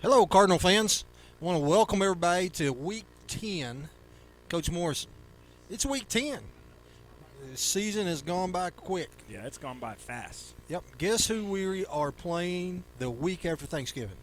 Hello, Cardinal fans. I want to welcome everybody to Week 10. Coach Morris, it's Week 10. The season has gone by quick. Yeah, it's gone by fast. Yep. Guess who we are playing the week after Thanksgiving?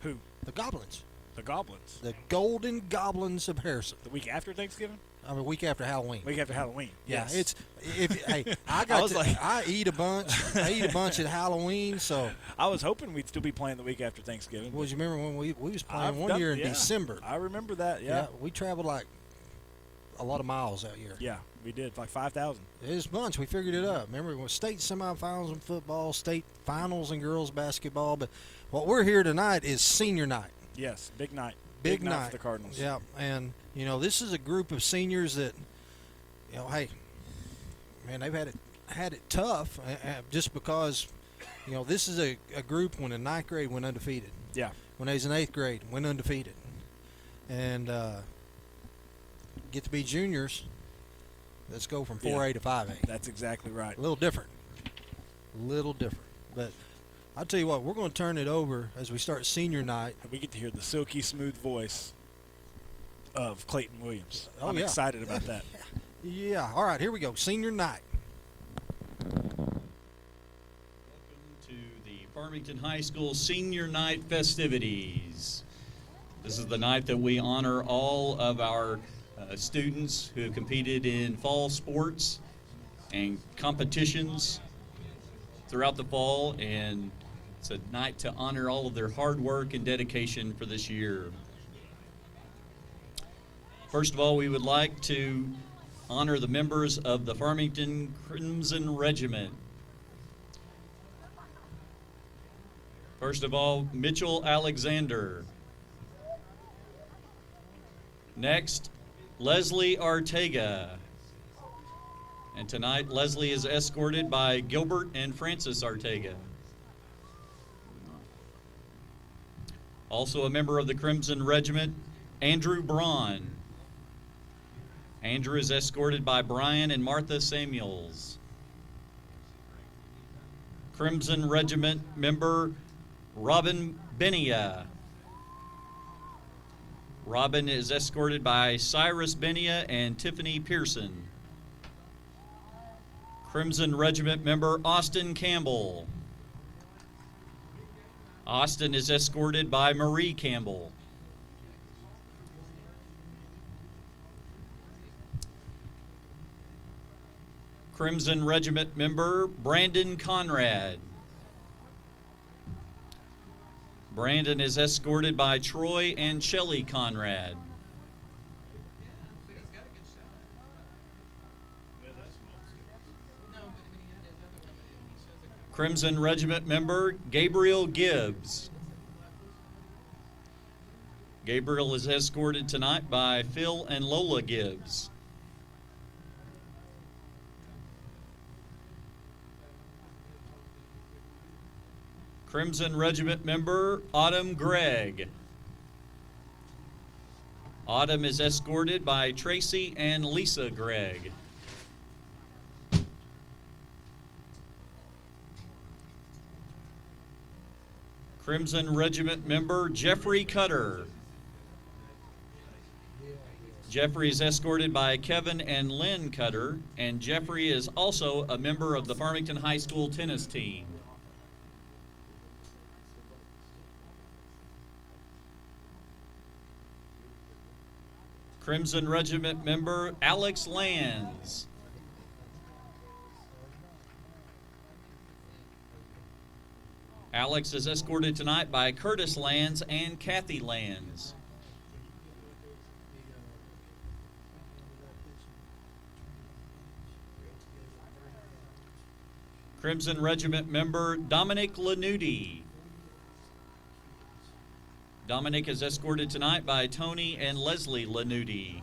Who? The Goblins. The Goblins. The Golden Goblins of Harrison. The week after Thanksgiving? I mean, week after Halloween. Week after Halloween. Yeah, Yes. it's hey, I eat a bunch. I eat a bunch at Halloween, so. I was hoping we'd still be playing the week after Thanksgiving. Well, you remember when we was playing I've one done- year in yeah. December? I remember that. Yeah. We traveled like a lot of miles that year. Yeah, we did like 5,000. It was a bunch. We figured it out. Remember, it was state semifinals in football, state finals in girls basketball. But what we're here tonight is senior night. Yes, big night. Big night for the Cardinals. Yeah, and this is a group of seniors that, hey, man, they've had it tough, just because, this is a group when in ninth grade went undefeated. Yeah. When they was in eighth grade went undefeated, and get to be juniors. Let's go from 4A to 5A. That's exactly right. A little different. But I'll tell you what, we're going to turn it over as we start senior night. And we get to hear the silky smooth voice of Clayton Williams. Oh, I'm yeah. excited about that. Yeah. All right, here we go. Senior night. Welcome to the Farmington High School Senior Night festivities. This is the night that we honor all of our students who have competed in fall sports and competitions throughout the fall, and it's a night to honor all of their hard work and dedication for this year. First of all, we would like to honor the members of the Farmington Crimson Regiment. First of all, Mitchell Alexander. Next, Leslie Artega. And tonight, Leslie is escorted by Gilbert and Francis Artega. Also a member of the Crimson Regiment, Andrew Braun. Andrew is escorted by Brian and Martha Samuels. Crimson Regiment member, Robin Benia. Robin is escorted by Cyrus Benia and Tiffany Pearson. Crimson Regiment member, Austin Campbell. Austin is escorted by Marie Campbell. Crimson Regiment member, Brandon Conrad. Brandon is escorted by Troy and Shelley Conrad. Crimson Regiment member, Gabriel Gibbs. Gabriel is escorted tonight by Phil and Lola Gibbs. Crimson Regiment member, Autumn Gregg. Autumn is escorted by Tracy and Lisa Gregg. Crimson Regiment member, Jeffrey Cutter. Jeffrey is escorted by Kevin and Lynn Cutter, and Jeffrey is also a member of the Farmington High School tennis team. Crimson Regiment member, Alex Lands. Alex is escorted tonight by Curtis Lands and Kathy Lands. Crimson Regiment member, Dominic Lanuti. Dominic is escorted tonight by Tony and Leslie Lanuti.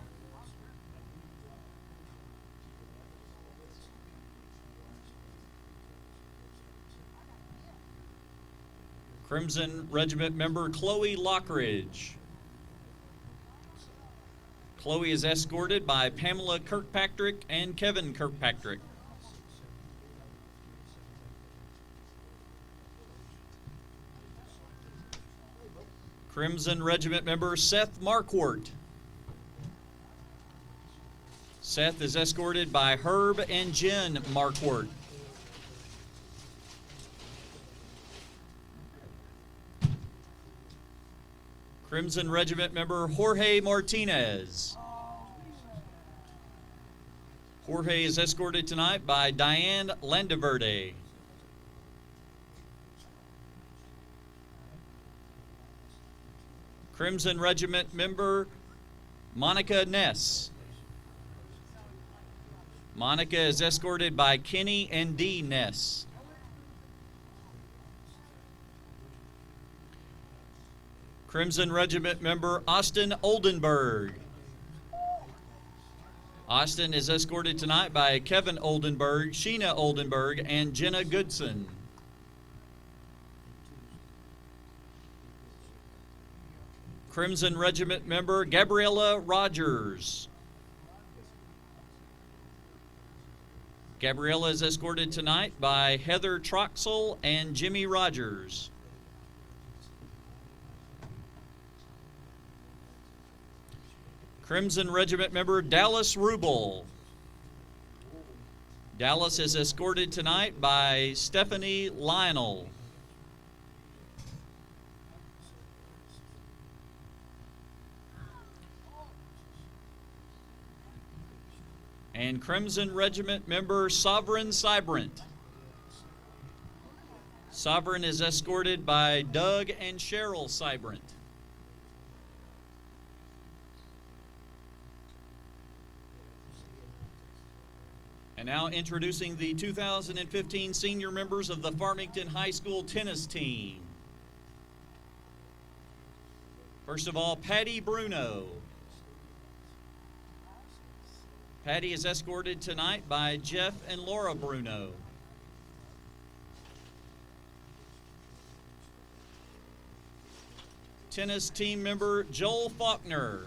Crimson Regiment member Chloe Lockridge. Chloe is escorted by Pamela Kirkpatrick and Kevin Kirkpatrick. Crimson Regiment member Seth Marquardt. Seth is escorted by Herb and Jen Marquardt. Crimson Regiment member Jorge Martinez. Jorge is escorted tonight by Diane Landaverde. Crimson Regiment member Monica Ness. Monica is escorted by Kenny and Dee Ness. Crimson Regiment member Austin Oldenburg. Austin is escorted tonight by Kevin Oldenburg, Sheena Oldenburg, and Jenna Goodson. Crimson Regiment member Gabriella Rogers. Gabriella is escorted tonight by Heather Troxel and Jimmy Rogers. Crimson Regiment member Dallas Rubel. Dallas is escorted tonight by Stephanie Lionel. And Crimson Regiment member Sovereign Sybrant. Sovereign is escorted by Doug and Cheryl Sybrant. And now introducing the 2015 senior members of the Farmington High School tennis team. First of all, Patty Bruno. Patty is escorted tonight by Jeff and Laura Bruno. Tennis team member Joel Faulkner.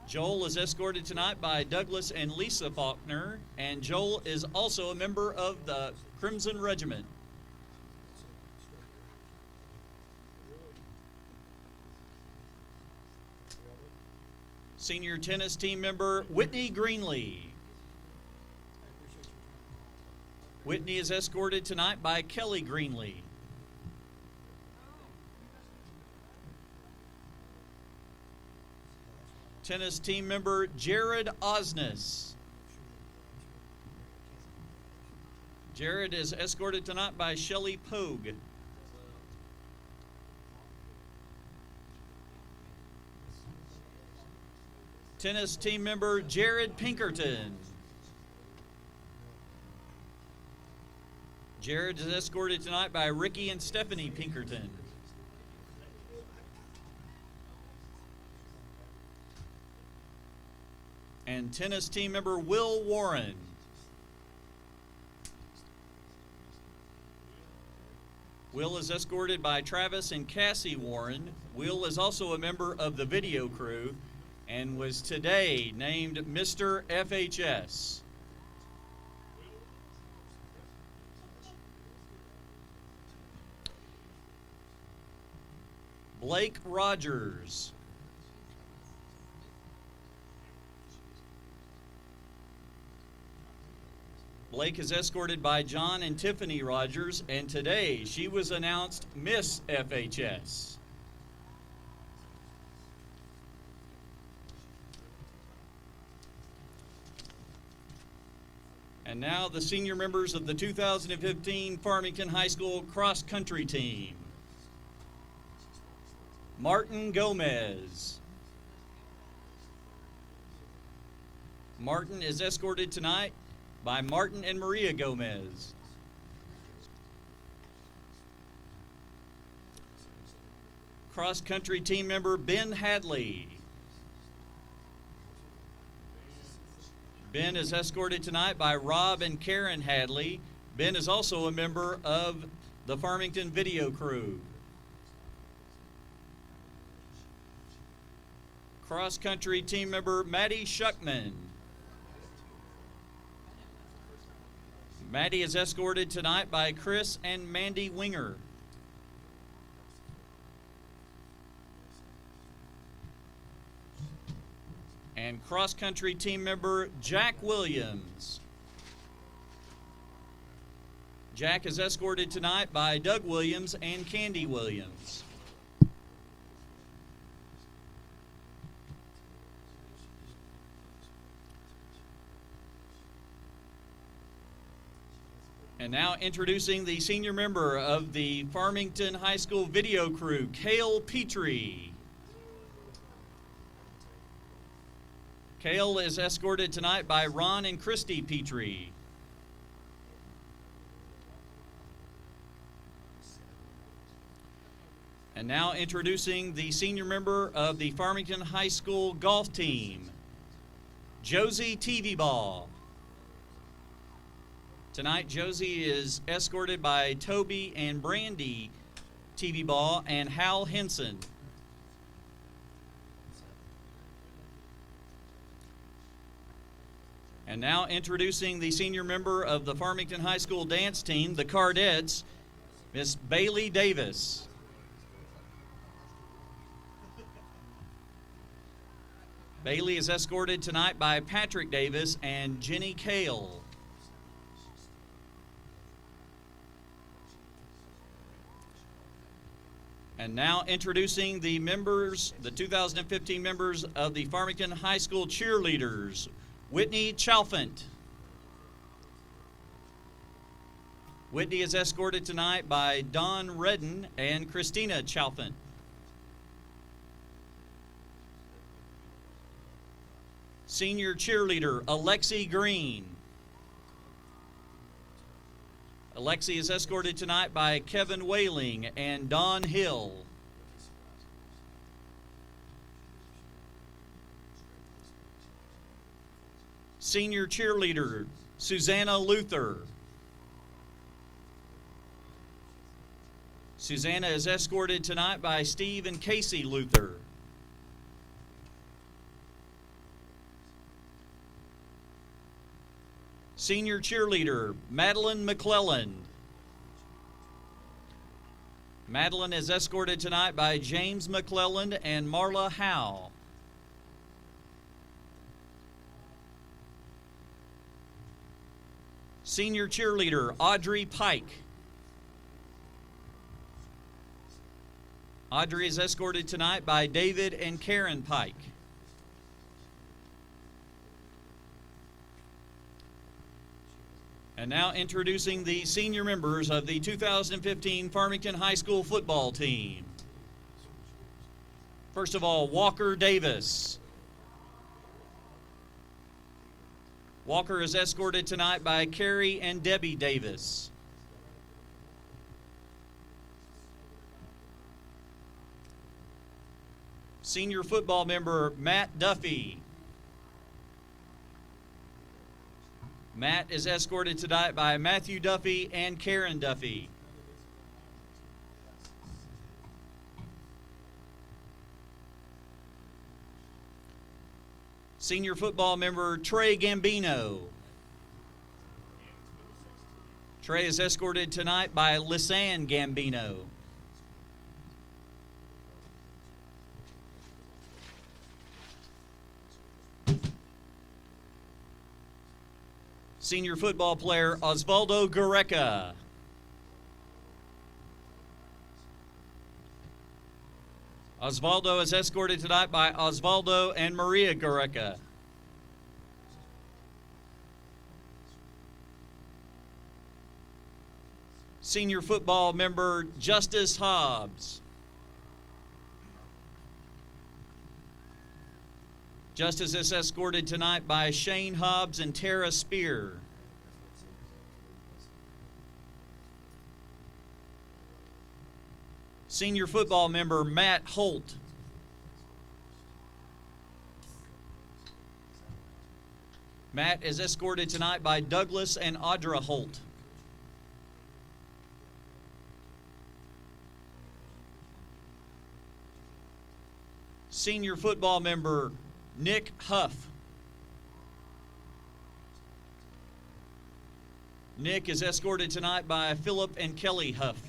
Joel is escorted tonight by Douglas and Lisa Faulkner, and Joel is also a member of the Crimson Regiment. Senior tennis team member Whitney Greenlee. Whitney is escorted tonight by Kelly Greenlee. Tennis team member Jared Osnes. Jared is escorted tonight by Shelly Pogue. Tennis team member Jared Pinkerton. Jared is escorted tonight by Ricky and Stephanie Pinkerton. And tennis team member Will Warren. Will is escorted by Travis and Cassie Warren. Will is also a member of the video crew and was today named Mr. FHS. Blake Rogers. Blake is escorted by John and Tiffany Rogers, and today she was announced Miss FHS. And now the senior members of the 2015 Farmington High School cross-country team. Martin Gomez. Martin is escorted tonight by Martin and Maria Gomez. Cross-country team member Ben Hadley. Ben is escorted tonight by Rob and Karen Hadley. Ben is also a member of the Farmington video crew. Cross-country team member Maddie Shuckman. Maddie is escorted tonight by Chris and Mandy Winger. and cross-country team member Jack Williams. Jack is escorted tonight by Doug Williams and Candy Williams. And now introducing the senior member of the Farmington High School video crew, Cale Petrie. Cale is escorted tonight by Ron and Christy Petrie. And now introducing the senior member of the Farmington High School golf team, Josie TV-Ball. Tonight, Josie is escorted by Toby and Brandy TV-Ball and Hal Henson. And now introducing the senior member of the Farmington High School dance team, the Cardettes, Miss Bailey Davis. Bailey is escorted tonight by Patrick Davis and Jenny Cale. And now introducing the members, the 2015 members of the Farmington High School cheerleaders, Whitney Chalfant. Whitney is escorted tonight by Dawn Redden and Christina Chalfant. Senior cheerleader, Alexi Green. Alexi is escorted tonight by Kevin Whaling and Don Hill. Senior cheerleader, Susanna Luther. Susanna is escorted tonight by Steve and Casey Luther. Senior cheerleader, Madeline McClellan. Madeline is escorted tonight by James McClellan and Marla Howe. Senior cheerleader, Audrey Pike. Audrey is escorted tonight by David and Karen Pike. And now introducing the senior members of the 2015 Farmington High School football team. First of all, Walker Davis. Walker is escorted tonight by Carrie and Debbie Davis. Senior football member, Matt Duffy. Matt is escorted tonight by Matthew Duffy and Karen Duffy. Senior football member Trey Gambino. Trey is escorted tonight by Lisanne Gambino. Senior football player Osvaldo Gureca. Osvaldo is escorted tonight by Osvaldo and Maria Gureca. Senior football member Justice Hobbs. Justice is escorted tonight by Shane Hobbs and Tara Spear. Senior football member Matt Holt. Matt is escorted tonight by Douglas and Audra Holt. Senior football member Nick Huff. Nick is escorted tonight by Philip and Kelly Huff.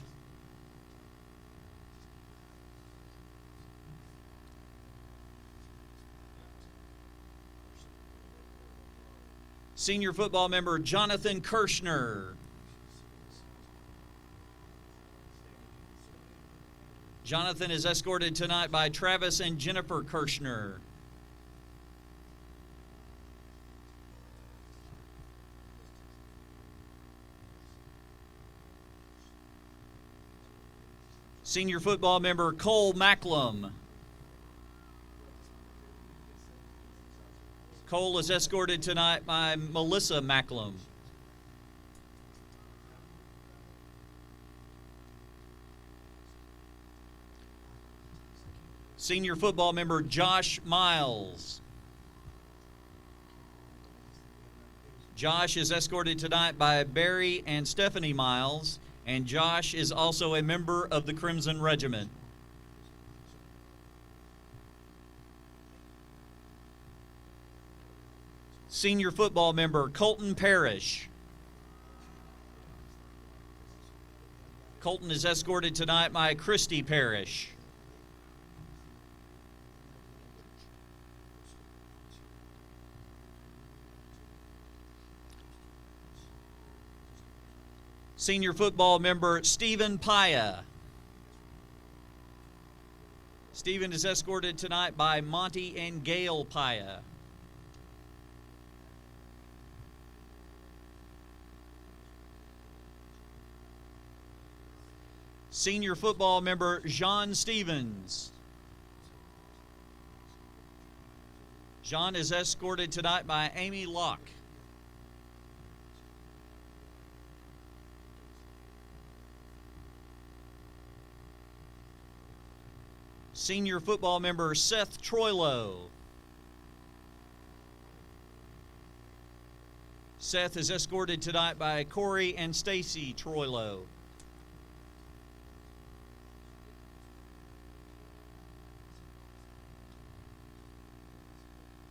Senior football member Jonathan Kirschner. Jonathan is escorted tonight by Travis and Jennifer Kirschner. Senior football member Cole Macklem. Cole is escorted tonight by Melissa Macklem. Senior football member Josh Miles. Josh is escorted tonight by Barry and Stephanie Miles, and Josh is also a member of the Crimson Regiment. Senior football member Colton Parrish. Colton is escorted tonight by Christy Parrish. Senior football member Stephen Paya. Stephen is escorted tonight by Monty and Gail Paya. Senior football member Jean Stevens. Jean is escorted tonight by Amy Locke. Senior football member Seth Troilo. Seth is escorted tonight by Corey and Stacy Troilo.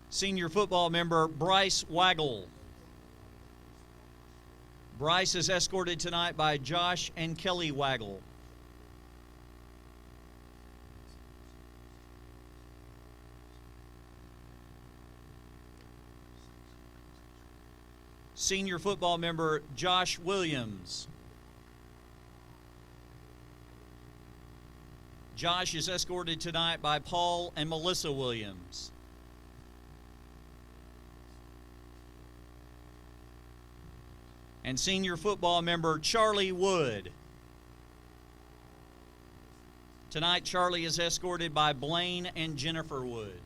Senior football member Bryce Waggle. Bryce is escorted tonight by Josh and Kelly Waggle. Senior football member Josh Williams. Josh is escorted tonight by Paul and Melissa Williams. And senior football member Charlie Wood. Tonight, Charlie is escorted by Blaine and Jennifer Wood.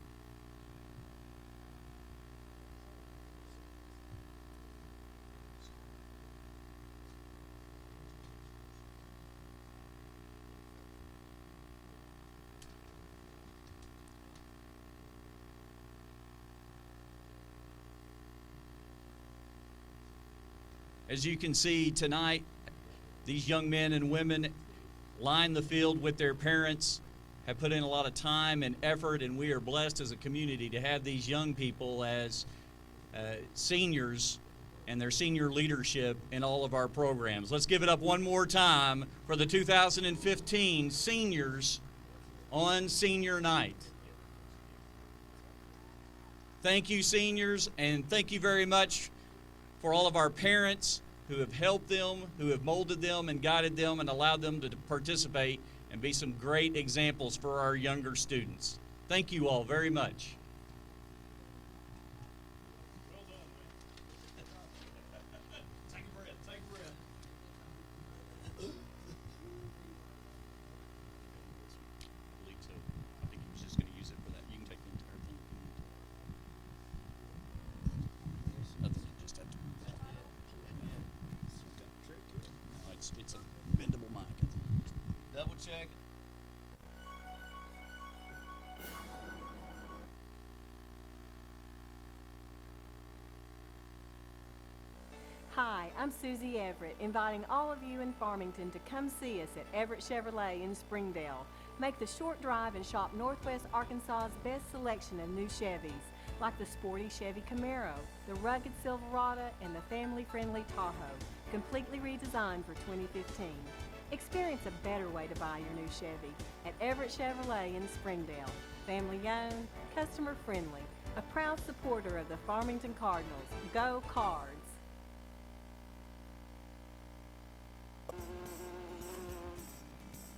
As you can see tonight, these young men and women line the field with their parents, have put in a lot of time and effort, and we are blessed as a community to have these young people as seniors and their senior leadership in all of our programs. Let's give it up one more time for the 2015 seniors on senior night. Thank you, seniors, and thank you very much for all of our parents who have helped them, who have molded them and guided them and allowed them to participate and be some great examples for our younger students. Thank you all very much. Well done, man. Take a breath, take a breath. I believe so. I think he was just going to use it for that. You can take the entire thing. Nothing, you just have to. No, it's a bendable mic. Double check. Hi, I'm Susie Everett, inviting all of you in Farmington to come see us at Everett Chevrolet in Springdale. Make the short drive and shop Northwest Arkansas's best selection of new Chevys, like the sporty Chevy Camaro, the rugged Silverado, and the family-friendly Tahoe, completely redesigned for 2015. Experience a better way to buy your new Chevy at Everett Chevrolet in Springdale. Family-owned, customer-friendly, a proud supporter of the Farmington Cardinals. Go Cards!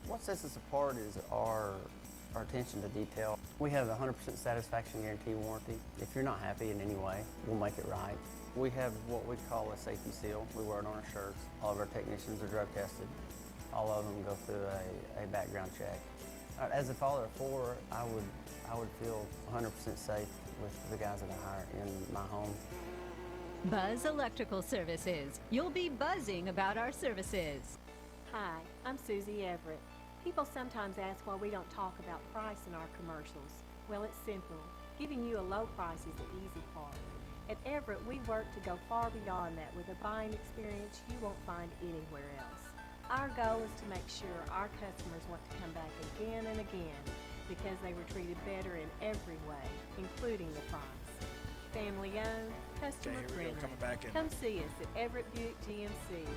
What sets us apart is our attention to detail. We have a 100% satisfaction guarantee warranty. If you're not happy in any way, we'll make it right. We have what we call a safety seal. We wear it on our shirts. All of our technicians are drug tested. All of them go through a background check. As a father of four, I would feel 100% safe with the guys that I hire in my home. Buzz Electrical Services. You'll be buzzing about our services. Hi, I'm Susie Everett. People sometimes ask why we don't talk about price in our commercials. Well, it's simple. Giving you a low price is the easy part. At Everett, we work to go far beyond that with a buying experience you won't find anywhere else. Our goal is to make sure our customers want to come back again and again because they were treated better in every way, including the price. Family owned, customer Okay, here we friendly. go, coming back in. Come see us at Everett Buick GMC.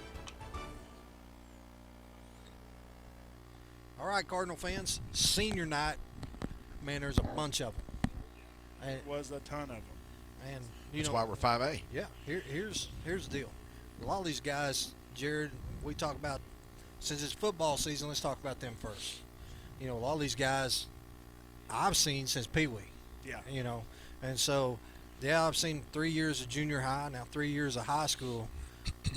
All right, Cardinal fans, senior night, man, there's a bunch of them. And, It was a ton of them. and you That's know, why we're 5A. yeah, here's the deal. A lot of these guys, Jared, we talk about, since it's football season, let's talk about them first. You know, a lot of these guys I've seen since Pee Wee. Yeah. You know, and so, yeah, I've seen 3 years of junior high, now 3 years of high school,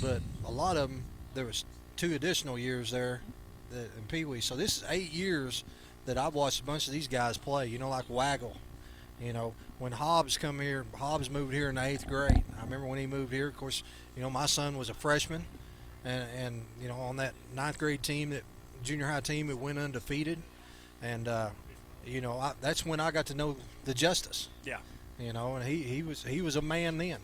but a lot of them, there was 2 additional years there in Pee Wee. So this is 8 years that I've watched a bunch of these guys play, you know, like Waggle. You know, when Hobbs come here, Hobbs moved here in the 8th grade. I remember when he moved here, of course, you know, my son was a freshman, and you know, on that 9th grade team, that junior high team, it went undefeated. And, you know, that's when I got to know the Justice. Yeah. You know, and he was a man then.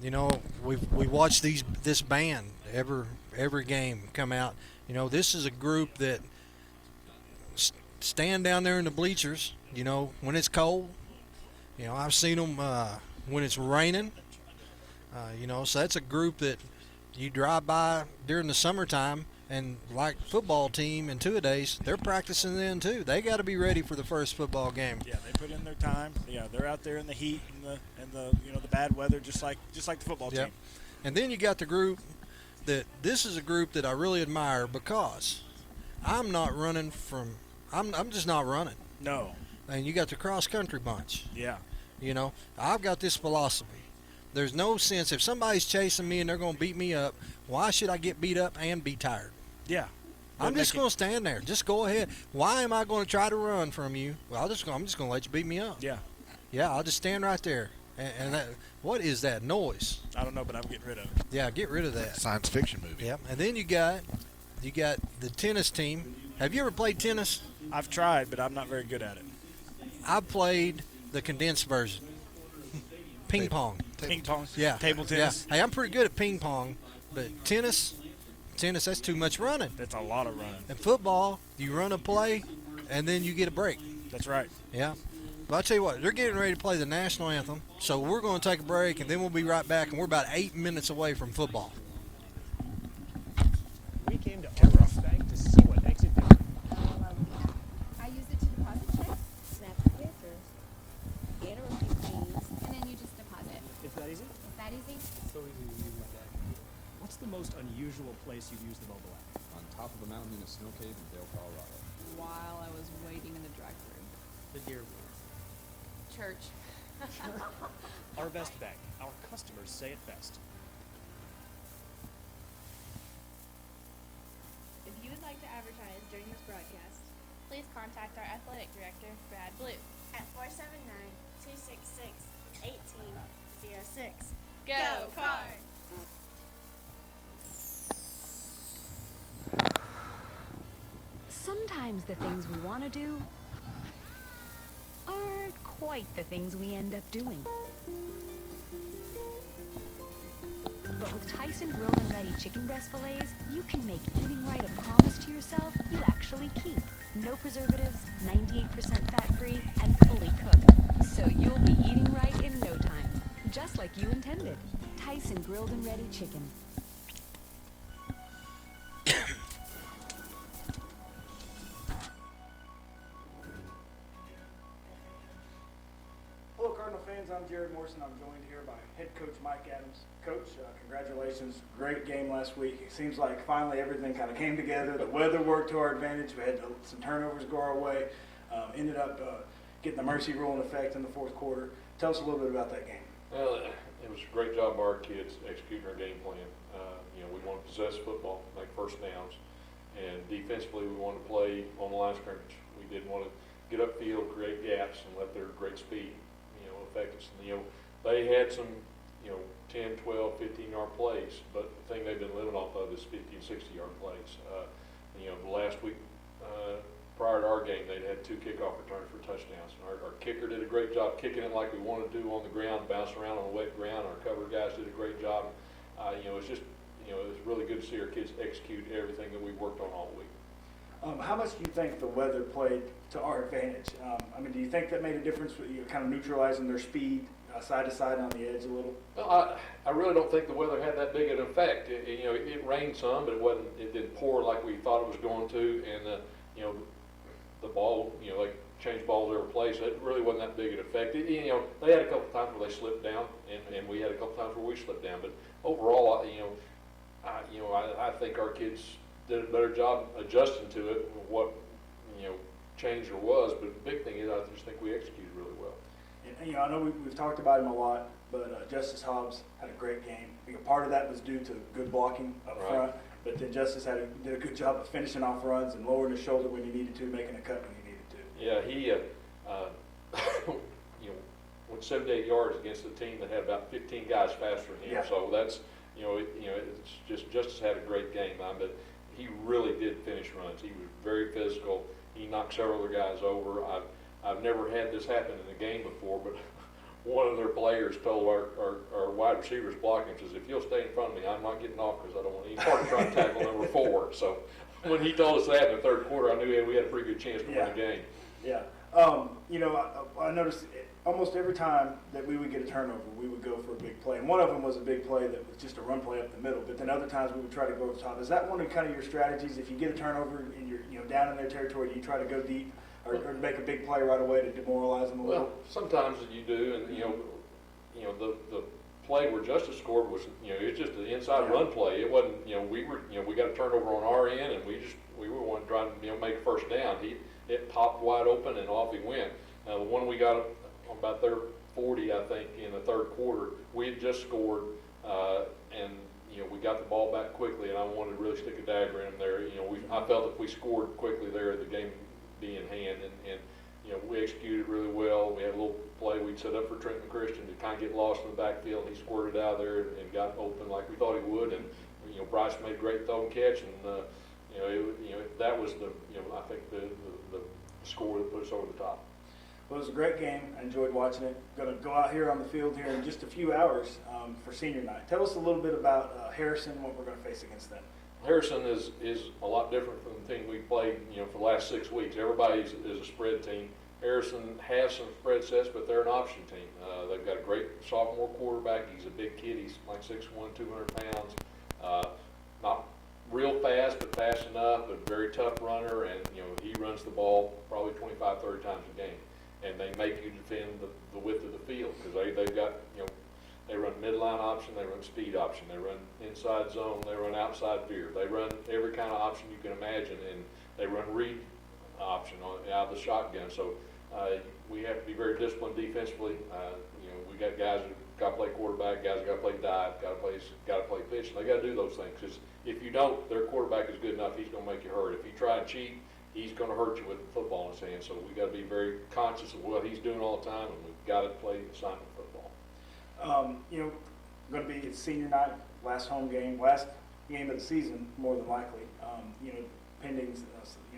You know, we watched this band every game come out. You know, this is a group that stand down there in the bleachers. You know, when it's cold. You know, I've seen them when it's raining. You know, so that's a group that you drive by during the summertime, and like football team in 2-a-days, they're practicing then too. They got to be ready for the first football game. Yeah, they put in their time. Yeah, they're out there in the heat and the you know, the bad weather, just like the football Yep. team. And then you got the group this is a group that I really admire because I'm not running from I'm just not running. No. And you got the cross country bunch. Yeah. You know, I've got this philosophy. There's no sense if somebody's chasing me and they're going to beat me up, why should I get beat up and be tired? Yeah. I'm just going to stand there. Just go ahead. Why am I going to try to run from you? Well, I'm just going to let you beat me up. Yeah. Yeah, I'll just stand right there. And that, what is that noise? I don't know, but I'm getting rid of it. Yeah, get rid of that. Science fiction movie. Yep. And then you got the tennis team. Have you ever played tennis? I've tried, but I'm not very good at it. I've played the condensed version. Ping pong. Ping pong. Yeah. Table tennis. Yeah. Hey, I'm pretty good at ping pong, but tennis, that's too much running. That's a lot of running. And football, you run a play, and then you get a break. That's right. Yeah. But I'll tell you what, they're getting ready to play the national anthem, so we're going to take a break, and then we'll be right back, and we're about 8 minutes away from football. We came to Arrows Bank to see what makes it different. I use it to deposit checks, snap your pictures, get a receipt, please, and then you just deposit. It's that easy? Is that easy? So easy to use like that. What's the most unusual place you've used the mobile app? On top of a mountain in a snow cave in Vail, Colorado. While I was waiting in the drive-thru. The Deerwood. Church. Our best bank. Our customers say it best. If you would like to advertise during this broadcast, please contact our athletic director, Brad Blue, at 479-266-1806. Go Cards! Sometimes the things we want to do aren't quite the things we end up doing. But with Tyson grilled and ready chicken breast fillets, you can make eating right a promise to yourself you actually keep. No preservatives, 98% fat-free, and fully cooked. So you'll be eating right in no time, just like you intended. Tyson grilled and ready chicken. Hello, fans, I'm Jared Morrison. I'm joined here by head coach Mike Adams. Coach, congratulations. Great game last week. It seems like finally everything kind of came together. The weather worked to our advantage. We had some turnovers go our way. Ended up getting the mercy rule in effect in the fourth quarter. Tell us a little bit about that game. Well, it was a great job by our kids executing our game plan. We want to possess football, make first downs, and defensively we wanted to play on the line of scrimmage. We didn't want to get upfield, create gaps, and let their great speed, affect us. And, they had some, 10, 12, 15-yard plays, but the thing they've been living off of is 50 and 60-yard plays. The last week prior to our game, they'd had 2 kickoff returns for touchdowns. And our kicker did a great job kicking it like we wanted to do on the ground, bouncing around on the wet ground. Our cover guys did a great job. It's just, it's really good to see our kids execute everything that we worked on all week. How much do you think the weather played to our advantage? Do you think that made a difference with kind of neutralizing their speed side to side on the edge a little? Well, I really don't think the weather had that big an effect. It rained some, but it didn't pour like we thought it was going to, and the ball, like change balls every play, so it really wasn't that big an effect. They had a couple times where they slipped down, and we had a couple times where we slipped down, but overall, I think our kids did a better job adjusting to it, what change there was. But the big thing is, I just think we executed really well. And I know we've talked about him a lot, but Justice Hobbs had a great game. Part of that was due to good blocking up front, but then Justice did a good job of finishing off runs and lowering his shoulder when he needed to, making a cut when he needed to. Yeah, he went 78 yards against a team that had about 15 guys faster than him. Yeah. So that's it's just Justice had a great game, but he really did finish runs. He was very physical. He knocked several other guys over. I've never had this happen in a game before, but one of their players told our wide receivers blocking, says, if you'll stay in front of me, I'm not getting off because I don't want any part of trying to tackle number 4. So when he told us that in the third quarter, I knew we had a pretty good chance to win the game. Yeah. I noticed almost every time that we would get a turnover, we would go for a big play. And one of them was a big play that was just a run play up the middle. But then other times we would try to go over the top. Is that one of kind of your strategies? If you get a turnover and you're down in their territory, do you try to go deep or make a big play right away to demoralize them a little? Well, sometimes you do, and the play where Justice scored was it's just an inside run play. It wasn't we got a turnover on our end, and we were one trying to make a first down. It popped wide open and off he went. The one we got on about their 40, I think, in the third quarter, we had just scored, and we got the ball back quickly, and I wanted to really stick a dagger in there. I felt if we scored quickly there, the game would be in hand, and we executed really well. We had a little play we'd set up for Trenton Christian to kind of get lost in the backfield. He squirted out of there and got open like we thought he would, and Bryce made a great throw and catch, and that was I think the score that put us over the top. Well, it was a great game. I enjoyed watching it. Going to go out here on the field here in just a few hours for senior night. Tell us a little bit about Harrison and what we're going to face against them. Harrison is a lot different from the team we played for the last 6 weeks. Everybody is a spread team. Harrison has some spread sets, but they're an option team. They've got a great sophomore quarterback. He's a big kid. He's like 6'1", 200 pounds. Not real fast, but fast enough, but very tough runner, and he runs the ball probably 25, 30 times a game. And they make you defend the width of the field because they've got, they run midline option, they run speed option, they run inside zone, they run outside veer. They run every kind of option you can imagine, and they run read option out of the shotgun. So we have to be very disciplined defensively. We got guys who got to play quarterback, guys who got to play dive, got to play pitch, and they got to do those things because if you don't, their quarterback is good enough, he's going to make you hurt. If you try and cheat, he's going to hurt you with the football in his hand. So we got to be very conscious of what he's doing all the time, and we've got to play assignment football. Going to be it's senior night, last game of the season, more than likely. Pending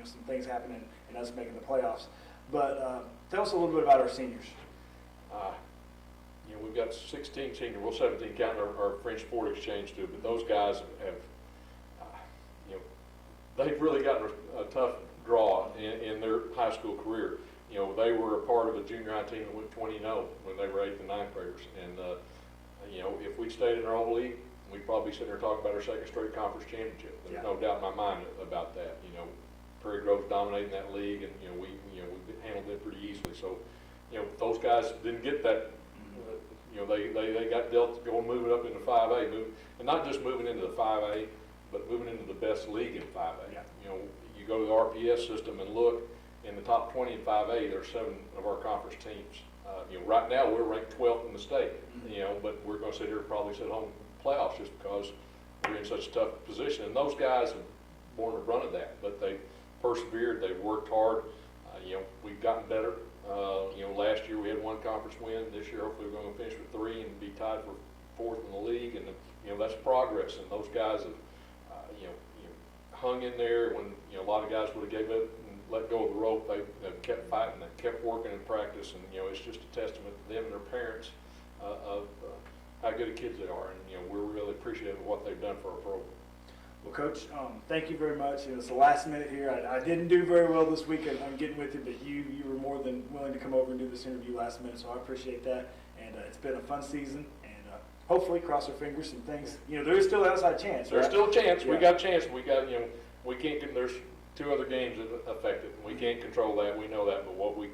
some things happening and us making the playoffs. But tell us a little bit about our seniors. We've got 16 seniors, well 17 counting our French Sport Exchange too, but those guys have, they've really gotten a tough draw in their high school career. They were a part of a junior high team that went 20-0 when they were 8th and 9th graders. And, if we'd stayed in our old league, we'd probably be sitting there talking about our second straight conference championship. There's no doubt in my mind about that. Prairie Grove's dominating that league, and, we handled it pretty easily. So, those guys didn't get that They got dealt to go moving up into 5A, and not just moving into the 5A, but moving into the best league in 5A. Yeah. You go to the RPS system and look in the top 20 in 5A. There's 7 of our conference teams. Right now we're ranked 12th in the state. But we're going to sit here and probably sit home playoffs just because we're in such a tough position. And those guys have borne the brunt of that, but they persevered. They've worked hard. We've gotten better. Last year we had 1 conference win. This year hopefully we're going to finish with 3 and be tied for 4th in the league. And that's progress. And those guys have hung in there when a lot of guys would have gave up and let go of the rope. They've kept fighting. They kept working in practice. And it's just a testament to them and their parents of how good of kids they are. And we're really appreciative of what they've done for our program. Well, Coach, thank you very much. It's the last minute here. I didn't do very well this week on getting with you, but you were more than willing to come over and do this interview last minute, so I appreciate that. And it's been a fun season, and hopefully, cross our fingers and things. There is still an outside chance. There's right? still a chance. Yeah. We got a chance. We got, we can't. There's 2 other games that affect it. We can't control that. We know that, but what we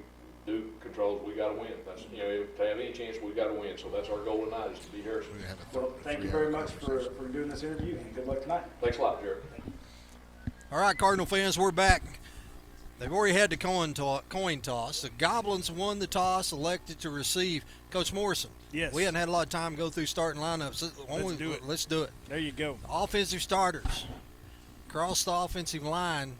do control is we got to win. That's to have any chance, we got to win. So that's our goal tonight is to beat Harrison. Well, thank you very much for doing this interview, and good luck tonight. Thanks a lot, Jared. All right, Cardinal fans, we're back. They've already had the coin toss. The Goblins won the toss, elected to receive. Coach Morrison. Yes. We hadn't had a lot of time to go through starting lineups. Let's do it. There you go. Offensive starters. Across the offensive line,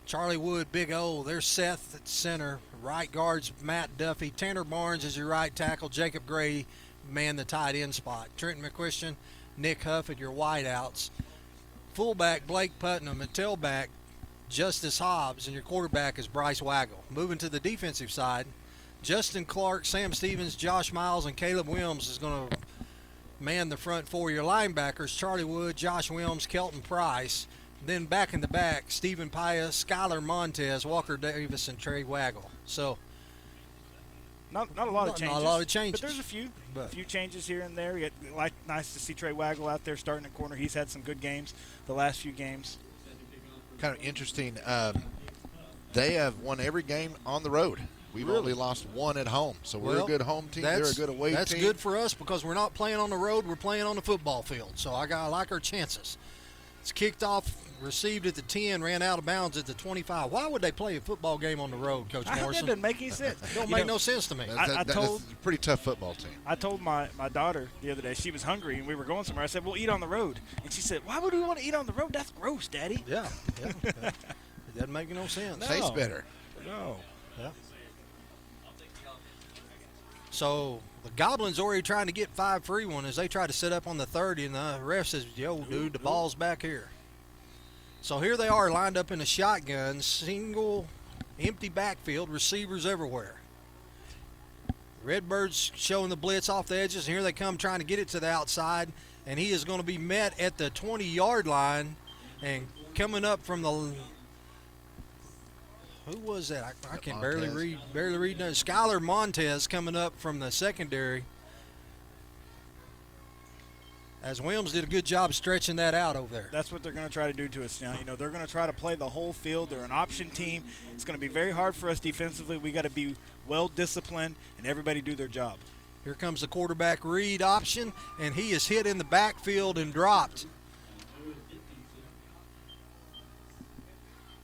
Charlie Wood, Big O. There's Seth at center. Right guards, Matt Duffy. Tanner Barnes is your right tackle. Jacob Grady man the tight end spot. Trenton McChristian, Nick Huff at your wideouts. Fullback, Blake Putnam. And tailback, Justice Hobbs. And your quarterback is Bryce Waggle. Moving to the defensive side, Justin Clark, Sam Stevens, Josh Miles, and Caleb Williams is going to man the front 4. Your linebackers, Charlie Wood, Josh Williams, Kelton Price. Then back in the back, Stephen Pius, Skylar Montez, Walker Davis, and Trey Waggle. So not a lot of changes. Not a lot of changes. But there's a few changes here and there. Nice to see Trey Waggle out there starting at corner. He's had some good games the last few games. Kind of interesting. They have won every game on the road. We've only lost 1 at home. So we're a good home team. They're a good away team. That's good for us because we're not playing on the road. We're playing on the football field. So I like our chances. It's kicked off, received at the 10, ran out of bounds at the 25. Why would they play a football game on the road, Coach Morrison? That doesn't make any sense. Don't make no sense to me. That's a pretty tough football team. I told my daughter the other day, she was hungry and we were going somewhere. I said, we'll eat on the road. And she said, why would we want to eat on the road? That's gross, Daddy. Yeah. It doesn't make no sense. No. Tastes better. No. Yeah. So the Goblins already trying to get 5 free one as they try to set up on the 30, and the ref says, yo, dude, the ball's back here. So here they are lined up in a shotgun, single, empty backfield, receivers everywhere. Redbirds showing the blitz off the edges, and here they come trying to get it to the outside, and he is going to be met at the 20-yard line, and coming up from the... Who was that? I can barely read. Skylar Montez coming up from the secondary. As Williams did a good job stretching that out over there. That's what they're going to try to do to us now. They're going to try to play the whole field. They're an option team. It's going to be very hard for us defensively. We got to be well disciplined and everybody do their job. Here comes the quarterback read option, and he is hit in the backfield and dropped.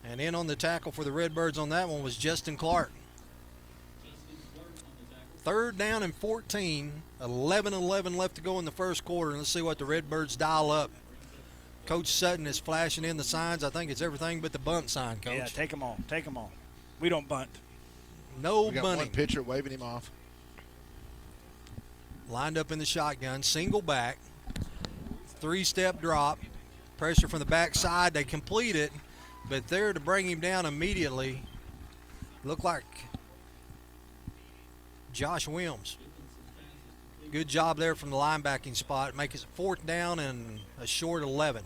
And in on the tackle for the Redbirds on that one was Justin Clark. 3rd down and 14, 11-11 left to go in the first quarter. And let's see what the Redbirds dial up. Coach Sutton is flashing in the signs. I think it's everything but the bunt sign, Coach. Yeah, take them all. Take them all. We don't bunt. No we got bunting. One pitcher waving him off. Lined up in the shotgun, single back, 3-step drop, pressure from the backside. They complete it. But there to bring him down immediately, looked like Josh Williams. Good job there from the linebacking spot. Make it 4th down and a short 11.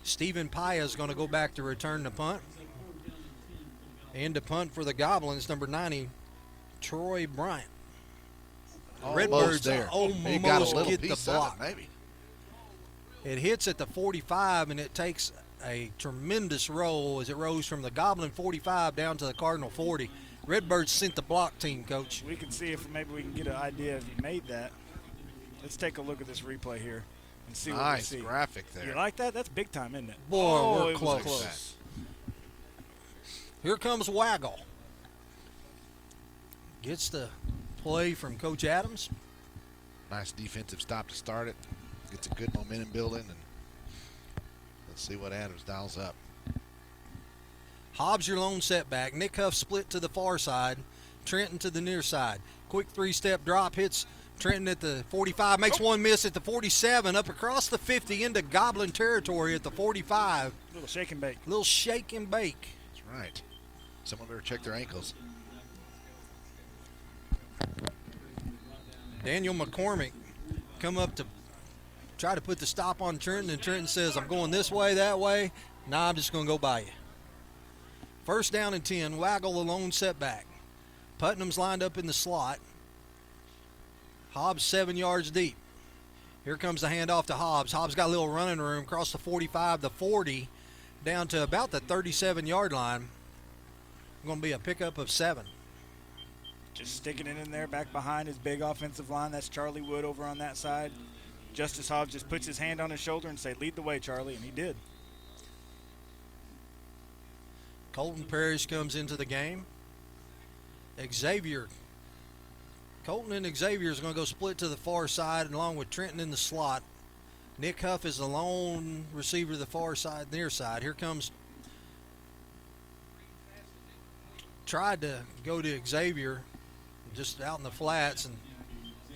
Stephen Paya is going to go back to return the punt. And to punt for the Goblins, number 90, Troy Bryant. Redbirds there. Almost got a little get piece the block. Of it, maybe. It hits at the 45, and it takes a tremendous roll as it rolls from the Goblin 45 down to the Cardinal 40. Redbirds sent the block team, Coach. We can see if maybe we can get an idea if he made that. Let's take a look at this replay here and see what we Nice see. graphic there. You like that? That's big time, isn't it? Boy, oh, we're it close. was close. Here comes Waggle. Gets the play from Coach Adams. Nice defensive stop to start it. Gets a good momentum building, and let's see what Adams dials up. Hobbs your lone setback. Nick Huff split to the far side. Trenton to the near side. Quick three-step drop hits Trenton at the 45. Makes one miss at the 47. Up across the 50 into Goblin territory at the 45. Little shake and bake. Little shake and bake. That's right. Someone better check their ankles. Daniel McCormick come up to try to put the stop on Trenton, and Trenton says, I'm going this way, that way. Nah, I'm just going to go by you. First down and 10, Waggle the lone setback. Putnam's lined up in the slot. Hobbs 7 yards deep. Here comes the handoff to Hobbs. Hobbs got a little running room across the 45, the 40, down to about the 37-yard line. Going to be a pickup of 7. Just sticking it in there back behind his big offensive line. That's Charlie Wood over on that side. Justice Hobbs just puts his hand on his shoulder and say, lead the way, Charlie, and he did. Colton Parrish comes into the game. Colton and Xavier is going to go split to the far side along with Trenton in the slot. Nick Huff is the lone receiver to the far side, near side. Here comes, tried to go to Xavier just out in the flats, and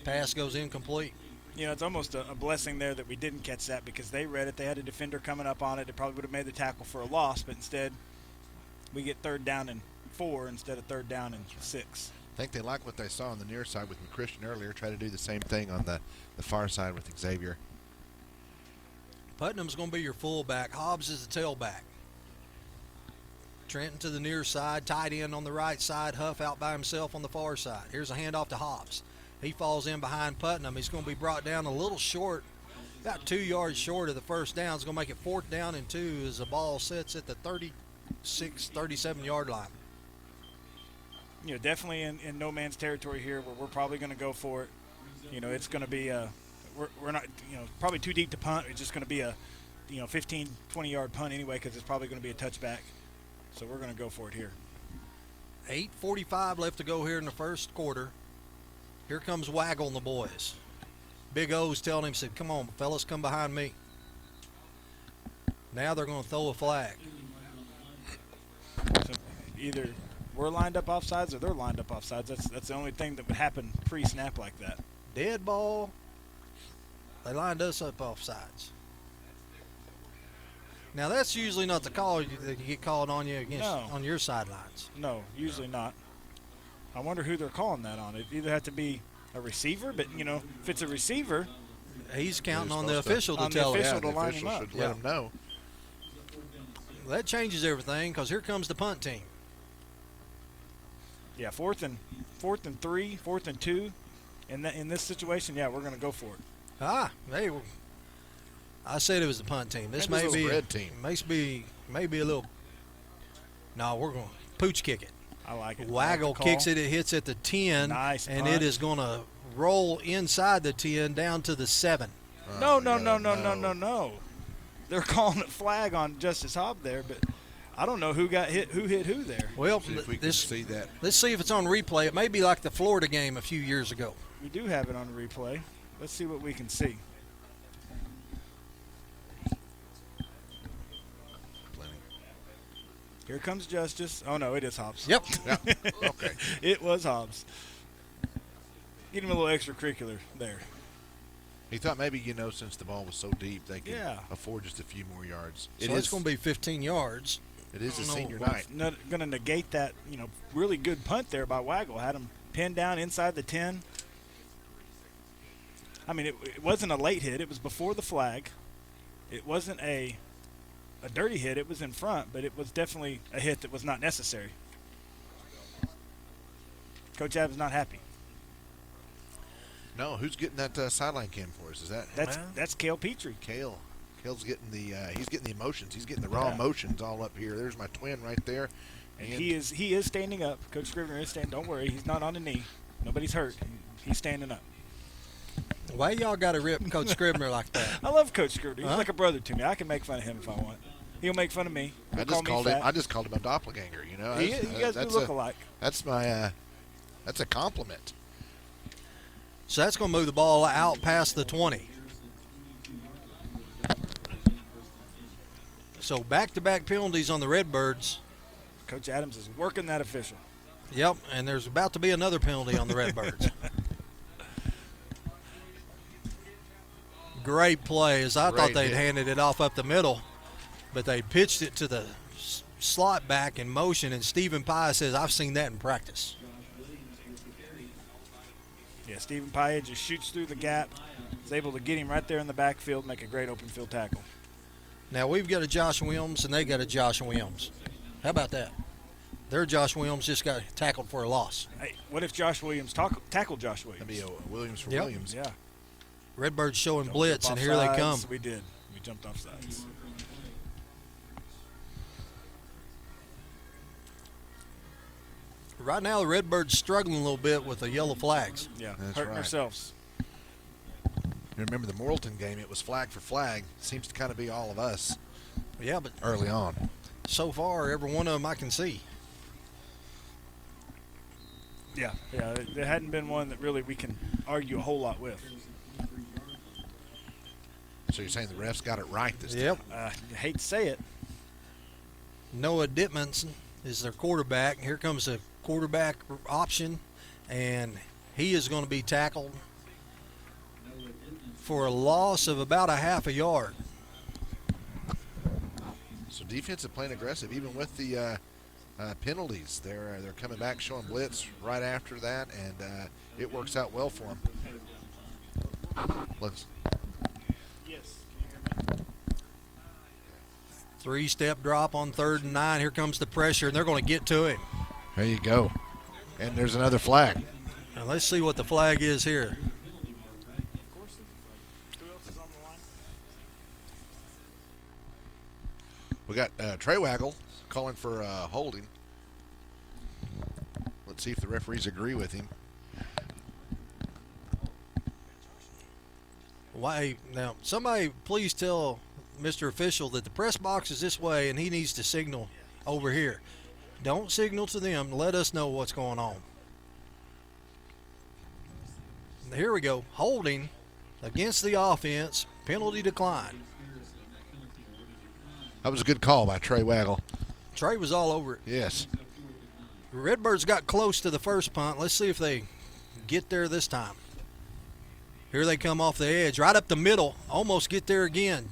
pass goes incomplete. You know, it's almost a blessing there that we didn't catch that, because they read it. They had a defender coming up on it. It probably would have made the tackle for a loss, but instead we get 3rd down and 4 instead of 3rd down and 6. I think they like what they saw on the near side with McChristian earlier. Try to do the same thing on the far side with Xavier. Putnam's going to be your fullback. Hobbs is the tailback. Trenton to the near side, tight end on the right side. Huff out by himself on the far side. Here's a handoff to Hobbs. He falls in behind Putnam. He's going to be brought down a little short, about 2 yards short of the first down. It's going to make it 4th down and 2 as the ball sits at the 36, 37-yard line. You know, definitely in no man's territory here, where we're probably going to go for it. You know, it's going to be we're not, you know, probably too deep to punt. It's just going to be a, 15, 20-yard punt anyway, because it's probably going to be a touchback. So we're going to go for it here. 8:45 left to go here in the first quarter. Here comes Waggle and the boys. Big O's telling him, said, come on, fellas, come behind me. Now they're going to throw a flag. So either we're lined up offsides or they're lined up offsides. That's the only thing that would happen pre-snap like that. Dead ball. They lined us up offsides. Now that's usually not the call that you get called on you against on your sidelines. No, usually not. I wonder who they're calling that on. It either have to be a receiver, but if it's a receiver, he's counting on the official to tell him. To line him up. Should let him know. That changes everything, because here comes the punt team. Yeah, 4th and 3, 4th and 2. In this situation, yeah, we're going to go for it. Hey, I said it was the punt team. This may be red team. Maybe a little. No, we're going to pooch kick it. I like it. Waggle kicks it. It hits at the 10. Nice and punt. it is going to roll inside the 10 down to the 7. No. They're calling it flag on Justice Hobbs there, but I don't know who hit who there. Well, See if we can see that. Let's see if it's on replay. It may be like the Florida game a few years ago. We do have it on replay. Let's see what we can see. Here comes Justice. Oh, no, it is Hobbs. Yep. Okay. It was Hobbs. Get him a little extracurricular there. He thought maybe, since the ball was so deep, they could afford just a few more yards. So it's going to be 15 yards. It is a senior night. Not going to negate that, really good punt there by Waggle. Had him pinned down inside the 10. I mean, it wasn't a late hit. It was before the flag. It wasn't a dirty hit. It was in front, but it was definitely a hit that was not necessary. Coach Adams not happy. No, who's getting that sideline cam for us? Is that's Cale Petrie. Cale's getting the he's getting the emotions. He's getting the raw emotions all up here. There's my twin right there, And he is standing up. Coach Scrivener is standing. Don't worry, he's not on the knee. Nobody's hurt. He's standing up. Why y'all got to rip Coach Scrivener like that? I love Coach Scrivener. He's like a brother to me. I can make fun of him if I want. He'll make fun of me. I just called him a doppelganger. You know, you guys do look alike. That's my that's a compliment. So that's going to move the ball out past the 20. So back-to-back penalties on the Redbirds. Coach Adams is working that official. Yep, and there's about to be another penalty on the Redbirds. Great play, as I thought they'd handed it off up the middle, but they pitched it to the slot back in motion, and Stephen Pye says, I've seen that in practice. Yeah, Stephen Pye just shoots through the gap. Is able to get him right there in the backfield, make a great open field tackle. Now we've got a Josh Williams, and they got a Josh Williams. How about that? Their Josh Williams just got tackled for a loss. Hey, what if Josh Williams tackled Josh Williams? That'd be a Williams for Williams. Yeah. Redbirds showing blitz, and here they come. We did. We jumped off sides. Right now, the Redbirds struggling a little bit with the yellow flags. Yeah, that's hurting right. ourselves. You remember the Morrilton game? It was flag for flag. Seems to kind of be all of us. Yeah, but early on. So far, every one of them I can see. Yeah. There hadn't been one that really we can argue a whole lot with. So you're saying the refs got it right this time? Yep. I hate to say it. Noah Dittmanson is their quarterback. Here comes the quarterback option, and he is going to be tackled for a loss of about a half a yard. So defensive playing aggressive, even with the penalties. They're coming back, showing blitz right after that, and it works out well for them. Let's. Yes. Three-step drop on 3rd and 9. Here comes the pressure, and they're going to get to it. There you go. And there's another flag. Now let's see what the flag is here. We got Trey Waggle calling for holding. Let's see if the referees agree with him. Why now? Somebody please tell Mr. Official that the press box is this way, and he needs to signal over here. Don't signal to them. Let us know what's going on. Here we go. Holding against the offense. Penalty decline. That was a good call by Trey Waggle. Trey was all over it. Yes. Redbirds got close to the first punt. Let's see if they get there this time. Here they come off the edge, right up the middle. Almost get there again.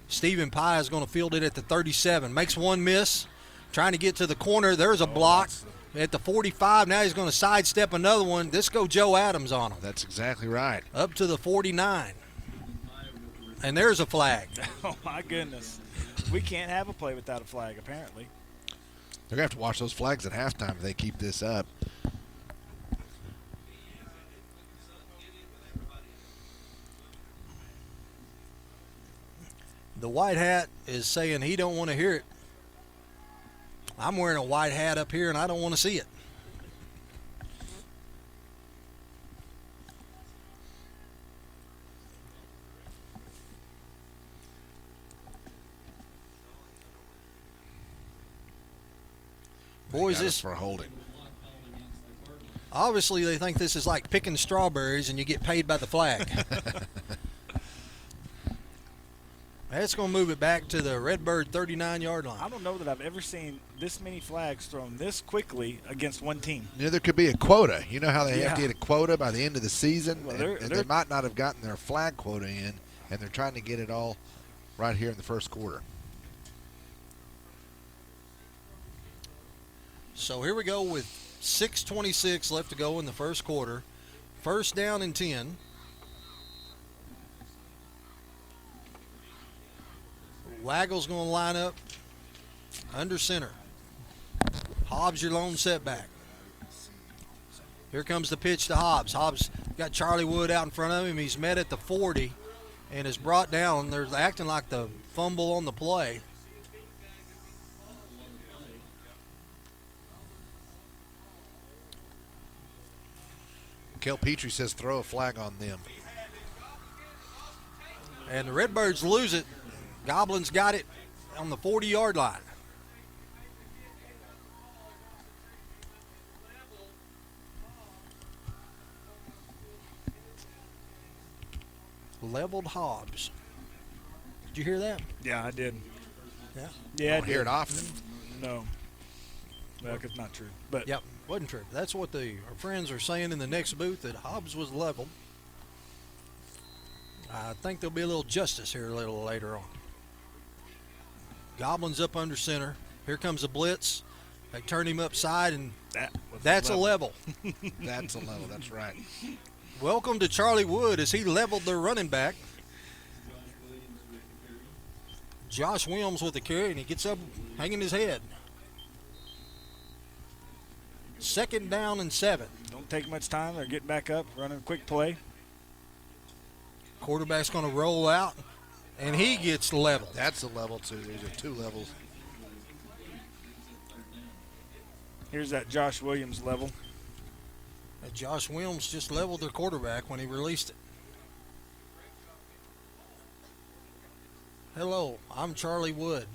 Stephen Pye is going to field it at the 37. Makes one miss. Trying to get to the corner. There's a block at the 45. Now he's going to sidestep another one. This go Joe Adams on him. That's exactly right. Up to the 49. And there's a flag. Oh, my goodness. We can't have a play without a flag, apparently. They're going to have to watch those flags at halftime if they keep this up. The white hat is saying he don't want to hear it. I'm wearing a white hat up here, and I don't want to see it. Boys, this for holding. Obviously they think this is like picking strawberries and you get paid by the flag. That's going to move it back to the Redbird 39-yard line. I don't know that I've ever seen this many flags thrown this quickly against one team. You know, there could be a quota. You know how they have to get a quota by the end of the season? Well, and they might not have gotten their flag quota in, and they're trying to get it all right here in the first quarter. So here we go with 6:26 left to go in the first quarter. First down and 10. Waggle's going to line up under center. Hobbs your lone setback. Here comes the pitch to Hobbs. Hobbs got Charlie Wood out in front of him. He's met at the 40 and is brought down. They're acting like the fumble on the play. Kel Petrie says throw a flag on them. And the Redbirds lose it. Goblins got it on the 40-yard line. Leveled Hobbs. Did you hear that? Yeah, I did. Yeah. Yeah, I Don't hear did. it often. No. Well, it's not true. But Yep, wasn't true. That's what our friends are saying in the next booth, that Hobbs was leveled. I think there'll be a little justice here a little later on. Goblins up under center. Here comes a blitz. They turn him upside, and that's a level. That's a level. That's right. Welcome to Charlie Wood as he leveled their running back. Josh Williams with the carry, and he gets up hanging his head. 2nd down and 7. don't take much time. They're getting back up, running a quick play. Quarterback's going to roll out, and he gets leveled. That's a level, too. These are 2 levels. Here's that Josh Williams level. Josh Williams just leveled their quarterback when he released it. Hello, I'm Charlie Wood.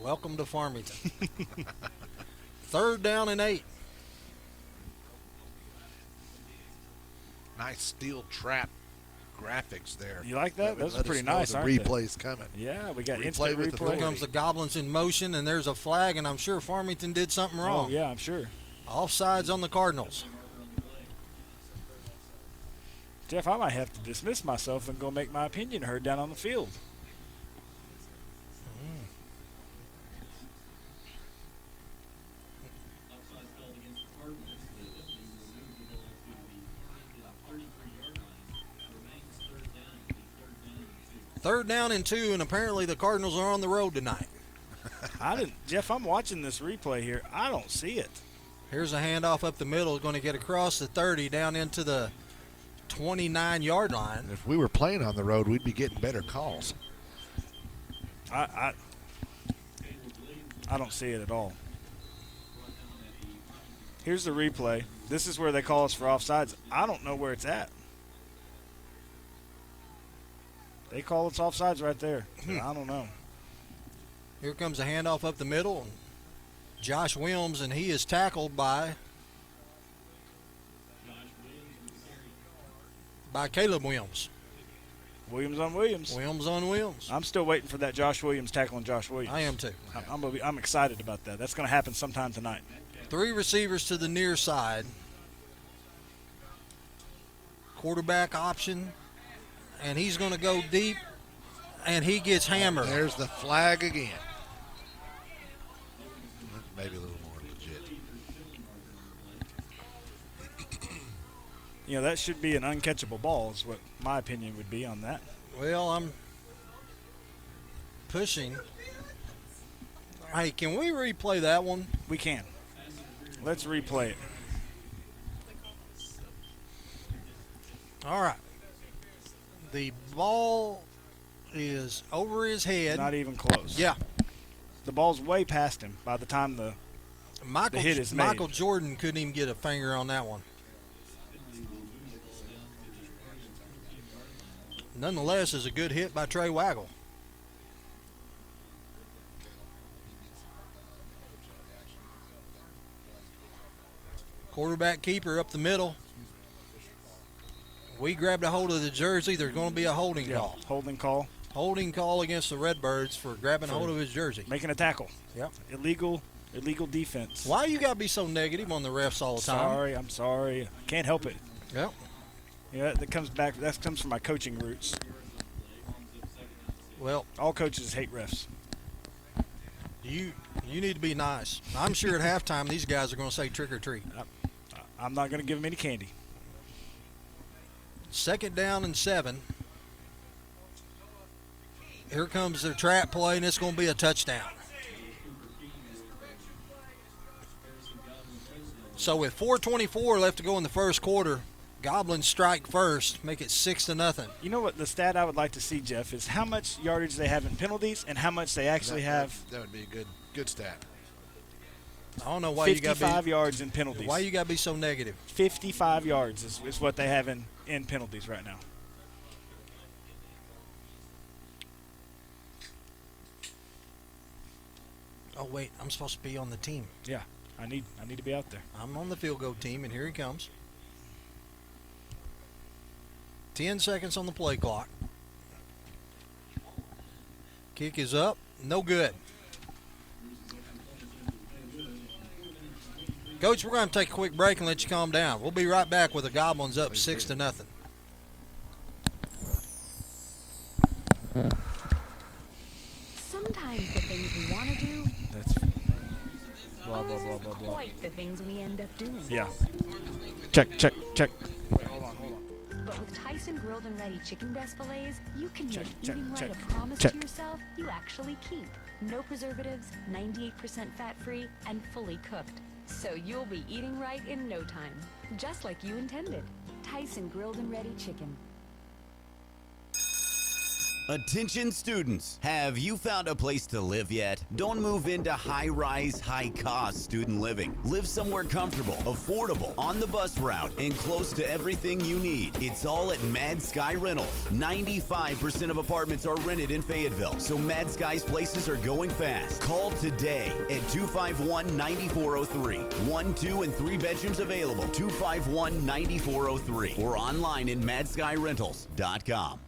Welcome to Farmington. 3rd down and 8. Nice steel trap graphics there. You like that? Those are Let pretty us know nice, the aren't they? replay's coming. Yeah, we got Replay instant with replay. Here comes the Goblins in motion, and there's a flag, and I'm sure Farmington did something wrong. Oh, yeah, I'm sure. Offsides on the Cardinals. Jeff, I might have to dismiss myself and go make my opinion heard down on the field. Third down and 2, and apparently the Cardinals are on the road tonight. Jeff, I'm watching this replay here. I don't see it. Here's a handoff up the middle, going to get across the 30 down into the 29-yard line. If we were playing on the road, we'd be getting better calls. I don't see it at all. Here's the replay. This is where they call us for offsides. I don't know where it's at. They call us offsides right there. I don't know. Here comes a handoff up the middle. Josh Williams, and he is tackled by Caleb Williams. Williams on Williams. Williams on Williams. I'm still waiting for that Josh Williams tackling Josh Williams. I am too. I'm excited about that. That's going to happen sometime tonight. 3 receivers to the near side. Quarterback option. And he's going to go deep, and he gets hammered. There's the flag again. Maybe a little more legit. You know, that should be an uncatchable ball is what my opinion would be on that. Well, I'm pushing. Hey, can we replay that one? We can. Let's replay it. All right. The ball is over his head. Not even close. Yeah. The ball's way past him by the time the hit is made. Michael Jordan couldn't even get a finger on that one. Nonetheless, is a good hit by Trey Waggle. Quarterback keeper up the middle. We grabbed a hold of the jersey. There's going to be a holding call. Holding call. Holding call against the Redbirds for grabbing a hold of his jersey. Making a tackle. Yep. Illegal defense. Why you got to be so negative on the refs all the time? I'm sorry. Can't help it. Yep. Yeah, that comes from my coaching roots. Well, all coaches hate refs. You need to be nice. I'm sure at halftime these guys are going to say trick or treat. I'm not going to give them any candy. 2nd down and 7. Here comes their trap play, and it's going to be a touchdown. So with 4:24 left to go in the first quarter, Goblins strike first, make it 6-0. You know what the stat I would like to see, Jeff, is how much yardage they have in penalties and how much they actually have. That would be a good stat. I don't know why you got 55 yards in penalties. Why you got to be so negative? 55 yards is what they have in penalties right now. Oh wait, I'm supposed to be on the team. Yeah, I need to be out there. I'm on the field goal team, and here he comes. 10 seconds on the play clock. Kick is up, no good. Coach, we're going to take a quick break and let you calm down. We'll be right back with the Goblins up 6-0. Sometimes the things we want to do That's blah, blah, blah, blah, blah. quite the things we end up doing. Yeah. Check. Wait, hold on. But with Tyson grilled and ready chicken breast fillets, you can make eating right check, a promise check. to yourself you actually keep. No preservatives, 98% fat-free, and fully cooked. So you'll be eating right in no time. Just like you intended. Tyson grilled and ready chicken. Attention students, have you found a place to live yet? Don't move into high-rise, high-cost student living. Live somewhere comfortable, affordable, on the bus route, and close to everything you need. It's all at Mad Sky Rentals. 95% of apartments are rented in Fayetteville, so Mad Sky's places are going fast. Call today at 251-9403. 1, 2, and 3 bedrooms available. 251-9403 or online at madskyrentals.com.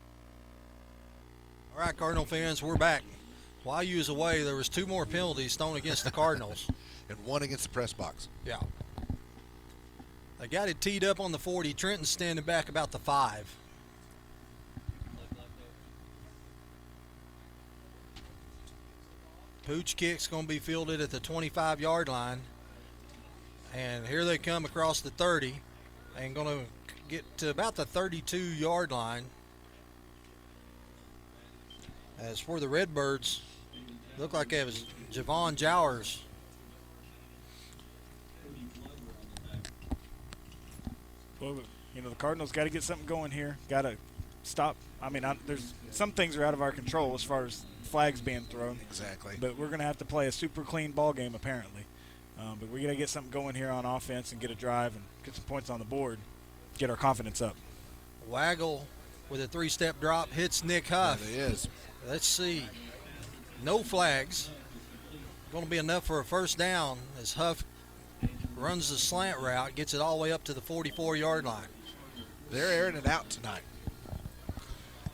All right, Cardinal fans, we're back. While you was away, there was 2 more penalties thrown against the Cardinals. And 1 against the press box. Yeah. They got it teed up on the 40. Trenton's standing back about the 5. Pooch kick's going to be fielded at the 25-yard line. And here they come across the 30 and going to get to about the 32-yard line. As for the Redbirds, look like it was Javon Jowers. Well, the Cardinals got to get something going here. Got to stop. I mean, there's some things are out of our control as far as flags being thrown. Exactly. But we're going to have to play a super clean ball game, apparently. But we got to get something going here on offense and get a drive and get some points on the board, get our confidence up. Waggle with a 3-step drop hits Nick Huff. There it is. Let's see. No flags. Going to be enough for a first down as Huff runs the slant route, gets it all the way up to the 44-yard line. They're airing it out tonight.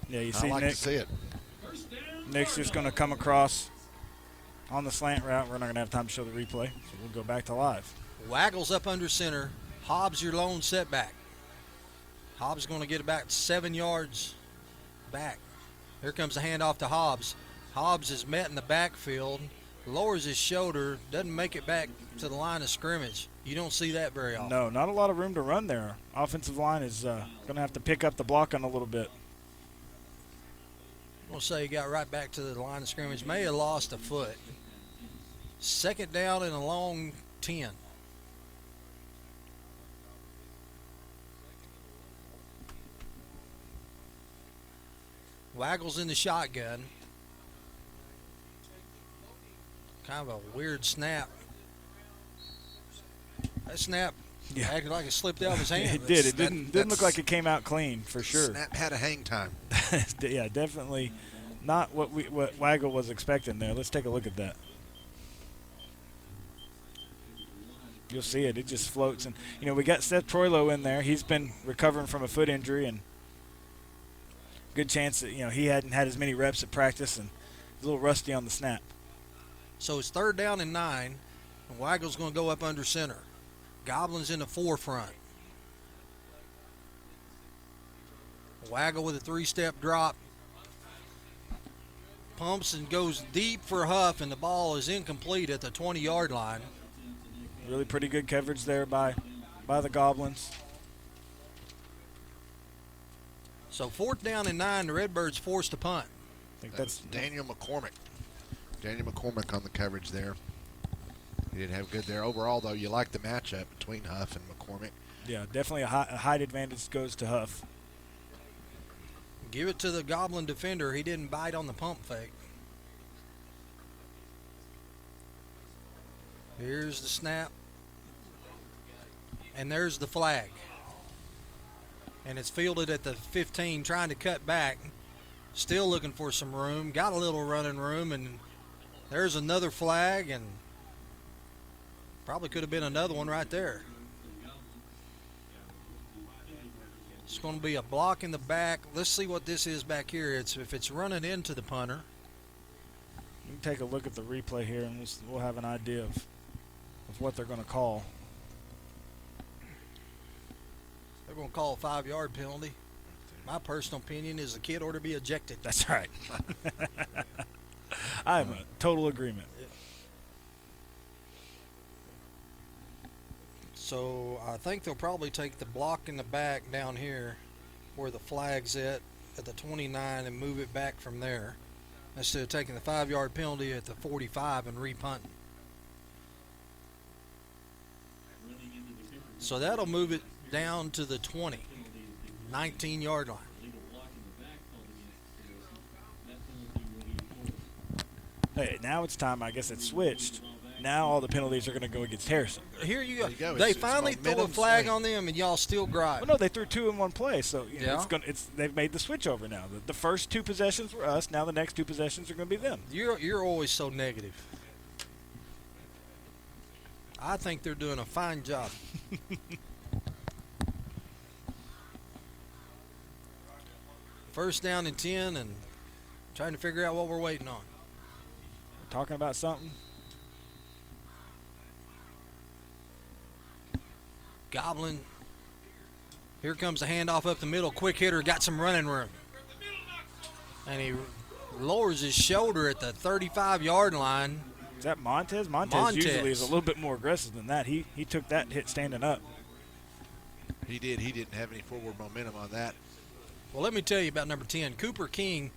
Yeah, you see I like Nick. to see it. Nick's just going to come across on the slant route. We're not going to have time to show the replay, so we'll go back to live. Waggles up under center. Hobbs your lone setback. Hobbs going to get about 7 yards back. Here comes the handoff to Hobbs. Hobbs is met in the backfield, lowers his shoulder, doesn't make it back to the line of scrimmage. You don't see that very often. No, not a lot of room to run there. Offensive line is going to have to pick up the blocking a little bit. I'm going to say he got right back to the line of scrimmage. May have lost a foot. 2nd down and a long 10. Waggles in the shotgun. Kind of a weird snap. That snap acted like it slipped out of his hand. It did. It didn't look like it came out clean for sure. Snap had a hang time. Yeah, definitely not what Waggle was expecting there. Let's take a look at that. You'll see it. It just floats. And, we got Seth Troilo in there. He's been recovering from a foot injury, and good chance that, he hadn't had as many reps at practice and a little rusty on the snap. So it's 3rd down and 9, and Waggle's going to go up under center. Goblin's in the forefront. Waggle with a 3-step drop. Pumps and goes deep for Huff, and the ball is incomplete at the 20-yard line. Really pretty good coverage there by the Goblins. So 4th down and 9, the Redbirds forced to punt. I think that's Daniel McCormick. Daniel McCormick on the coverage there. He did have good there. Overall, though, you like the matchup between Huff and McCormick. Yeah, definitely a height advantage goes to Huff. Give it to the Goblin defender. He didn't bite on the pump fake. Here's the snap. And there's the flag. And it's fielded at the 15, trying to cut back. Still looking for some room. Got a little running room, and there's another flag, and probably could have been another one right there. It's going to be a block in the back. Let's see what this is back here. If it's running into the punter. You can take a look at the replay here, and we'll have an idea of what they're going to call. They're going to call a 5-yard penalty. My personal opinion is the kid ought to be ejected. That's right. I am in total agreement. So I think they'll probably take the block in the back down here where the flag's at the 29 and move it back from there instead of taking the 5-yard penalty at the 45 and repunting. So that'll move it down to the 20, 19-yard line. Hey, now it's time. I guess it's switched. Now all the penalties are going to go against Harrison. Here you go. There you go. They It's finally throw a momentum flag swing. on them, and y'all still gripe. Well, no, they threw 2 in one play, so you know, Yeah. they've made the switch over now. The first 2 possessions were us. Now the next 2 possessions are going to be them. You're always so negative. I think they're doing a fine job. First down and 10, and trying to figure out what we're waiting on. We're talking about something. Goblin. Here comes the handoff up the middle. Quick hitter, got some running room. And he lowers his shoulder at the 35-yard line. Is that Montez? Montez usually is a little bit more aggressive than that. He took that hit standing up. He did. He didn't have any forward momentum on that. Well, let me tell you about number 10, Cooper King.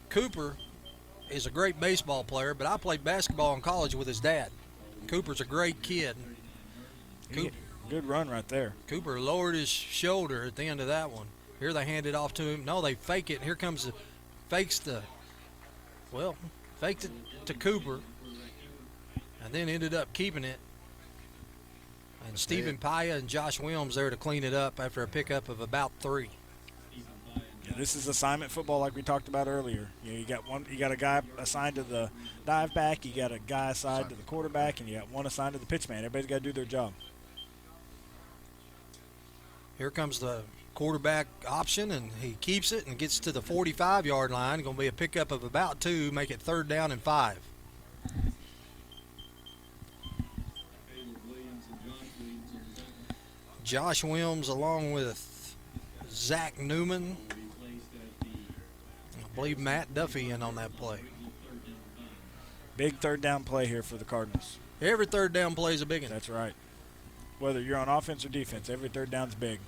Cooper is a great baseball player, but I played basketball in college with his dad. Cooper's a great kid. Good run right there. Cooper lowered his shoulder at the end of that one. Here they hand it off to him. No, they fake it. Here comes the faked it to Cooper, and then ended up keeping it. And Stephen Paya and Josh Williams there to clean it up after a pickup of about 3. Yeah, this is assignment football like we talked about earlier. You got a guy assigned to the dive back, you got a guy assigned to the quarterback, and you got one assigned to the pitch man. Everybody's got to do their job. Here comes the quarterback option, and he keeps it and gets to the 45-yard line. Going to be a pickup of about 2, make it 3rd down and 5. Josh Williams along with Zach Newman. I believe Matt Duffy in on that play. Big 3rd down play here for the Cardinals. Every 3rd down play is a big one. That's right. Whether you're on offense or defense, every 3rd down's big.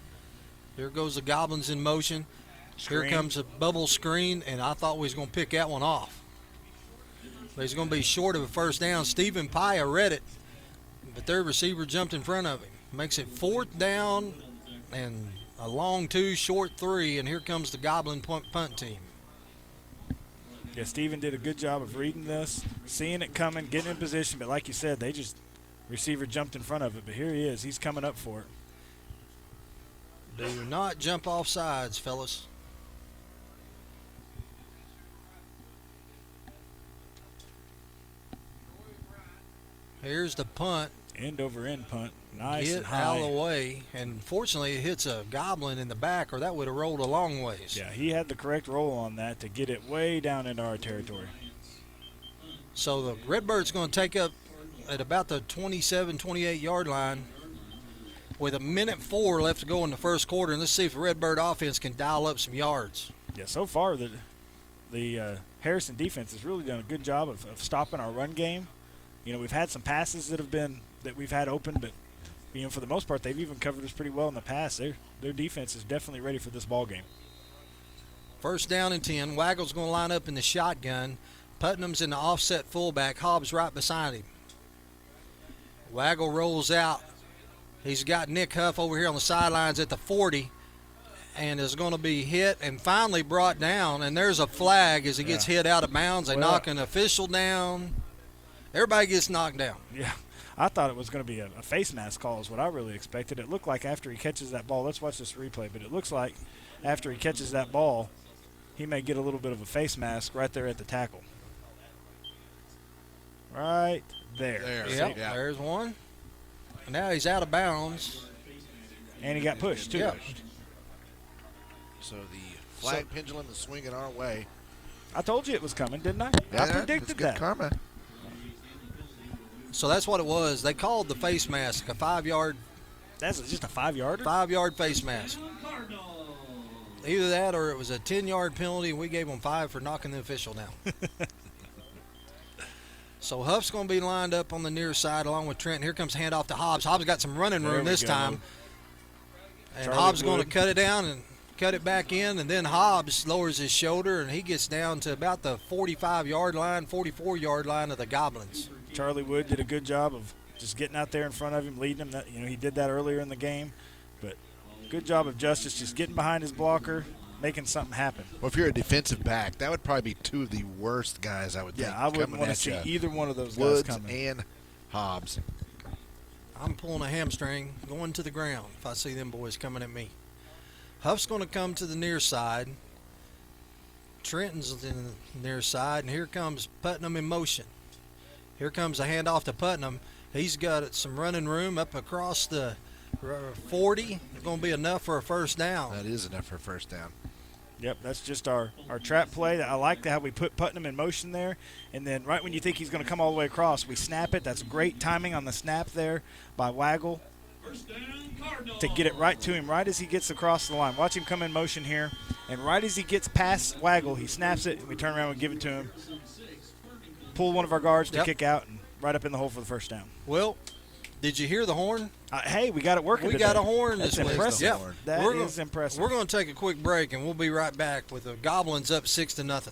Here goes the Goblins in motion. Screen. Here comes a bubble screen, and I thought we was going to pick that one off. But he's going to be short of a 1st down. Stephen Paya read it, but their receiver jumped in front of him. Makes it 4th down and a long 2, short 3, and here comes the Goblin punt team. Yeah, Steven did a good job of reading this, seeing it coming, getting in position, but like you said, receiver jumped in front of it, but here he is. He's coming up for it. Do not jump off sides, fellas. Here's the punt. End over end punt. Nice Get and high. out of the way. And fortunately, it hits a Goblin in the back, or that would have rolled a long ways. Yeah, he had the correct roll on that to get it way down into our territory. So the Redbird's going to take up at about the 27, 28-yard line with 1:04 left to go in the first quarter. And let's see if the Redbird offense can dial up some yards. Yeah, so far the Harrison defense has really done a good job of stopping our run game. You know, we've had some passes that we've had open, but you know, for the most part, they've even covered us pretty well in the past. Their defense is definitely ready for this ball game. 1st down and 10. Waggle's going to line up in the shotgun. Putnam's in the offset fullback. Hobbs right beside him. Waggle rolls out. He's got Nick Huff over here on the sidelines at the 40 and is going to be hit and finally brought down. And there's a flag as he gets hit out of bounds. They knock an official down. Everybody gets knocked down. Yeah. I thought it was going to be a face mask call is what I really expected. It looked like after he catches that ball, let's watch this replay, but it looks like after he catches that ball, he may get a little bit of a face mask right there at the tackle. Right there. Yep, there's one. And now he's out of bounds. And he got pushed, too. Yep. So the flag pendulum is swinging our way. I told you it was coming, didn't I? Yeah, I predicted that. Karma. So that's what it was. They called the face mask a 5-yard. That's just a 5-yarder? 5-yard face mask. Either that or it was a 10-yard penalty, and we gave them 5 for knocking the official down. So Huff's going to be lined up on the near side along with Trent. Here comes handoff to Hobbs. Hobbs got some running room this time. And Hobbs going to cut it down and cut it back in, and then Hobbs lowers his shoulder, and he gets down to about the 45-yard line, 44-yard line of the Goblins. Charlie Wood did a good job of just getting out there in front of him, leading him. He did that earlier in the game, but good job of Justice just getting behind his blocker, making something happen. Well, if you're a defensive back, that would probably be two of the worst guys, I would think. Yeah, I wouldn't want to see either one of those Woods guys coming. and Hobbs. I'm pulling a hamstring, going to the ground if I see them boys coming at me. Huff's going to come to the near side. Trenton's in the near side, and here comes Putnam in motion. Here comes a handoff to Putnam. He's got some running room up across the 40. It's going to be enough for a first down. That is enough for a first down. Yep, that's just our trap play. I like how we put Putnam in motion there, and then right when you think he's going to come all the way across, we snap it. That's great timing on the snap there by Waggle to get it right to him right as he gets across the line. Watch him come in motion here, and right as he gets past Waggle, he snaps it, and we turn around and give it to him. Pull one of our guards to kick out, and right up in the hole for the first down. Well, did you hear the horn? Hey, we got it working We today. got a horn That's this week. impressive. Yep. That is impressive. We're going to take a quick break, and we'll be right back with the Goblins up 6-0.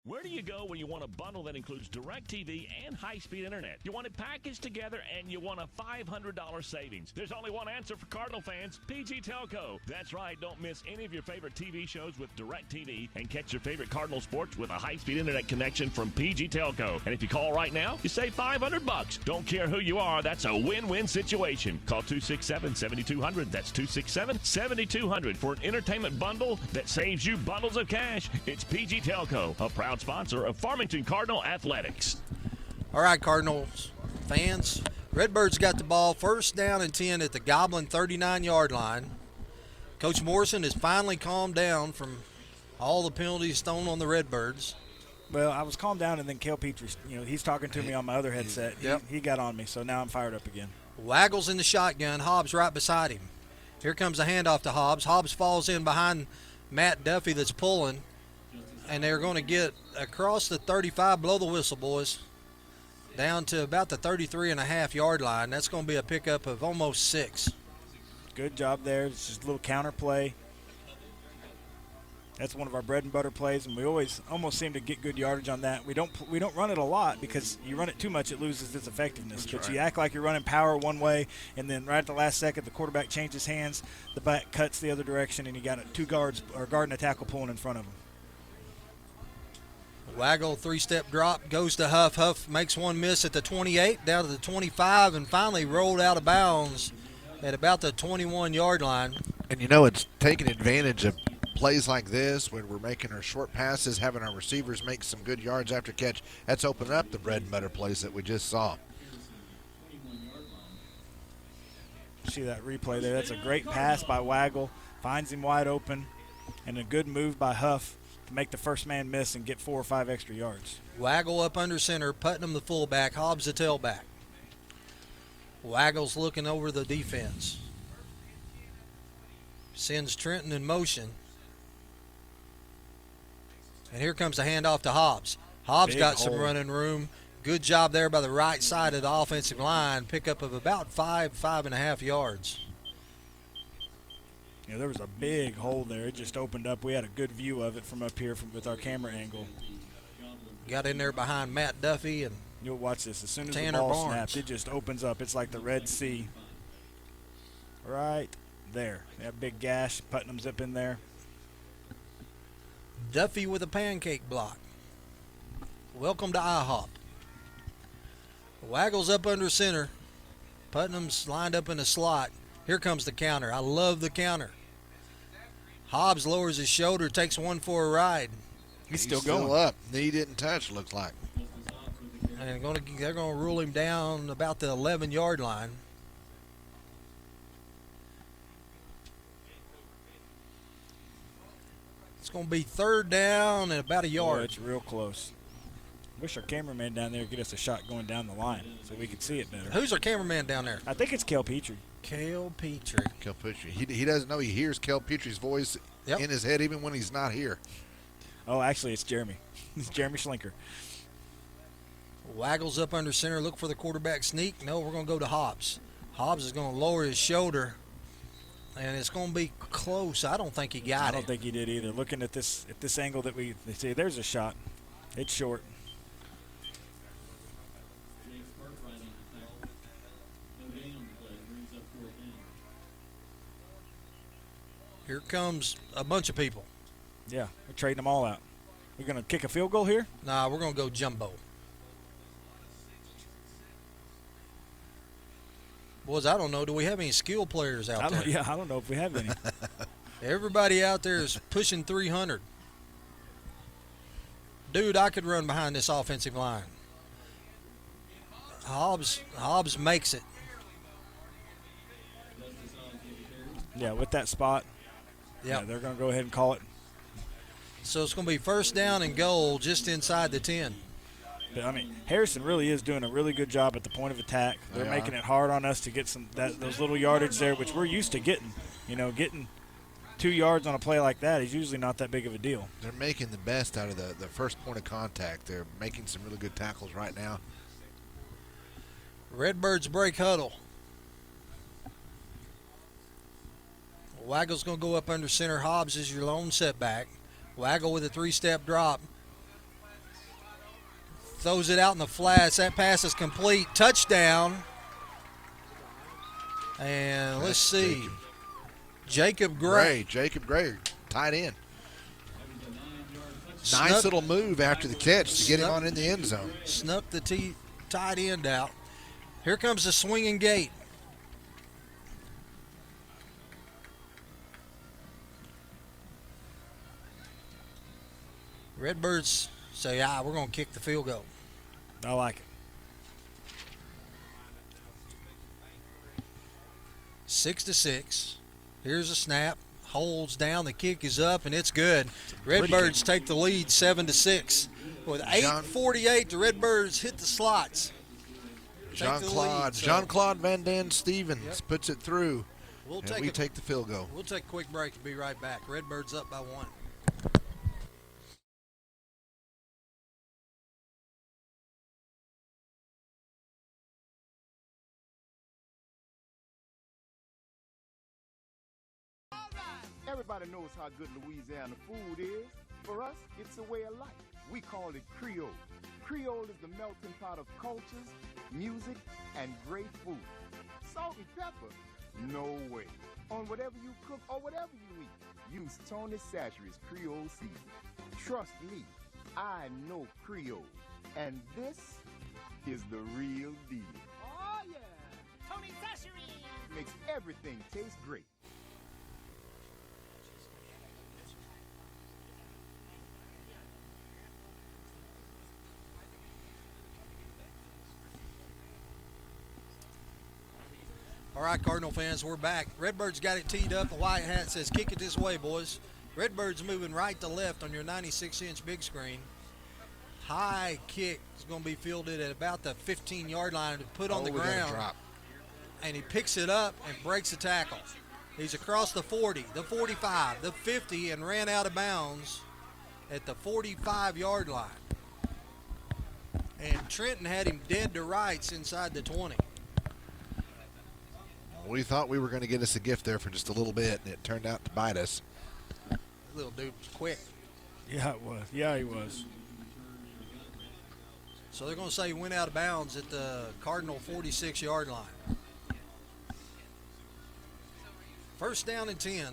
Where do you go when you want a bundle that includes DirecTV and high-speed internet? You want it packaged together and you want a $500 savings. There's only one answer for Cardinal fans, PG Telco. That's right, don't miss any of your favorite TV shows with DirecTV and catch your favorite Cardinal sports with a high-speed internet connection from PG Telco. And if you call right now, you save $500. Don't care who you are, that's a win-win situation. Call 267-7200. That's 267-7200 for an entertainment bundle that saves you bundles of cash. It's PG Telco, a proud sponsor of Farmington Cardinal Athletics. All right, Cardinals fans. Redbirds got the ball first down and 10 at the Goblin 39-yard line. Coach Morrison has finally calmed down from all the penalties thrown on the Redbirds. Well, I was calmed down, and then Cale Petrie, he's talking to me on my other headset. He got on me, so now I'm fired up again. Waggles in the shotgun. Hobbs right beside him. Here comes a handoff to Hobbs. Hobbs falls in behind Matt Duffy that's pulling. And they're going to get across the 35, blow the whistle, boys, down to about the 33.5-yard line. That's going to be a pickup of almost 6. Good job there. It's just a little counter play. That's one of our bread and butter plays, and we always almost seem to get good yardage on that. We don't run it a lot because you run it too much, it loses its effectiveness. That's but right. You act like you're running power one way, and then right at the last second, the quarterback changes hands, the back cuts the other direction, and you got two guards or guard and a tackle pulling in front of him. Waggle, 3-step drop, goes to Huff. Huff makes one miss at the 28, down to the 25, and finally rolled out of bounds at about the 21-yard line. And it's taking advantage of plays like this when we're making our short passes, having our receivers make some good yards after catch. That's opening up the bread and butter plays that we just saw. See that replay there. That's a great pass by Waggle. Finds him wide open, and a good move by Huff to make the first man miss and get 4 or 5 extra yards. Waggle up under center, Putnam the fullback, Hobbs the tailback. Waggle's looking over the defense. Sends Trenton in motion. And here comes a handoff to Hobbs. Hobbs got some running room. Good job there by the right side of the offensive line. Pickup of about 5.5 yards. There was a big hole there. It just opened up. We had a good view of it from up here with our camera angle. Got in there behind Matt Duffy, and you'll watch this. As soon as Tanner the ball Barnes. snaps, it just opens up. It's like the Red Sea. Right there. That big gash. Putnam's up in there. Duffy with a pancake block. Welcome to IHOP. Waggles up under center. Putnam's lined up in the slot. Here comes the counter. I love the counter. Hobbs lowers his shoulder, takes one for a ride. He's still going. Up. Knee didn't touch, looks like. And they're going to rule him down about the 11-yard line. It's going to be third down and about a yard. Oh, it's real close. Wish our cameraman down there could get us a shot going down the line so we could see it better. Who's our cameraman down there? I think it's Kel Petrie. Cale Petrie. Kel Petrie. He doesn't know he hears Kel Petrie's voice in his head even when he's not here. Oh, actually, it's Jeremy. It's Jeremy Schlinker. Waggles up under center, look for the quarterback sneak. No, we're going to go to Hobbs. Hobbs is going to lower his shoulder, and it's going to be close. I don't think he got it. I don't think he did either. Looking at this angle that we see, there's a shot. It's short. Here comes a bunch of people. Yeah, we're trading them all out. We're going to kick a field goal here? Nah, we're going to go jumbo. Boys, I don't know. Do we have any skill players out there? Yeah, I don't know if we have any. Everybody out there is pushing 300. Dude, I could run behind this offensive line. Hobbs makes it. Yeah, with that spot. Yep. Yeah, they're going to go ahead and call it. So it's going to be first down and goal just inside the 10. But, I mean, Harrison really is doing a really good job at the point of attack. They're making it hard on us to get those little yardage there, which we're used to getting. You know, getting 2 yards on a play like that is usually not that big of a deal. They're making the best out of the first point of contact. They're making some really good tackles right now. Redbirds break huddle. Waggle's going to go up under center. Hobbs is your lone setback. Waggle with a 3-step drop. Throws it out in the flats. That pass is complete. Touchdown. And let's see. Jacob Gray. Jacob Gray, tight end. Nice little move after the catch to get him on in the end zone. Snuck the tight end out. Here comes the swinging gate. Redbirds say, we're going to kick the field goal. I like it. 6-6. Here's a snap. Holds down. The kick is up, and it's good. Redbirds take the lead 7-6. With 8:48, the Redbirds hit the slots. Jean-Claude Van Den Stevens puts it through. We take the field goal. We'll take a quick break and be right back. Redbirds up by 1. Everybody knows how good Louisiana food is. For us, it's a way of life. We call it Creole. Creole is the melting pot of cultures, music, and great food. Salt and pepper? No way. On whatever you cook or whatever you eat, use Tony Chachere's Creole seasoning. Trust me, I know Creole. And this is the real deal. Oh, yeah. Tony Chachere's makes everything taste great. All right, Cardinal fans, we're back. Redbirds got it teed up. The white hat says, kick it this way, boys. Redbirds moving right to left on your 96-inch big screen. High kick is going to be fielded at about the 15-yard line to put on the ground. Drop. And he picks it up and breaks the tackle. He's across the 40, the 45, the 50, and ran out of bounds at the 45-yard line. And Trenton had him dead to rights inside the 20. We thought we were going to get us a gift there for just a little bit, and it turned out to bite us. That little dude was quick. Yeah, it was. Yeah, he was. So they're going to say he went out of bounds at the Cardinal 46-yard line. First down and 10.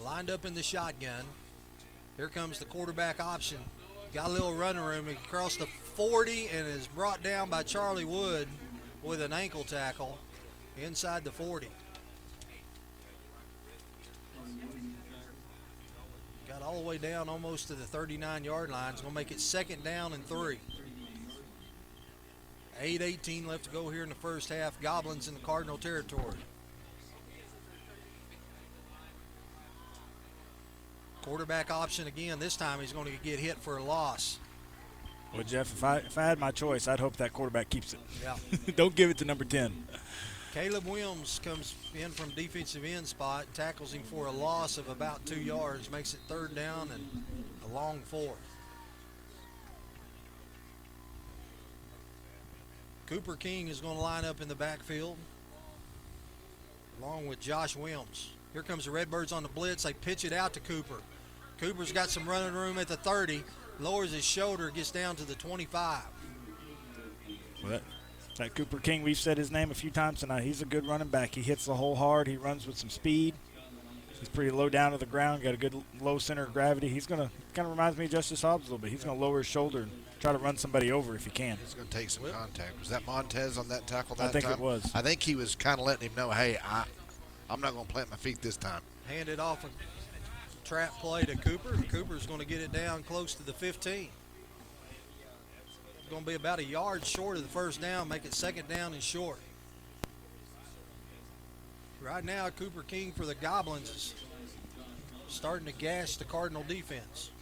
Lined up in the shotgun. Here comes the quarterback option. Got a little running room. He crossed the 40 and is brought down by Charlie Wood with an ankle tackle inside the 40. Got all the way down almost to the 39-yard line. It's going to make it 2nd down and 3. 8:18 left to go here in the first half. Goblins in the Cardinal territory. Quarterback option again. This time he's going to get hit for a loss. Well, Jeff, if I had my choice, I'd hope that quarterback keeps it. Yeah. Don't give it to number 10. Caleb Williams comes in from defensive end spot, tackles him for a loss of about 2 yards, makes it 3rd down and a long 4. Cooper King is going to line up in the backfield along with Josh Williams. Here comes the Redbirds on the blitz. They pitch it out to Cooper. Cooper's got some running room at the 30, lowers his shoulder, gets down to the 25. Well, that Cooper King, we've said his name a few times tonight. He's a good running back. He hits the hole hard. He runs with some speed. He's pretty low down to the ground, got a good low center of gravity. He's going to, kind of reminds me of Justice Hobbs a little bit. He's going to lower his shoulder and try to run somebody over if he can. He's going to take some contact. Was that Montez on that tackle that time? I think it was. I think he was kind of letting him know, hey, I'm not going to plant my feet this time. Handed off a trap play to Cooper, and Cooper's going to get it down close to the 15. It's going to be about a yard short of the first down, make it 2nd down and short. Right now, Cooper King for the Goblins is starting to gash the Cardinal defense.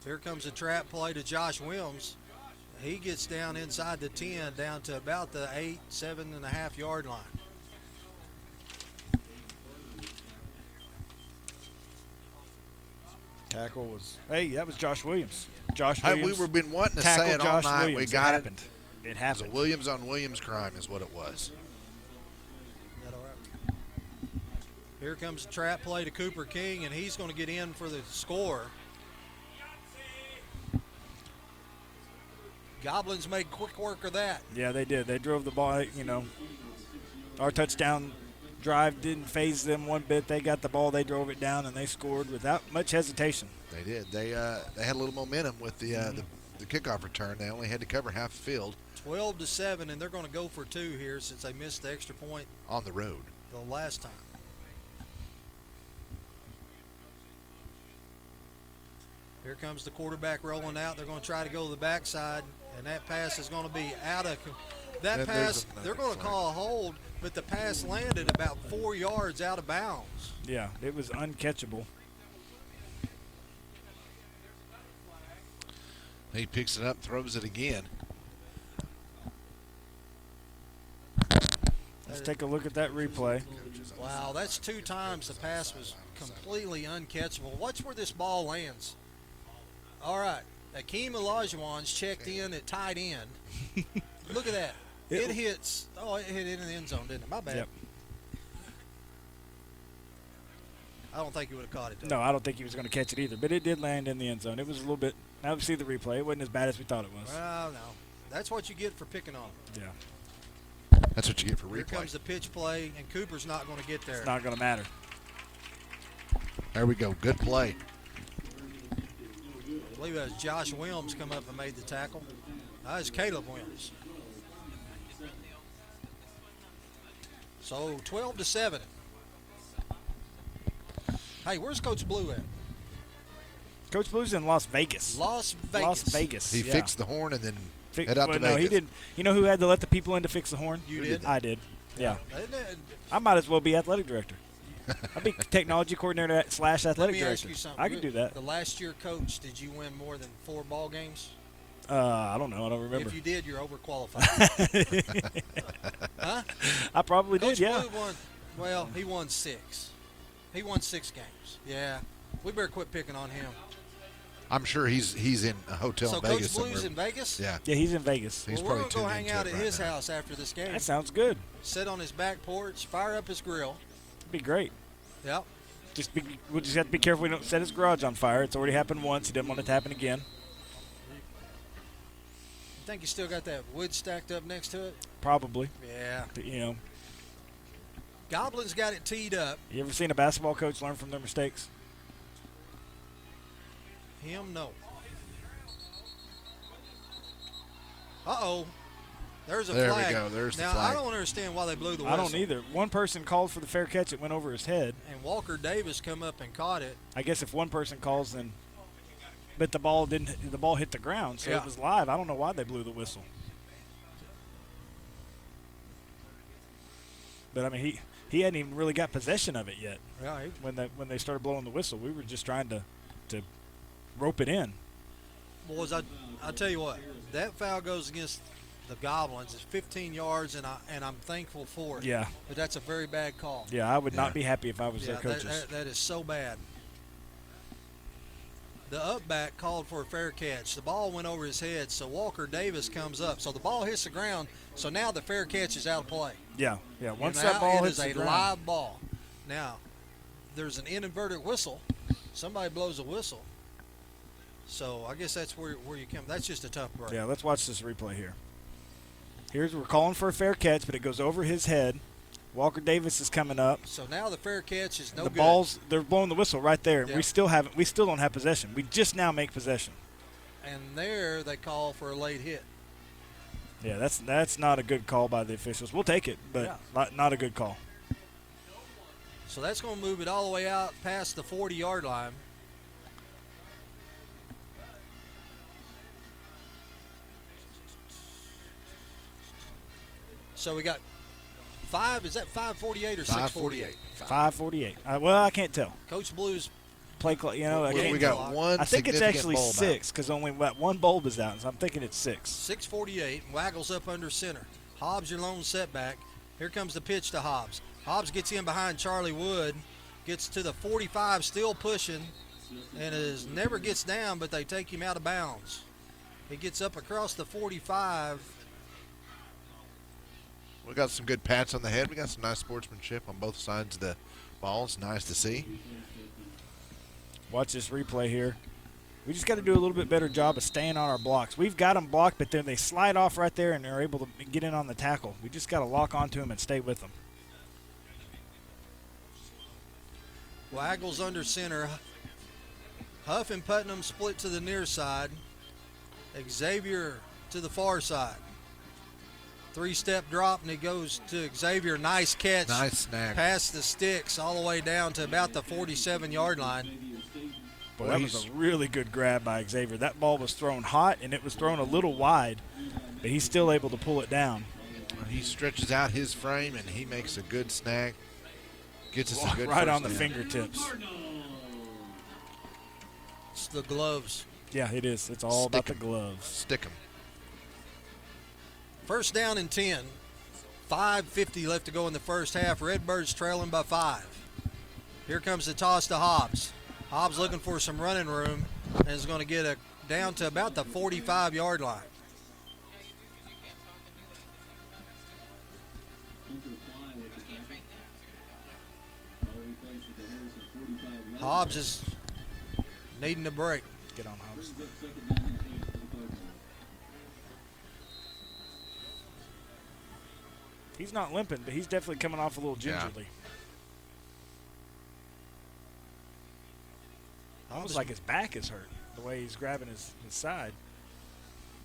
Here comes a trap play to Josh Williams. He gets down inside the 10, down to about the 7.5 yard line. Tackle was, hey, that was Josh Williams. We've been wanting to say it all night. We got it. It happened. It was a Williams on Williams crime is what it was. Here comes a trap play to Cooper King, and he's going to get in for the score. Goblins made quick work of that. Yeah, they did. They drove the ball, Our touchdown drive didn't phase them one bit. They got the ball, they drove it down, and they scored without much hesitation. They did. They had a little momentum with the kickoff return. They only had to cover half the field. 12-7, and they're going to go for 2 here since they missed the extra point on the road the last time. Here comes the quarterback rolling out. They're going to try to go to the backside, and that pass is going to be out of that pass. They're going to call a hold, but the pass landed about 4 yards out of bounds. Yeah, it was uncatchable. He picks it up, throws it again. Let's take a look at that replay. Wow, that's 2 times the pass was completely uncatchable. Watch where this ball lands. All right, Akeem Olajuwon's checked in at tight end. Look at that. It hits. Oh, it hit in the end zone, didn't it? My bad. Yep. I don't think he would have caught it, though. No, I don't think he was going to catch it either, but it did land in the end zone. It was a little bit. Now we see the replay. It wasn't as bad as we thought it was. Well, no. That's what you get for picking on him. Yeah. That's what you get for replay. Here comes the pitch play, and Cooper's not going to get there. It's not going to matter. There we go. Good play. I believe that was Josh Williams come up and made the tackle. That was Caleb Williams. So 12-7. Hey, where's Coach Blue at? Coach Blue's in Las Vegas. Las Vegas. Las Vegas. He yeah. fixed the horn and then head out to no, Vegas. he didn't. You know who had to let the people in to fix the horn? You did? I did. Yeah. Yeah. I might as well be athletic director. I'd be technology coordinator / athletic Let me director. ask you something. I could do that. The last year coach, did you win more than 4 ball games? I don't know. I don't remember. If you did, you're overqualified. Huh? I probably Coach did, yeah. Blue won. Well, he won 6. He won 6 games. Yeah. We better quit picking on him. I'm sure he's in a hotel in Vegas Coach Blue's somewhere. in Vegas? Yeah. Yeah, he's in Vegas. He's Well, we're probably going to go tuned hang into out it at right his now. house after this game. That sounds good. Sit on his back porch, fire up his grill. It'd be great. Yep. We'll just have to be careful we don't set his garage on fire. It's already happened once. He didn't want it to happen again. You think you still got that wood stacked up next to it? Probably. Yeah. But, Goblins got it teed up. You ever seen a basketball coach learn from their mistakes? Him, no. Uh-oh. There's a There flag. we go. There's now, the flag. I don't understand why they blew the whistle. I don't either. One person called for the fair catch. It went over his head. And Walker Davis come up and caught it. I guess if one person calls, then. But the ball didn't. The ball hit the ground, so Yeah. it was live. I don't know why they blew the whistle. But I mean, he hadn't even really got possession of it yet. Yeah, When they started blowing the whistle, we were just trying to rope it in. Boys, I tell you what, that foul goes against the Goblins. It's 15 yards, and I'm thankful for it. Yeah. But that's a very bad call. Yeah, I would not be happy if I was their coaches. That is so bad. The upback called for a fair catch. The ball went over his head, so Walker Davis comes up. So the ball hits the ground, so now the fair catch is out of play. Yeah. Once And that ball it hits is the a ground. live ball. Now, there's an inadvertent whistle. Somebody blows a whistle. So I guess that's where you come. That's just a tough break. Yeah, let's watch this replay here. We're calling for a fair catch, but it goes over his head. Walker Davis is coming up. So now the fair catch is no The good. balls, they're blowing the whistle right there. Yeah. We still don't have possession. We just now make possession. And there they call for a late hit. Yeah, that's not a good call by the officials. We'll take it, but not a good call. So that's going to move it all the way out past the 40-yard line. So we got is that 5:48 or 6:48? 5:48. Well, I can't tell. Coach Blues play clock. I can't we got tell. one I think it's significant actually bulb out. 6 because only one bulb is out, so I'm thinking it's 6. 6:48. Waggles up under center. Hobbs your lone setback. Here comes the pitch to Hobbs. Hobbs gets in behind Charlie Wood, gets to the 45, still pushing, and never gets down, but they take him out of bounds. He gets up across the 45. We got some good pats on the head. We got some nice sportsmanship on both sides of the ball. It's nice to see. Watch this replay here. We just got to do a little bit better job of staying on our blocks. We've got them blocked, but then they slide off right there and they're able to get in on the tackle. We just got to lock onto them and stay with them. Waggles under center. Huff and Putnam split to the near side. Xavier to the far side. Three-step drop, and it goes to Xavier. Nice catch. Nice snag. Past the sticks all the way down to about the 47-yard line. Boy, that was a really good grab by Xavier. That ball was thrown hot, and it was thrown a little wide, but he's still able to pull it down. He stretches out his frame, and he makes a good snag. Gets us a good right first on the down. fingertips. It's the gloves. Yeah, it is. It's all about the gloves. Stick 'em. First down and 10. 5:50 left to go in the first half. Redbirds trailing by 5. Here comes the toss to Hobbs. Hobbs looking for some running room and is going to get down to about the 45-yard line. Hobbs is needing a break. Get on Hobbs. He's not limping, but he's definitely coming off a little gingerly. Almost like his back is hurt, the way he's grabbing his side.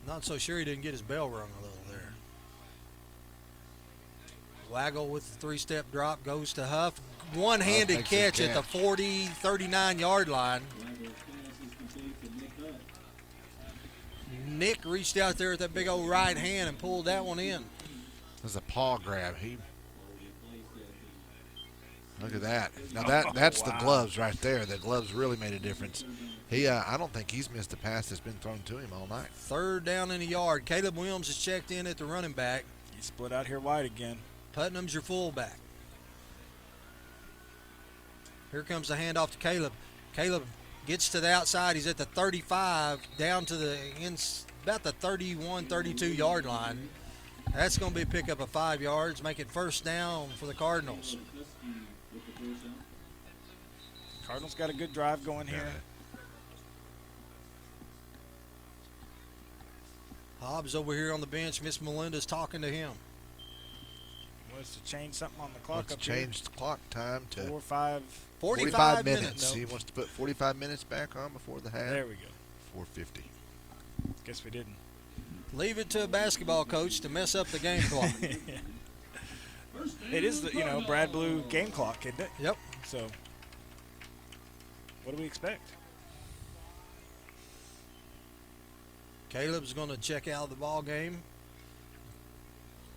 Not so sure he didn't get his bell rung a little there. Waggle with the three-step drop goes to Huff. One-handed makes a catch at the catch. 40, 39-yard line. Nick reached out there with that big old right hand and pulled that one in. There's a paw grab. Look at that. Now that's the gloves right there. The gloves really made a difference. I don't think he's missed a pass that's been thrown to him all night. Third down in the yard. Caleb Williams is checked in at the running back. He split out here wide again. Putnam's your fullback. Here comes the handoff to Caleb. Caleb gets to the outside. He's at the 35, down to about the 31, 32-yard line. That's going to be a pickup of 5 yards, make it first down for the Cardinals. Cardinals got a good drive going here. Hobbs over here on the bench. Miss Melinda's talking to him. wants to change something on the clock Wants up to change the clock time to 4 or 5. 45 minutes. He wants to put 45 minutes back on before the half. There we go. 4:50. Guess we didn't. Leave it to a basketball coach to mess up the game clock. It is the Brad Blue game clock, isn't it? Yep. So, what do we expect? Caleb's going to check out of the ball game.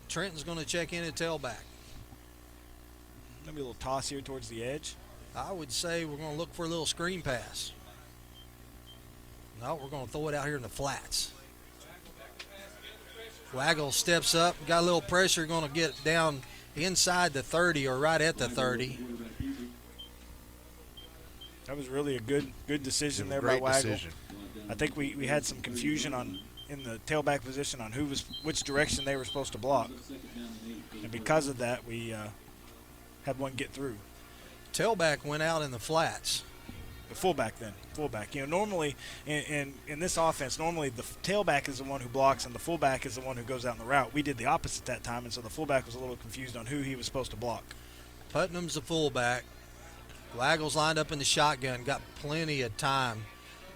Trenton's going to check in at tailback. Maybe a little toss here towards the edge. I would say we're going to look for a little screen pass. No, we're going to throw it out here in the flats. Waggle steps up, got a little pressure, going to get down inside the 30 or right at the 30. That was really a good decision there by Great Waggle. decision. I think we had some confusion in the tailback position on which direction they were supposed to block, and because of that, we had one get through. Tailback went out in the flats. The fullback. Normally in this offense, normally the tailback is the one who blocks and the fullback is the one who goes out in the route. We did the opposite that time, and so the fullback was a little confused on who he was supposed to block. Putnam's the fullback. Waggle's lined up in the shotgun, got plenty of time.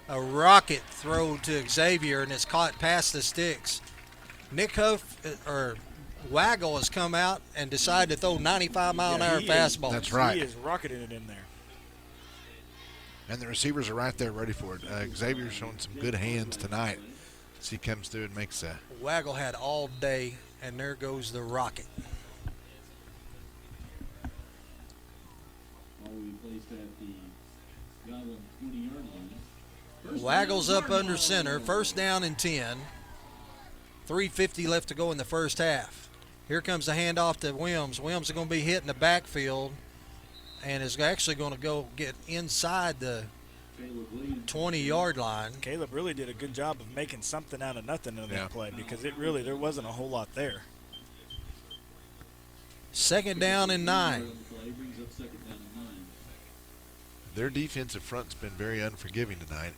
A rocket throw to Xavier, and it's caught past the sticks. Nick Waggle has come out and decided to throw 95-mile-an-hour fastballs. That's right. He is rocketing it in there. And the receivers are right there ready for it. Xavier's showing some good hands tonight as he comes through and makes a. Waggle had all day, and there goes the rocket. Waggle's up under center. First down and 10. 3:50 left to go in the first half. Here comes the handoff to Williams. Williams is going to be hitting the backfield and is actually going to go get inside the 20-yard line. Caleb really did a good job of making something out of nothing in that play because there wasn't a whole lot there. Second down and 9. Their defensive front's been very unforgiving tonight.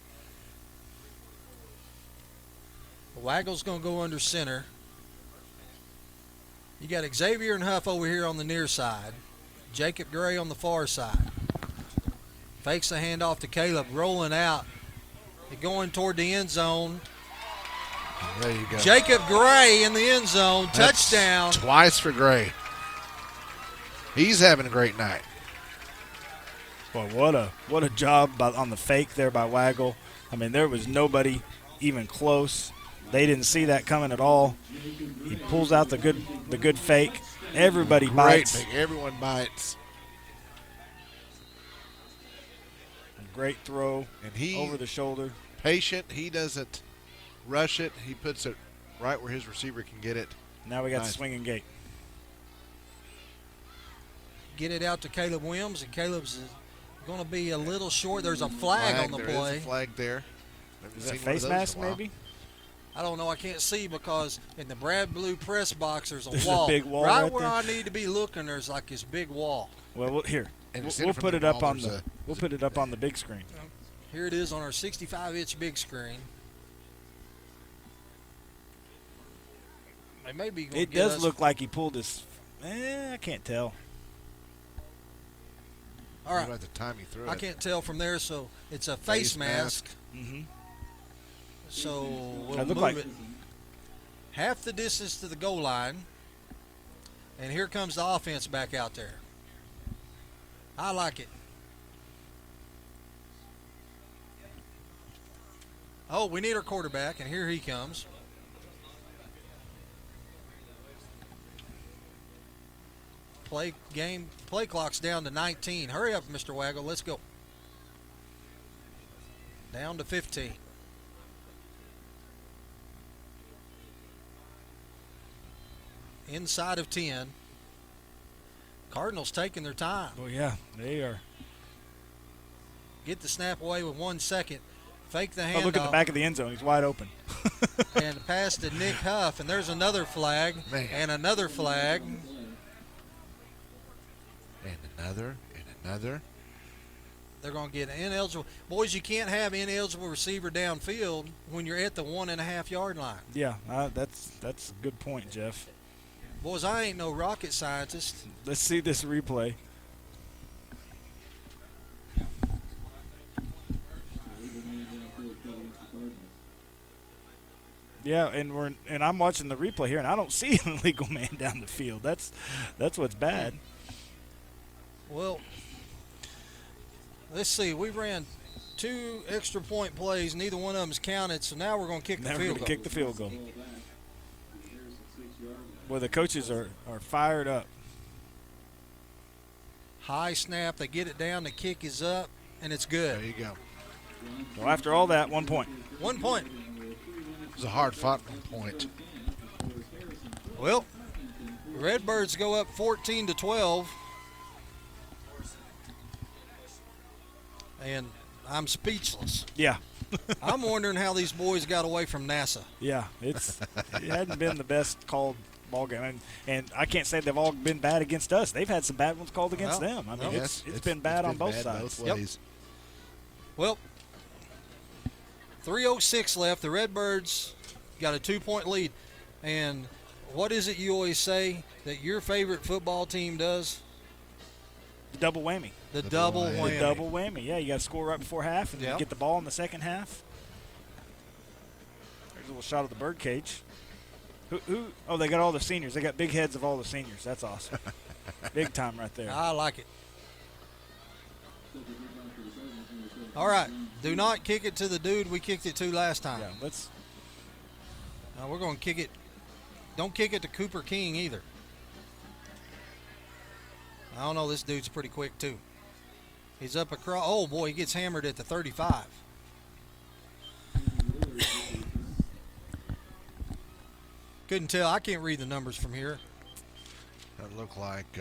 Waggle's going to go under center. You got Xavier and Huff over here on the near side. Jacob Gray on the far side. Fakes the handoff to Caleb, rolling out. Going toward the end zone. There you go. Jacob Gray in the end zone. That's touchdown. Twice for Gray. He's having a great night. Well, what a job on the fake there by Waggle. I mean, there was nobody even close. They didn't see that coming at all. He pulls out the good fake. Everybody bites. Great fake. Everyone bites. A great throw and he over the shoulder. Patient. He doesn't rush it. He puts it right where his receiver can get it. Now we got the swinging gate. Get it out to Caleb Williams, and Caleb's going to be a little short. There's a flag on the play. There is a flag there. Is that face mask maybe? I don't know. I can't see because in the Brad Blue press box there's There's wall. a big wall right right where there. I need to be looking, there's like this big wall. Well, here we'll put it up on the big screen. Here it is on our 65-inch big screen. It does look like he pulled his. I can't tell. All right. About the time he threw I it. can't tell from there, so it's a face mask. Mm-hmm. So we'll That move looked like it half the distance to the goal line. And here comes the offense back out there. I like it. Oh, we need our quarterback, and here he comes. Play clock's down to 19. Hurry up, Mr. Waggle. Let's go. Down to 15. Inside of 10. Cardinals taking their time. Oh, yeah, they are. Get the snap away with 1 second. Fake the handoff. Oh, look at the back of the end zone. He's wide open. And pass to Nick Huff. And there's another flag. Man. And another flag. And another. They're going to get an ineligible. Boys, you can't have ineligible receiver downfield when you're at the 1.5 yard line. Yeah, that's a good point, Jeff. Boys, I ain't no rocket scientist. Let's see this replay. Yeah, and I'm watching the replay here, and I don't see an illegal man down the field. That's what's bad. Well, let's see. We ran 2 extra point plays. Neither one of them's counted, so now we're going to kick the Now we're field going goal. to kick the field goal. Well, the coaches are fired up. High snap. They get it down. The kick is up, and it's good. There you go. Well, after all that, 1 point. 1 point. It was a hard-fought point. Well, Redbirds go up 14-12. And I'm speechless. Yeah. I'm wondering how these boys got away from NASA. Yeah, it hadn't been the best called ball game, and I can't say they've all been bad against us. They've had some bad ones called against them. I mean, it's been bad on both sides. Both ways. Well, 3:06 left. The Redbirds got a 2-point lead. And what is it you always say that your favorite football team does? Double whammy. The double whammy. The double whammy. Yeah, you got to score right before half and then get the ball in the second half. There's a little shot of the bird cage. Who? Oh, they got all the seniors. They got big heads of all the seniors. That's awesome. Big time right there. I like it. All right. Do not kick it to the dude we kicked it to last time. Yeah, let's. Now we're going to kick it. Don't kick it to Cooper King either. I don't know. This dude's pretty quick, too. He's up across. Oh, boy, he gets hammered at the 35. Couldn't tell. I can't read the numbers from here. That looked like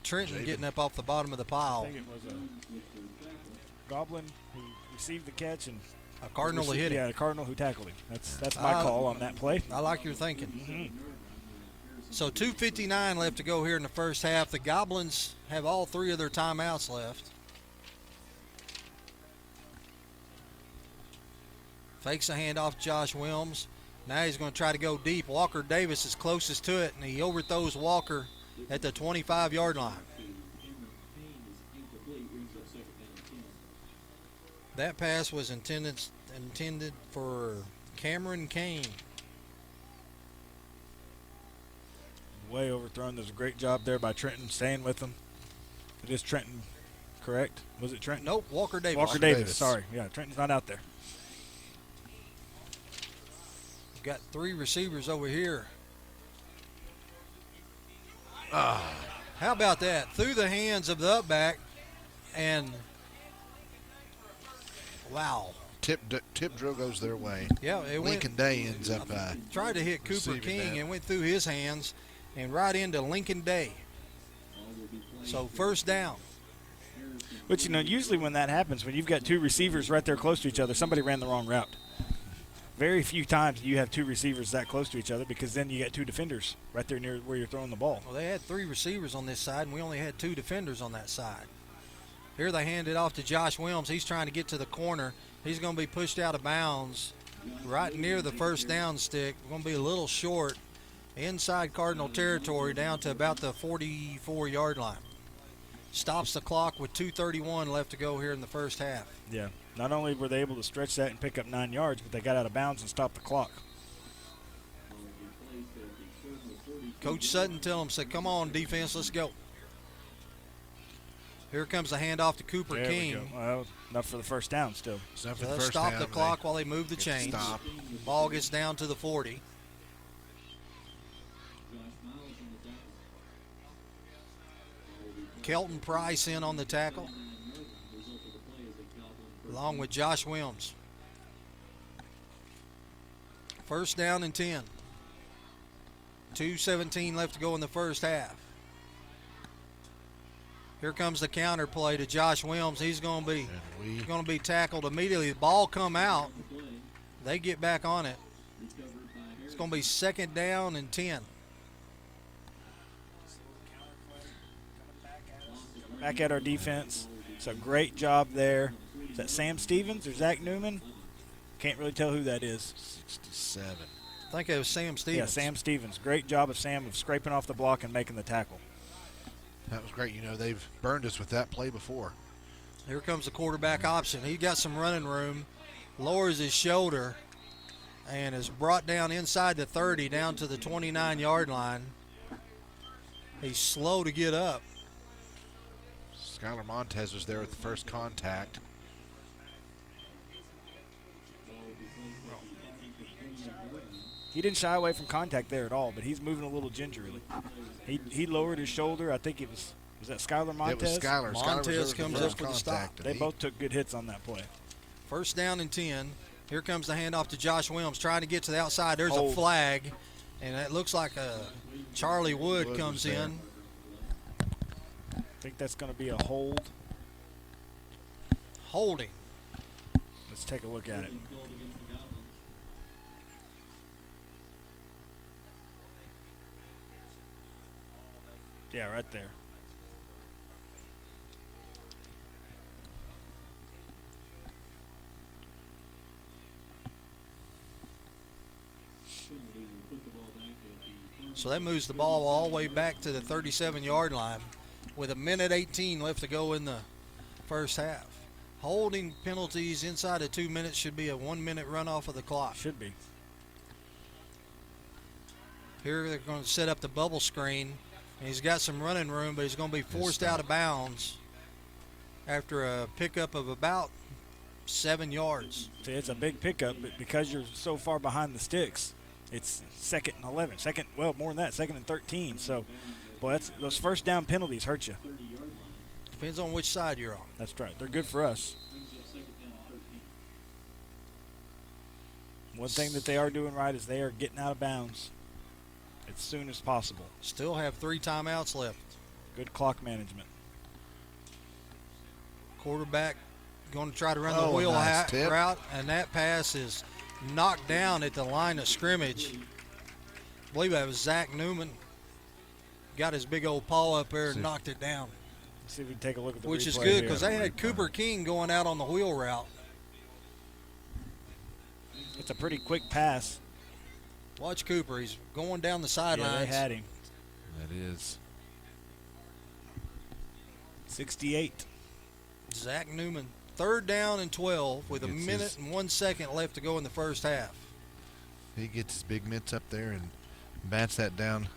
Trenton Jaden. getting up off the bottom of the pile. I think it was a Goblin who received the catch and a Cardinal who hit him. Yeah, a Cardinal who tackled him. That's my call on that play. I like your thinking. Mm-hmm. So 2:59 left to go here in the first half. The Goblins have all 3 of their timeouts left. Fakes a handoff to Josh Wilms. Now he's going to try to go deep. Walker Davis is closest to it, and he overthrows Walker at the 25-yard line. That pass was intended for Cameron Kane. Way overthrown. There's a great job there by Trenton staying with them. It is Trenton, correct? Was it Trenton? Nope, Walker Davis. Walker Davis, sorry. Yeah, Trenton's not out there. Got 3 receivers over here. Ah. How about that? Through the hands of the upback, and wow. Tip drill goes their way. Yeah, it Lincoln Day ends up tried to hit Cooper King and went through his hands and right into Lincoln Day. So first down. But, usually when that happens, when you've got 2 receivers right there close to each other, somebody ran the wrong route. Very few times you have 2 receivers that close to each other because then you got 2 defenders right there near where you're throwing the ball. Well, they had 3 receivers on this side, and we only had 2 defenders on that side. Here they hand it off to Josh Wilms. He's trying to get to the corner. He's going to be pushed out of bounds right near the first down stick. We're going to be a little short inside Cardinal territory down to about the 44-yard line. Stops the clock with 2:31 left to go here in the first half. Yeah. Not only were they able to stretch that and pick up 9 yards, but they got out of bounds and stopped the clock. Coach Sutton tell him, said, come on, defense, let's go. Here comes the handoff to Cooper There King. we go. Well, enough for the first down still. Stop the clock while they move the chains. Stop. Ball gets down to the 40. Kelton Price in on the tackle, along with Josh Wilms. First down and 10. 2:17 left to go in the first half. Here comes the counter play to Josh Wilms. He's going to be tackled immediately. The ball come out. They get back on it. It's going to be second down and 10. Back at our defense. It's a great job there. Is that Sam Stevens or Zach Newman? Can't really tell who that is. 67. I think it was Sam Stevens. Yeah, Sam Stevens. Great job of Sam of scraping off the block and making the tackle. That was great. You know, they've burned us with that play before. Here comes the quarterback option. He got some running room, lowers his shoulder, and is brought down inside the 30, down to the 29-yard line. He's slow to get up. Skylar Montez was there with the first contact. He didn't shy away from contact there at all, but he's moving a little gingerly. He lowered his shoulder. I think it was that Skylar Montez? It was Skylar. Montez comes up for the stop. They both took good hits on that play. First down and 10. Here comes the handoff to Josh Williams, trying to get to the outside. There's Hold. a flag, and it looks like Charlie Wood Wood comes was there. in. I think that's going to be a hold. Holding. Let's take a look at it. Yeah, right there. So that moves the ball all the way back to the 37-yard line with 1:18 left to go in the first half. Holding penalties inside of 2 minutes should be a 1-minute run off of the clock. Should be. Here they're going to set up the bubble screen. And he's got some running room, but he's going to be forced out of bounds after a pickup of about 7 yards. See, it's a big pickup, but because you're so far behind the sticks, it's 2nd and 11. Well, more than that, 2nd and 13. So, boy, those first down penalties hurt you. Depends on which side you're on. That's right. They're good for us. One thing that they are doing right is they are getting out of bounds as soon as possible. Still have 3 timeouts left. Good clock management. Quarterback going to try to run the Oh, wheel nice tip. route, and that pass is knocked down at the line of scrimmage. I believe that was Zach Newman. Got his big old paw up there and knocked it down. Let's see if we can take a look at the Which is replay good here. because they had Cooper King going out on the wheel route. It's a pretty quick pass. Watch Cooper. He's going down the Yeah, sidelines. they had him. That is 68. Zach Newman. 3rd down and 12 with a Gets minute his- and 1 second left to go in the first half. He gets his big mitts up there and bats that down.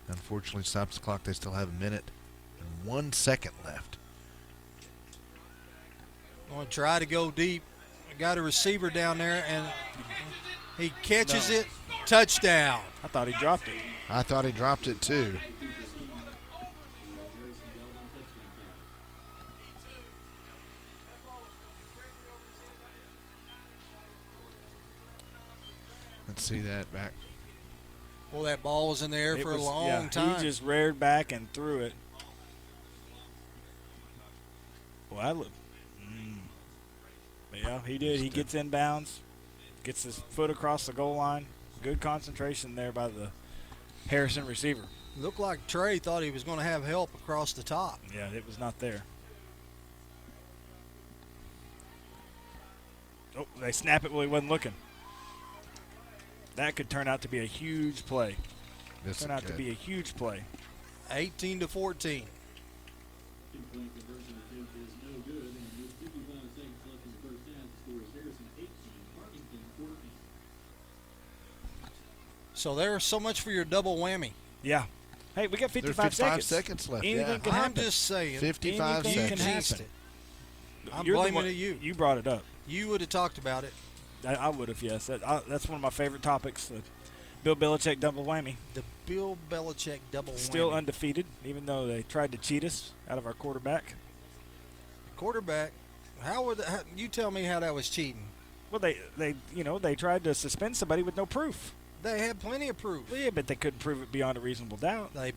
Unfortunately, stops the clock. They still have a minute and 1 second left. Going to try to go deep. Got a receiver down there, and he catches it. Touchdown. I thought he dropped it. I thought he dropped it too. Let's see that back. Well, that ball was in the air It for a was- long yeah, time. He just reared back and threw it. Well, I look. But yeah, he did. He gets inbounds, gets his foot across the goal line. Good concentration there by the Harrison receiver. Looked like Trey thought he was going to have help across the top. Yeah, it was not there. Oh, they snap it while he wasn't looking. That could turn out to be a huge play. Yes, Turn it out to could. be a huge play. 18-14. So there's so much for your double whammy. Yeah. Hey, we got 55 There's 55 seconds. seconds left, Anything yeah. can I'm happen. just saying. 55 Anything seconds. can Jinxed happen. it. I'm You're the blaming one- it you. You brought it up. You would have talked about it. I would have, yes. That's one of my favorite topics. The Bill Belichick double whammy. The Bill Belichick double Still whammy. undefeated, even though they tried to cheat us out of our quarterback. Quarterback. You tell me how that was cheating. Well, they tried to suspend somebody with no proof. They had plenty of proof. Well, yeah, but they couldn't prove it beyond a reasonable doubt. They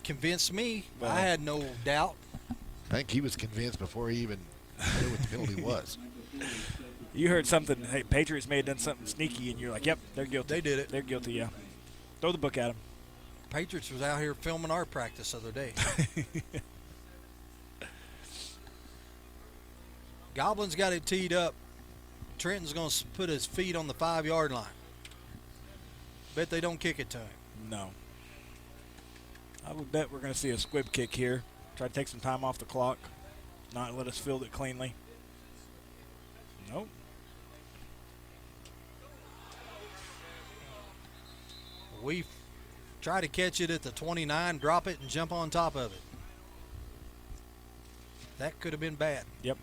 convinced me. Well, I had no doubt. I think he was convinced before he even knew what the penalty was. You heard something. Hey, Patriots may have done something sneaky, and you're like, "Yep, they're guilty. They did it. They're guilty." Yeah. Throw the book at them. Patriots was out here filming our practice the other day. Goblin's got it teed up. Trenton's going to put his feet on the 5-yard line. Bet they don't kick it to him. No. I would bet we're going to see a squib kick here. Try to take some time off the clock. Not let us field it cleanly. Nope. We try to catch it at the 29, drop it, and jump on top of it. That could have been bad. Yep.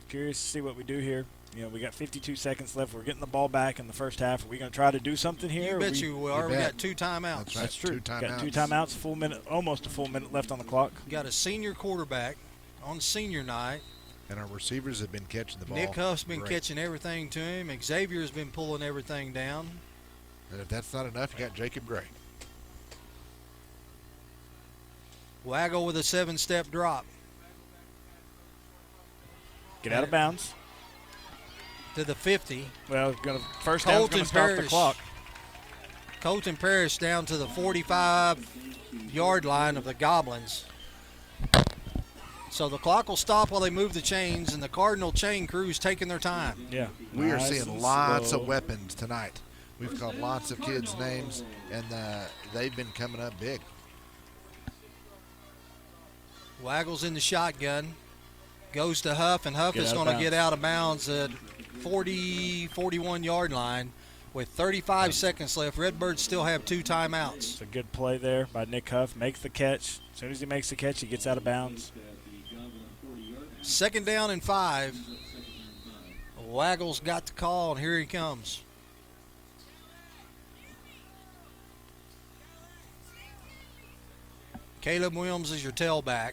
Curious to see what we do here. You know, we got 52 seconds left. We're getting the ball back in the first half. Are we going to try to do something here? You bet you we are. We got 2 timeouts. That's right. That's true. 2 timeouts. Got 2 timeouts, full minute, almost a full minute left on the clock. Got a senior quarterback on senior night. And our receivers have been catching the ball. Nick Huff's been great. catching everything to him. Xavier's been pulling everything down. And if that's not enough, you got Jacob Gray. Waggle with a 7-step drop. Get out of bounds. To the 50. Well, first down's going to start the clock. Colton Parrish down to the 45-yard line of the Goblins. So the clock will stop while they move the chains, and the Cardinal chain crew's taking their time. Yeah. We are seeing lots of weapons tonight. We've called lots of kids' names, and they've been coming up big. Waggles in the shotgun. Goes to Huff, and Huff is going to get out of bounds at 41-yard line with 35 seconds left. Redbirds still have 2 timeouts. It's a good play there by Nick Huff. Makes the catch. As soon as he makes the catch, he gets out of bounds. 2nd down and 5. Waggles got the call, and here he comes. Caleb Williams is your tailback.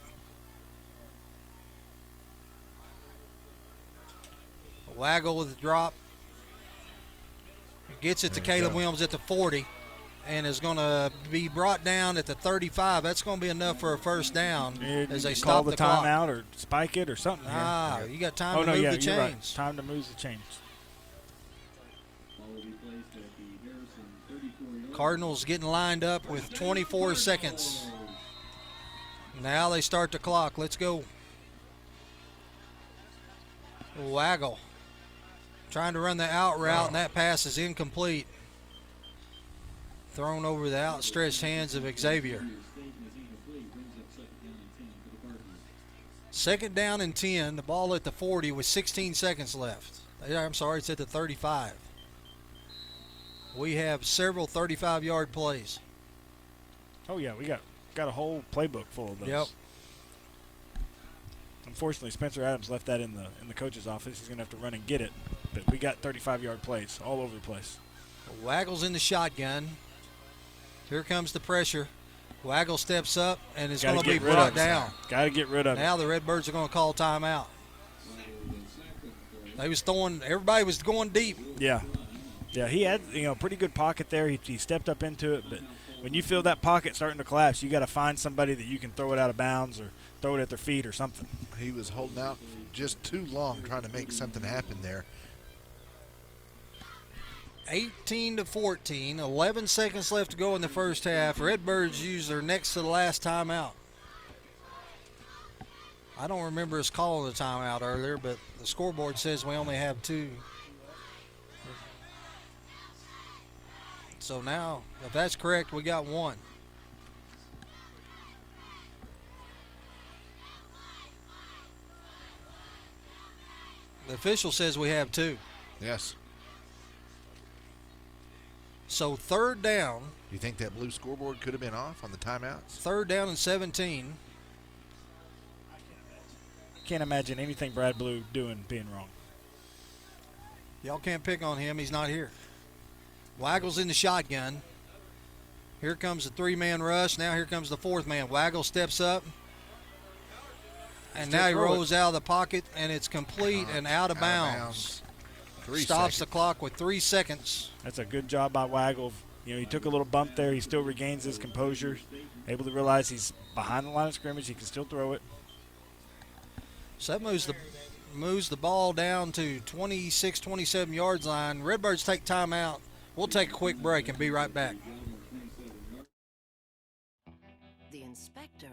Waggle with the drop. Gets it to Caleb Williams at the 40 and is going to be brought down at the 35. That's going to be enough for a first down as they stop the clock. Call the timeout or spike it or something. You got time to move the chains. Right. Time to move the chains. Cardinals getting lined up with 24 seconds. Now they start the clock. Let's go. Waggle trying to run the out route, and that pass is incomplete. Thrown over the outstretched hands of Xavier. 2nd down and 10. The ball at the 40 with 16 seconds left. I'm sorry, it's at the 35. We have several 35-yard plays. Oh, yeah, we got a whole playbook full of those. Yep. Unfortunately, Spencer Adams left that in the coach's office. He's going to have to run and get it. But we got 35-yard plays all over the place. Waggles in the shotgun. Here comes the pressure. Waggle steps up and is going to be brought down. Got to get rid of it. Now the Redbirds are going to call timeout. Everybody was going deep. Yeah. Yeah, he had pretty good pocket there. He stepped up into it, but when you feel that pocket starting to collapse, you got to find somebody that you can throw it out of bounds or throw it at their feet or something. He was holding out just too long trying to make something happen there. 18-14, 11 seconds left to go in the first half. Redbirds use their next to the last timeout. I don't remember us calling the timeout earlier, but the scoreboard says we only have 2. So now, if that's correct, we got 1. The official says we have 2. Yes. So 3rd down. You think that blue scoreboard could have been off on the timeouts? 3rd down and 17. Can't imagine anything Brad Blue doing being wrong. Y'all can't pick on him. He's not here. Waggle's in the shotgun. Here comes the 3-man rush. Now here comes the 4th man. Waggle steps up. And now he rolls out of the pocket, and it's complete and out of bounds. Stops the clock with 3 seconds. That's a good job by Waggle. He took a little bump there. He still regains his composure. Able to realize he's behind the line of scrimmage. He can still throw it. So that moves the ball down to 26, 27 yards line. Redbirds take timeout. We'll take a quick break and be right back. The inspector,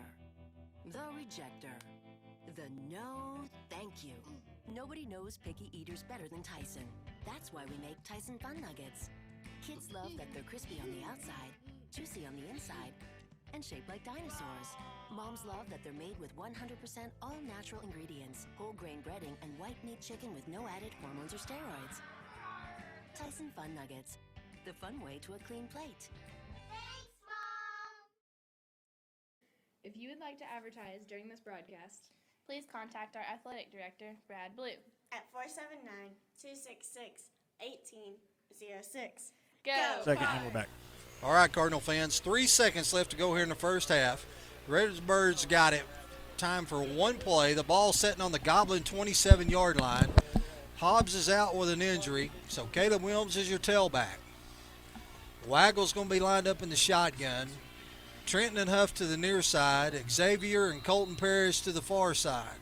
the rejector, the no thank you. Nobody knows picky eaters better than Tyson. That's why we make Tyson Fun Nuggets. Kids love that they're crispy on the outside, juicy on the inside, and shaped like dinosaurs. Moms love that they're made with 100% all-natural ingredients, whole grain breading, and white meat chicken with no added hormones or steroids. Tyson Fun Nuggets, the fun way to a clean plate. If you would like to advertise during this broadcast, please contact our athletic director, Brad Blue, at 479-266-1806. Go! Second, and we're back. All right, Cardinal fans, 3 seconds left to go here in the first half. Redbirds got it. Time for one play. The ball sitting on the Goblin 27-yard line. Hobbs is out with an injury, so Caleb Williams is your tailback. Waggle's going to be lined up in the shotgun. Trenton and Huff to the near side. Xavier and Colton Parrish to the far side.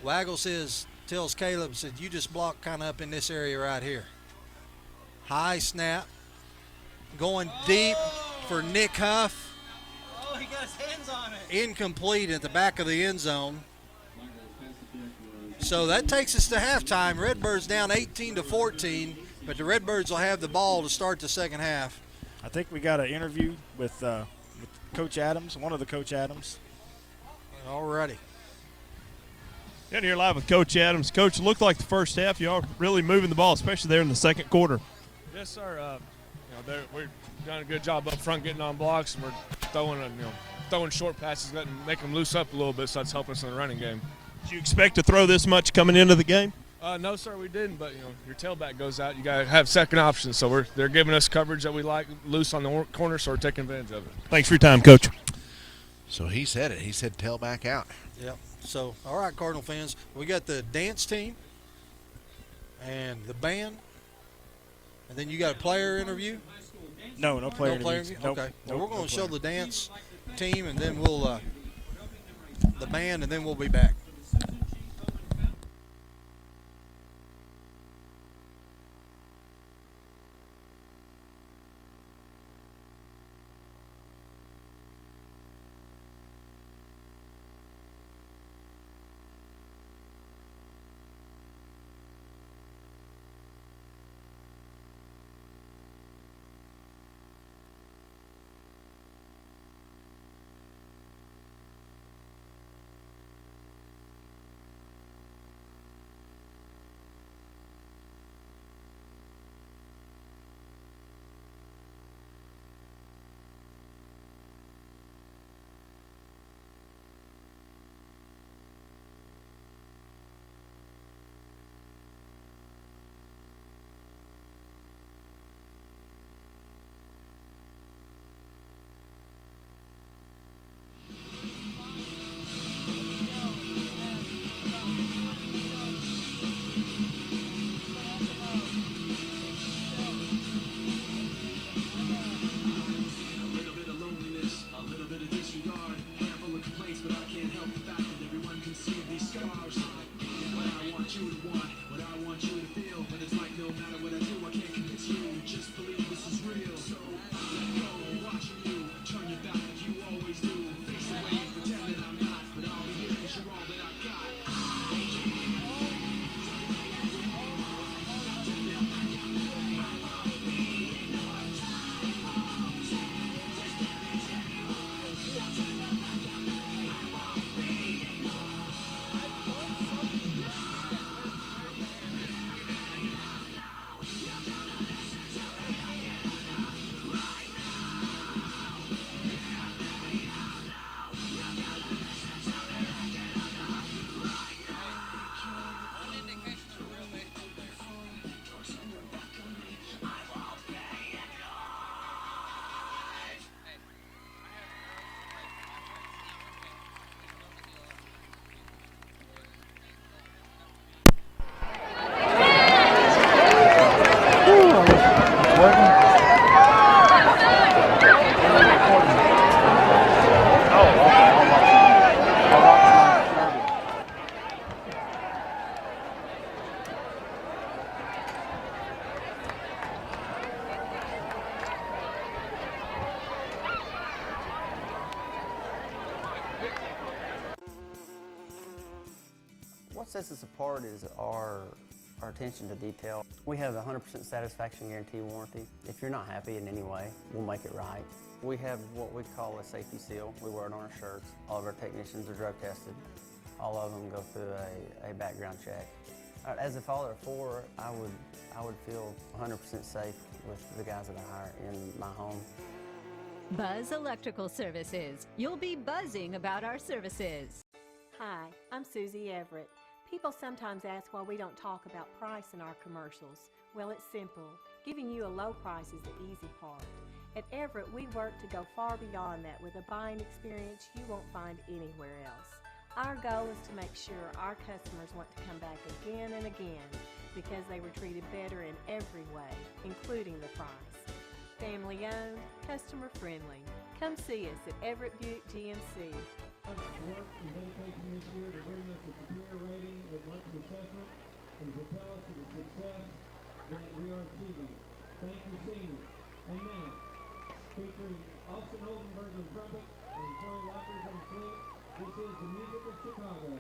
Waggle tells Caleb, you just block kind of up in this area right here. High snap. Going deep for Nick Huff. Oh, he got his hands on it. Incomplete at the back of the end zone. So that takes us to halftime. Redbirds down 18-14, but the Redbirds will have the ball to start the second half. I think we got an interview with Coach Adams, one of the Coach Adams. Alrighty. And here live with Coach Adams. Coach, it looked like the first half y'all really moving the ball, especially there in the second quarter. Yes, sir. We're doing a good job up front, getting on blocks, and we're throwing short passes, make them loose up a little bit, so that's helping us in the running game. Did you expect to throw this much coming into the game? No, sir, we didn't. But your tailback goes out, you got to have second options. So they're giving us coverage that we like loose on the corner, so we're taking advantage of it. Thanks for your time, Coach. So he said it. He said tailback out. Yep. So, all right, Cardinal fans, we got the dance team and the band, and then you got a player interview? No player interview. Nope. Okay. Well, we're going to show the dance team, and then we'll the band, and then we'll be back. What sets us apart is our attention to detail. We have a 100% satisfaction guarantee warranty. If you're not happy in any way, we'll make it right. We have what we call a safety seal. We wear it on our shirts. All of our technicians are drug tested. All of them go through a background check. As a father of four, I would feel 100% safe with the guys that I hire in my home. Buzz Electrical Services. You'll be buzzing about our services. Hi, I'm Susie Everett. People sometimes ask why we don't talk about price in our commercials. Well, it's simple. Giving you a low price is the easy part. At Everett, we work to go far beyond that with a buying experience you won't find anywhere else. Our goal is to make sure our customers want to come back again and again because they were treated better in every way, including the price. Family owned, customer friendly. Come see us at Everett Buick GMC. Work and dedication this year to bring us a superior rating with monthly assessment and propel us to the success that we are achieving. Thank you, seniors. And now, featuring Austin Oldenburg on trumpet and Troy Walters on flute, this is the music of Chicago.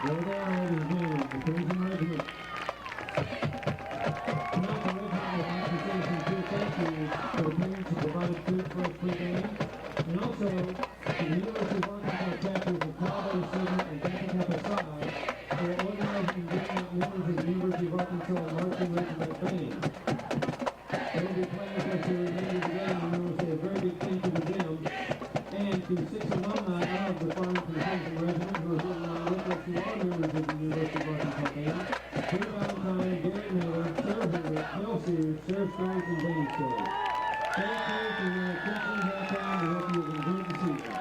There they are, ladies and gentlemen, the Crimson Regiment. Tonight, the regiment would like to say some big thank yous to the parents who provided food for us pre-game, and also to the University of Arkansas chapters of Colorado City and Kappa Kappa Psi for organizing and giving out members of the University of Arkansas marching regiment band. They will be playing with us here remainder of the game, and we want to say a very big thank you to them, and to 6 alumni of the Farmington Crimson Regiment who are here tonight with us, who are members of the University of Arkansas band. Peter Valentine, Gary Miller, Sir Hewitt, Bill Sears, Sir Strong, and James Story. Thank you for your attention that time. We hope you have enjoyed the season.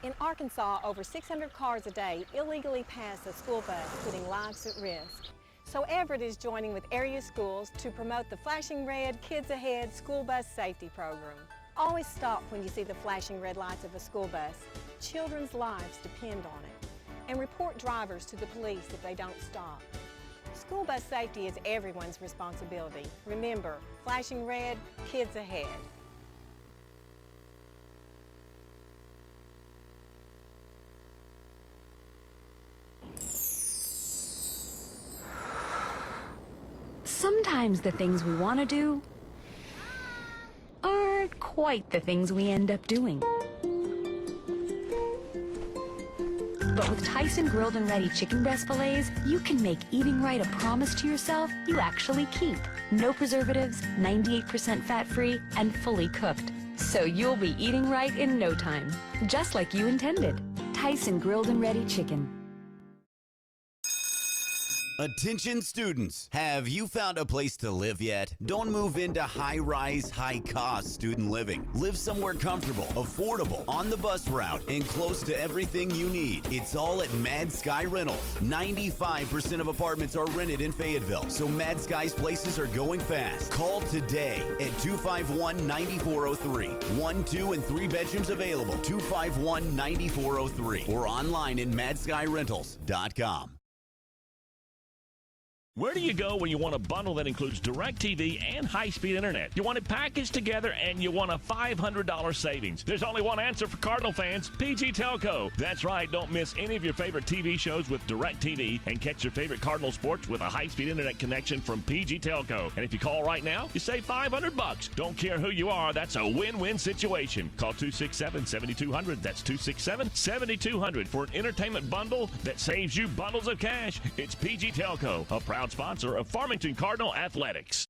In Arkansas, over 600 cars a day illegally pass a school bus, putting lives at risk. So Everett is joining with area schools to promote the Flashing Red Kids Ahead school bus safety program. Always stop when you see the flashing red lights of a school bus. Children's lives depend on it. And report drivers to the police if they don't stop. School bus safety is everyone's responsibility. Remember, flashing red, kids ahead. Sometimes the things we want to do aren't quite the things we end up doing. But with Tyson grilled and ready chicken breast fillets, you can make eating right a promise to yourself you actually keep. No preservatives, 98% fat-free, and fully cooked. So you'll be eating right in no time, just like you intended. Tyson grilled and ready chicken. Attention students, have you found a place to live yet? Don't move into high-rise, high-cost student living. Live somewhere comfortable, affordable, on the bus route, and close to everything you need. It's all at Mad Sky Rentals. 95% of apartments are rented in Fayetteville, so Mad Sky's places are going fast. Call today at 251-9403. 1, 2, and 3 bedrooms available. 251-9403 or online at madskyrentals.com. Where do you go when you want a bundle that includes DirecTV and high-speed internet? You want it packaged together and you want a $500 savings. There's only one answer for Cardinal fans, PG Telco. That's right, don't miss any of your favorite TV shows with DirecTV and catch your favorite Cardinal sports with a high-speed internet connection from PG Telco. And if you call right now, you save $500. Don't care who you are, that's a win-win situation. Call 267-7200. That's 267-7200 for an entertainment bundle that saves you bundles of cash. It's PG Telco, a proud sponsor of Farmington Cardinal Athletics.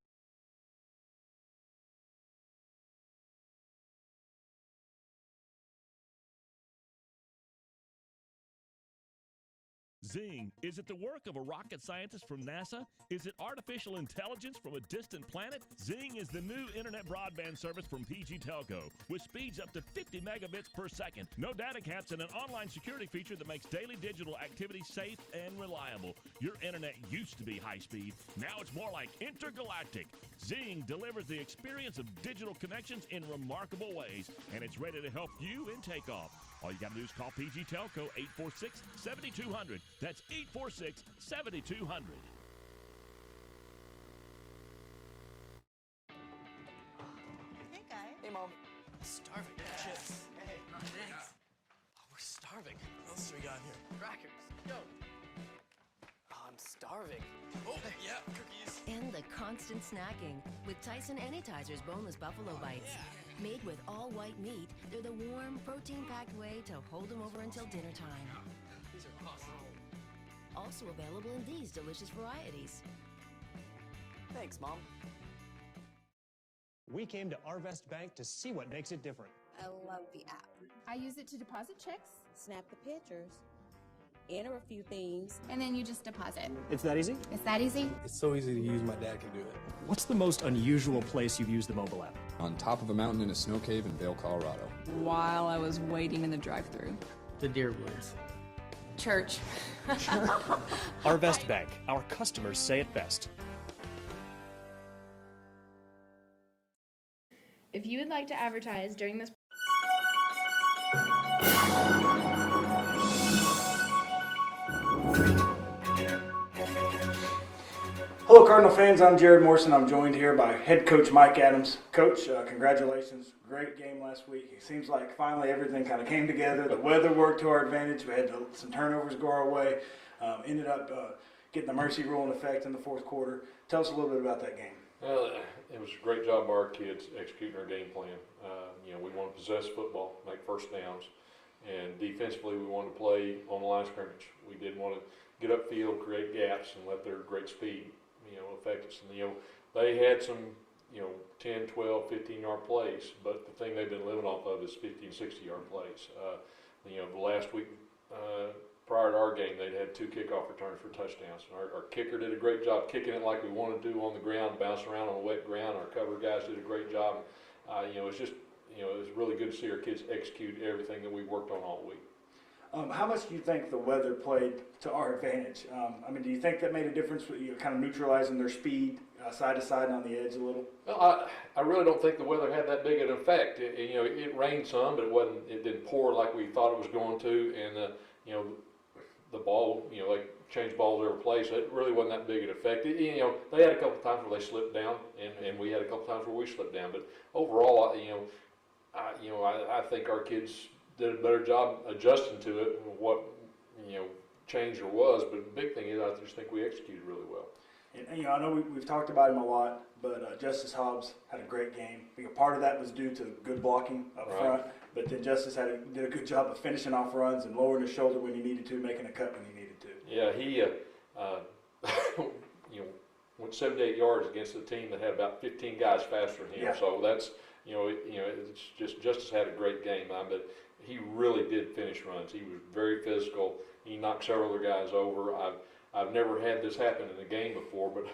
Zing. Is it the work of a rocket scientist from NASA? Is it artificial intelligence from a distant planet? Zing is the new internet broadband service from PG Telco with speeds up to 50 megabits per second. No data caps and an online security feature that makes daily digital activity safe and reliable. Your internet used to be high speed. Now it's more like intergalactic. Zing delivers the experience of digital connections in remarkable ways, and it's ready to help you in takeoff. All you got to do is call PG Telco 846-7200. That's 846-7200. Hey, guys. Hey, Mom. Starving. Chips. Hey, thanks. Oh, we're starving. What else do we got here? Crackers. Yo. Oh, I'm starving. Oh, yeah, cookies. And the constant snacking with Tyson Anytizers boneless buffalo bites. Made with all white meat, they're the warm, protein-packed way to hold them over until dinner time. These are awesome. Also available in these delicious varieties. Thanks, Mom. We came to Arvest Bank to see what makes it different. I love the app. I use it to deposit checks, snap the pictures, enter a few things, and then you just deposit. It's that easy? It's that easy? It's so easy to use, my dad can do it. What's the most unusual place you've used the mobile app? On top of a mountain in a snow cave in Vail, Colorado. While I was waiting in the drive-thru. The deer woods. Church. Arvest Bank. Our customers say it best. If you would like to advertise during this Hello Cardinal fans. I'm Jared Morrison. I'm joined here by head coach Mike Adams. Coach, congratulations. Great game last week. It seems like finally everything kind of came together. The weather worked to our advantage. We had some turnovers go our way. Ended up getting the mercy rule in effect in the fourth quarter. Tell us a little bit about that game. Well, it was a great job by our kids executing our game plan. We want to possess football, make first downs, and defensively we wanted to play on the line of scrimmage. We didn't want to get upfield, create gaps, and let their great speed, affect us. And, they had some, 10, 12, 15-yard plays, but the thing they've been living off of is 50 and 60-yard plays. The last week prior to our game, they'd had 2 kickoff returns for touchdowns. Our kicker did a great job kicking it like we wanted to on the ground, bouncing around on the wet ground. Our cover guys did a great job. It's just, it was really good to see our kids execute everything that we worked on all week. How much do you think the weather played to our advantage? Do you think that made a difference with kind of neutralizing their speed side to side and on the edge a little? Well, I really don't think the weather had that big an effect. It rained some, but it didn't pour like we thought it was going to, and the ball, they changed balls every play, so it really wasn't that big an effect. They had a couple of times where they slipped down, and we had a couple of times where we slipped down, but overall, I think our kids did a better job adjusting to it, what change there was. But the big thing is, I just think we executed really well. And I know we've talked about him a lot, but Justice Hobbs had a great game. I think a part of that was due to good blocking up front, but then Justice did a good job of finishing off runs and lowering his shoulder when he needed to, making a cut when he needed to. Yeah, he went 78 yards against a team that had about 15 guys faster than him. Yeah. So that's it's just Justice had a great game, but he really did finish runs. He was very physical. He knocked several other guys over. I've never had this happen in a game before, but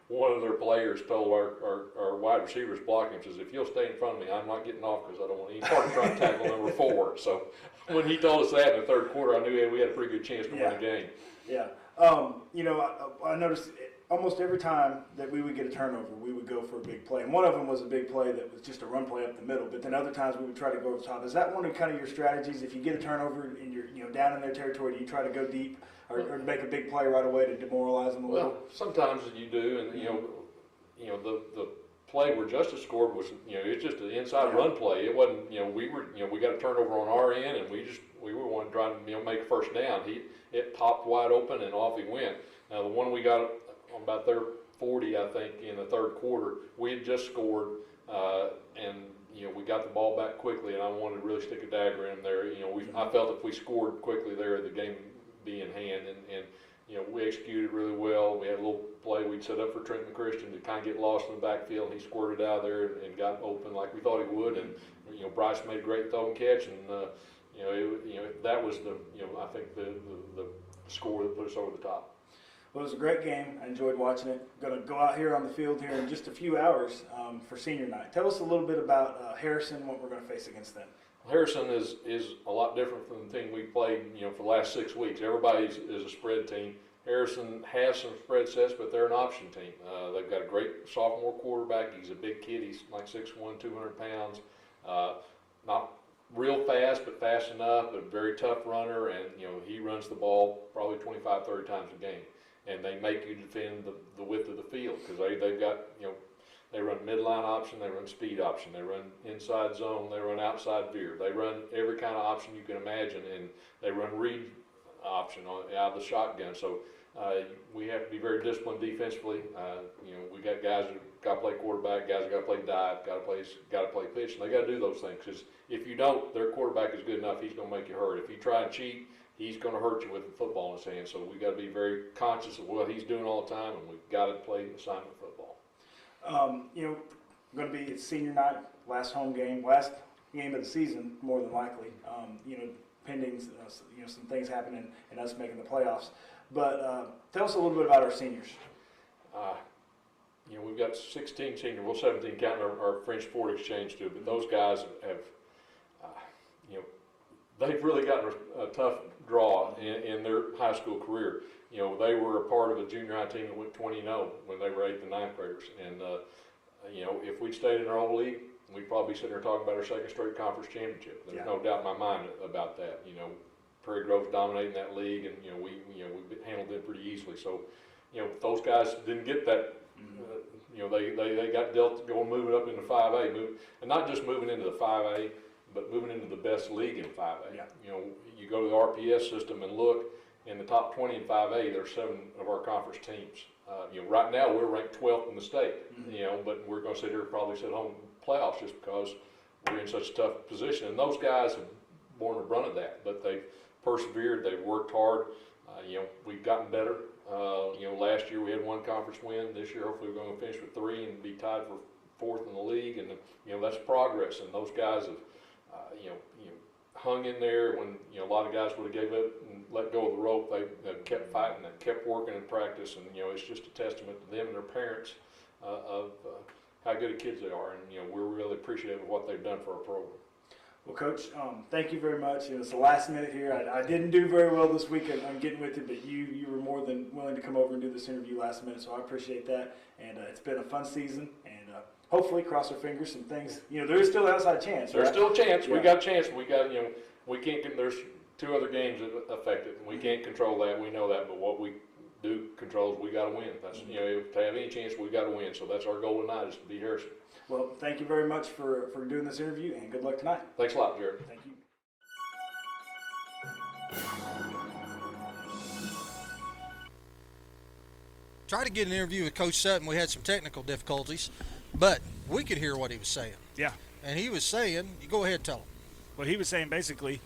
one of their players told our wide receivers blocking him, says, "If you'll stay in front of me, I'm not getting off because I don't want to." He started trying to tackle number 4. So when he told us that in the third quarter, I knew we had a pretty good chance to win the game. Yeah. I noticed almost every time that we would get a turnover, we would go for a big play. And one of them was a big play that was just a run play up the middle. But then other times we would try to go over the top. Is that one of kind of your strategies? If you get a turnover and you're down in their territory, do you try to go deep or make a big play right away to demoralize them a little? Well, sometimes you do, and the play where Justice scored was it's just an inside run play. It wasn't we got a turnover on our end, and we were wanting to try to make a first down. It popped wide open and off he went. Now the one we got on about their 40, I think, in the third quarter, we had just scored, and we got the ball back quickly, and I wanted to really stick a dagger in there. I felt if we scored quickly there, the game would be in hand, and we executed really well. We had a little play we'd set up for Trenton Christian to kind of get lost in the backfield. He squirted out of there and got open like we thought he would, and Bryce made a great throw and catch, and that was I think the score that put us over the top. Well, it was a great game. I enjoyed watching it. Going to go out here on the field here in just a few hours for senior night. Tell us a little bit about Harrison, what we're going to face against them. Harrison is a lot different from the team we played, for the last 6 weeks. Everybody is a spread team. Harrison has some spread sets, but they're an option team. They've got a great sophomore quarterback. He's a big kid. He's like 6'1", 200 pounds. Not real fast, but fast enough, but very tough runner, and he runs the ball probably 25, 30 times a game. And they make you defend the width of the field because they've got, they run midline option, they run speed option, they run inside zone, they run outside veer. They run every kind of option you can imagine, and they run read option out of the shotgun. So we have to be very disciplined defensively. We got guys that got to play quarterback, guys that got to play dive, got to play pitch, and they got to do those things because if you don't, their quarterback is good enough, he's going to make you hurt. If you try and cheat, he's going to hurt you with the football in his hand. So we got to be very conscious of what he's doing all the time, and we've got to play assignment football. Going to be senior night, last game of the season, more than likely. Pending some things happening and us making the playoffs. But tell us a little bit about our seniors. We've got 16 seniors, well 17 counting our French Sport Exchange too. But those guys have, they've really gotten a tough draw in their high school career. They were a part of a junior high team that went 20-0 when they were 8th and 9th graders. And, if we'd stayed in our old league, we'd probably be sitting there talking about our second straight conference championship. There's no doubt in my mind about that. Prairie Grove's dominating that league, and we handled them pretty easily. So, those guys didn't get that. They got dealt going moving up into 5A, and not just moving into the 5A, but moving into the best league in 5A. Yeah. You go to the RPS system and look in the top 20 in 5A. There's 7 of our conference teams. Right now we're ranked 12th in the state. But we're going to sit here and probably sit home playoffs just because we're in such a tough position. And those guys have borne the brunt of that, but they've persevered. They've worked hard. We've gotten better. Last year we had 1 conference win. This year, hopefully, we're going to finish with 3 and be tied for 4th in the league. And that's progress. And those guys have, hung in there when a lot of guys would have gave up and let go of the rope. They kept fighting and kept working in practice. And it's just a testament to them and their parents of how good of kids they are. And we're really appreciative of what they've done for our program. Well, Coach, thank you very much. It's the last minute here. I didn't do very well this week on getting with you, but you were more than willing to come over and do this interview last minute, so I appreciate that. And it's been a fun season, and hopefully, cross our fingers, some things. There is still an outside chance. There's right? still a chance. Yeah. We got a chance. We got we can't. There's 2 other games that affect it. We can't control that. We know that, but what we do control is we got to win. That's to have any chance, we got to win. So that's our goal tonight, is to beat Harrison. Well, thank you very much for doing this interview, and good luck tonight. Thanks a lot, Jared. Thank you. Tried to get an interview with Coach Sutton. We had some technical difficulties, but we could hear what he was saying. Yeah. And he was saying, you go ahead and tell him. Well, he was saying basically,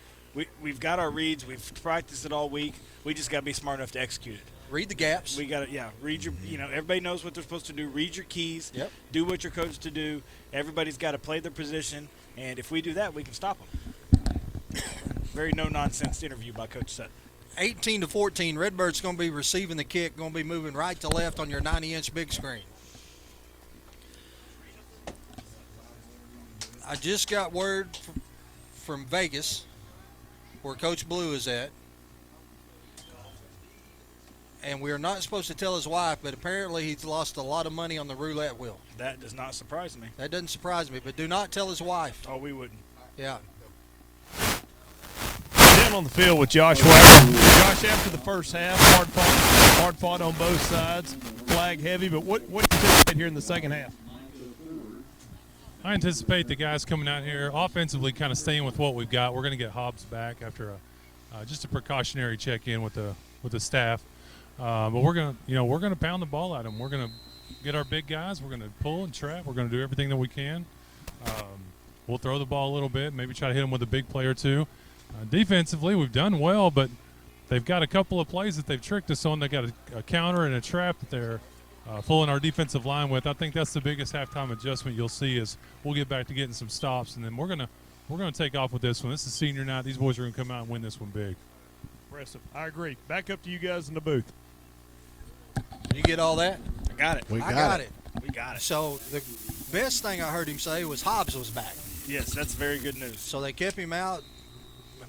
we've got our reads. We've practiced it all week. We just got to be smart enough to execute it. Read the gaps. We got to, read your, everybody knows what they're supposed to do. Read your keys. Yep. Do what you're coached to do. Everybody's got to play their position. And if we do that, we can stop them. Very no-nonsense interview by Coach Sutton. 18-14, Redbird's going to be receiving the kick, going to be moving right to left on your 90-inch big screen. I just got word from Vegas, where Coach Blue is at, and we are not supposed to tell his wife, but apparently he's lost a lot of money on the roulette wheel. That does not surprise me. That doesn't surprise me, but do not tell his wife. Oh, we wouldn't. Yeah. Down on the field with Josh Wagner. Josh, after the first half, hard fought on both sides, flag heavy, but what do you anticipate here in the second half? I anticipate the guys coming out here offensively kind of staying with what we've got. We're going to get Hobbs back after just a precautionary check-in with the staff. But we're going to pound the ball at them. We're going to get our big guys. We're going to pull and trap. We're going to do everything that we can. We'll throw the ball a little bit, maybe try to hit them with a big play or 2. Defensively, we've done well, but they've got a couple of plays that they've tricked us on. They got a counter and a trap that they're fooling our defensive line with. I think that's the biggest halftime adjustment you'll see is we'll get back to getting some stops, and then we're gonna take off with this one. This is senior night. These boys are gonna come out and win this one big. Impressive. I agree. Back up to you guys in the booth. You get all that? I got it. I got it. We got it. So the best thing I heard him say was Hobbs was back. Yes, that's very good news. So they kept him out,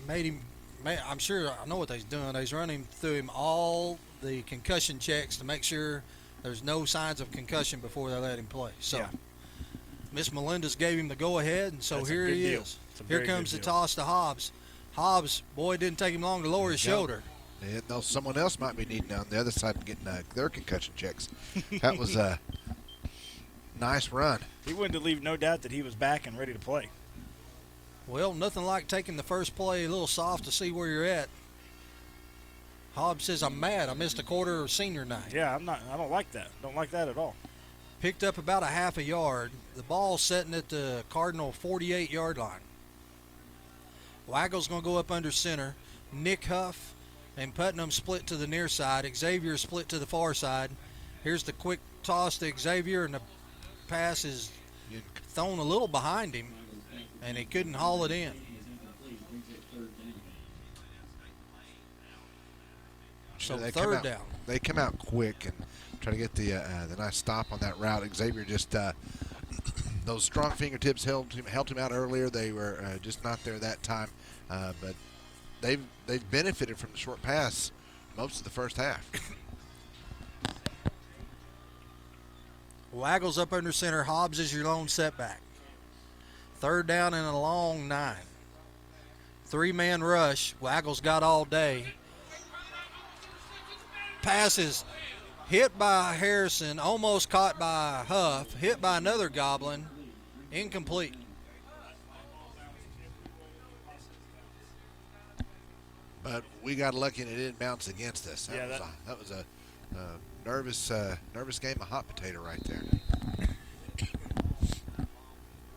I'm sure I know what they're doing. They're running through him all the concussion checks to make sure there's no signs of concussion before they let him play. So Miss Melendez gave him the go-ahead, and so That's here a good he deal. is. It's a Here very comes good the deal. toss to Hobbs. Hobbs, boy, it didn't take him long to lower his shoulder. Yeah, no, someone else might be needing on the other side and getting their concussion checks. That was a nice run. He wouldn't leave no doubt that he was back and ready to play. Well, nothing like taking the first play a little soft to see where you're at. Hobbs says, I'm mad. I missed a quarter of senior night. Yeah, I don't like that. Don't like that at all. Picked up about a half a yard. The ball sitting at the Cardinal 48-yard line. Waggle's going to go up under center. Nick Huff and Putnam split to the near side. Xavier split to the far side. Here's the quick toss to Xavier, and the pass is thrown a little behind him, and he couldn't haul it in. So They third down. They come out quick and try to get the nice stop on that route. Xavier just those strong fingertips helped him out earlier. They were just not there that time, but they've benefited from the short pass most of the first half. Waggles up under center. Hobbs is your lone setback. Third down and a long 9. 3-man rush. Waggles got all day. Pass is Hit by Harrison, almost caught by Huff, hit by another Goblin, incomplete. But we got lucky and it didn't bounce against us. That was a nervous game of hot potato right there.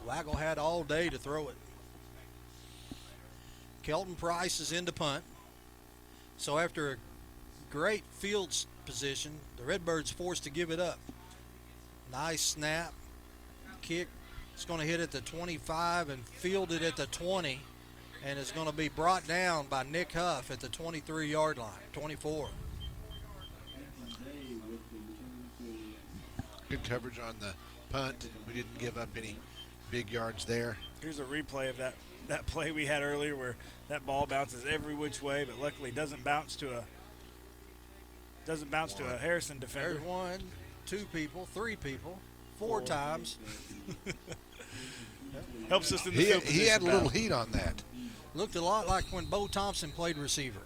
Waggle had all day to throw it. Kelton Price is in to punt. So after a great field position, the Redbirds forced to give it up. Nice snap. Kick. It's going to hit at the 25 and fielded at the 20. And is going to be brought down by Nick Huff at the 23-yard line, 24. Good coverage on the punt. We didn't give up any big yards there. Here's a replay of that play we had earlier where that ball bounces every which way, but luckily doesn't bounce to a Harrison defender. There's 1, 2 people, 3 people, 4 times. Helps us in the field position. He had a little heat on that. Looked a lot like when Bo Thompson played receiver.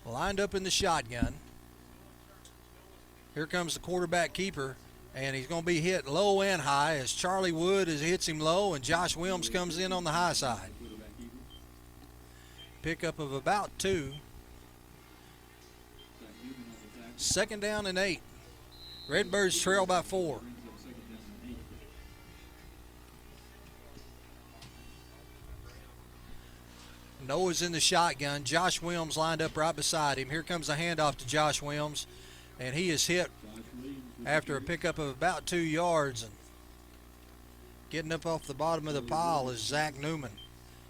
Lined up in the shotgun. Here comes the quarterback keeper, and he's going to be hit low and high as Charlie Wood hits him low, and Josh Williams comes in on the high side. Pickup of about 2. 2nd down and 8. Redbirds trail by 4. Noah's in the shotgun. Josh Williams lined up right beside him. Here comes the handoff to Josh Williams, and he is hit after a pickup of about 2 yards. And getting up off the bottom of the pile is Zach Newman.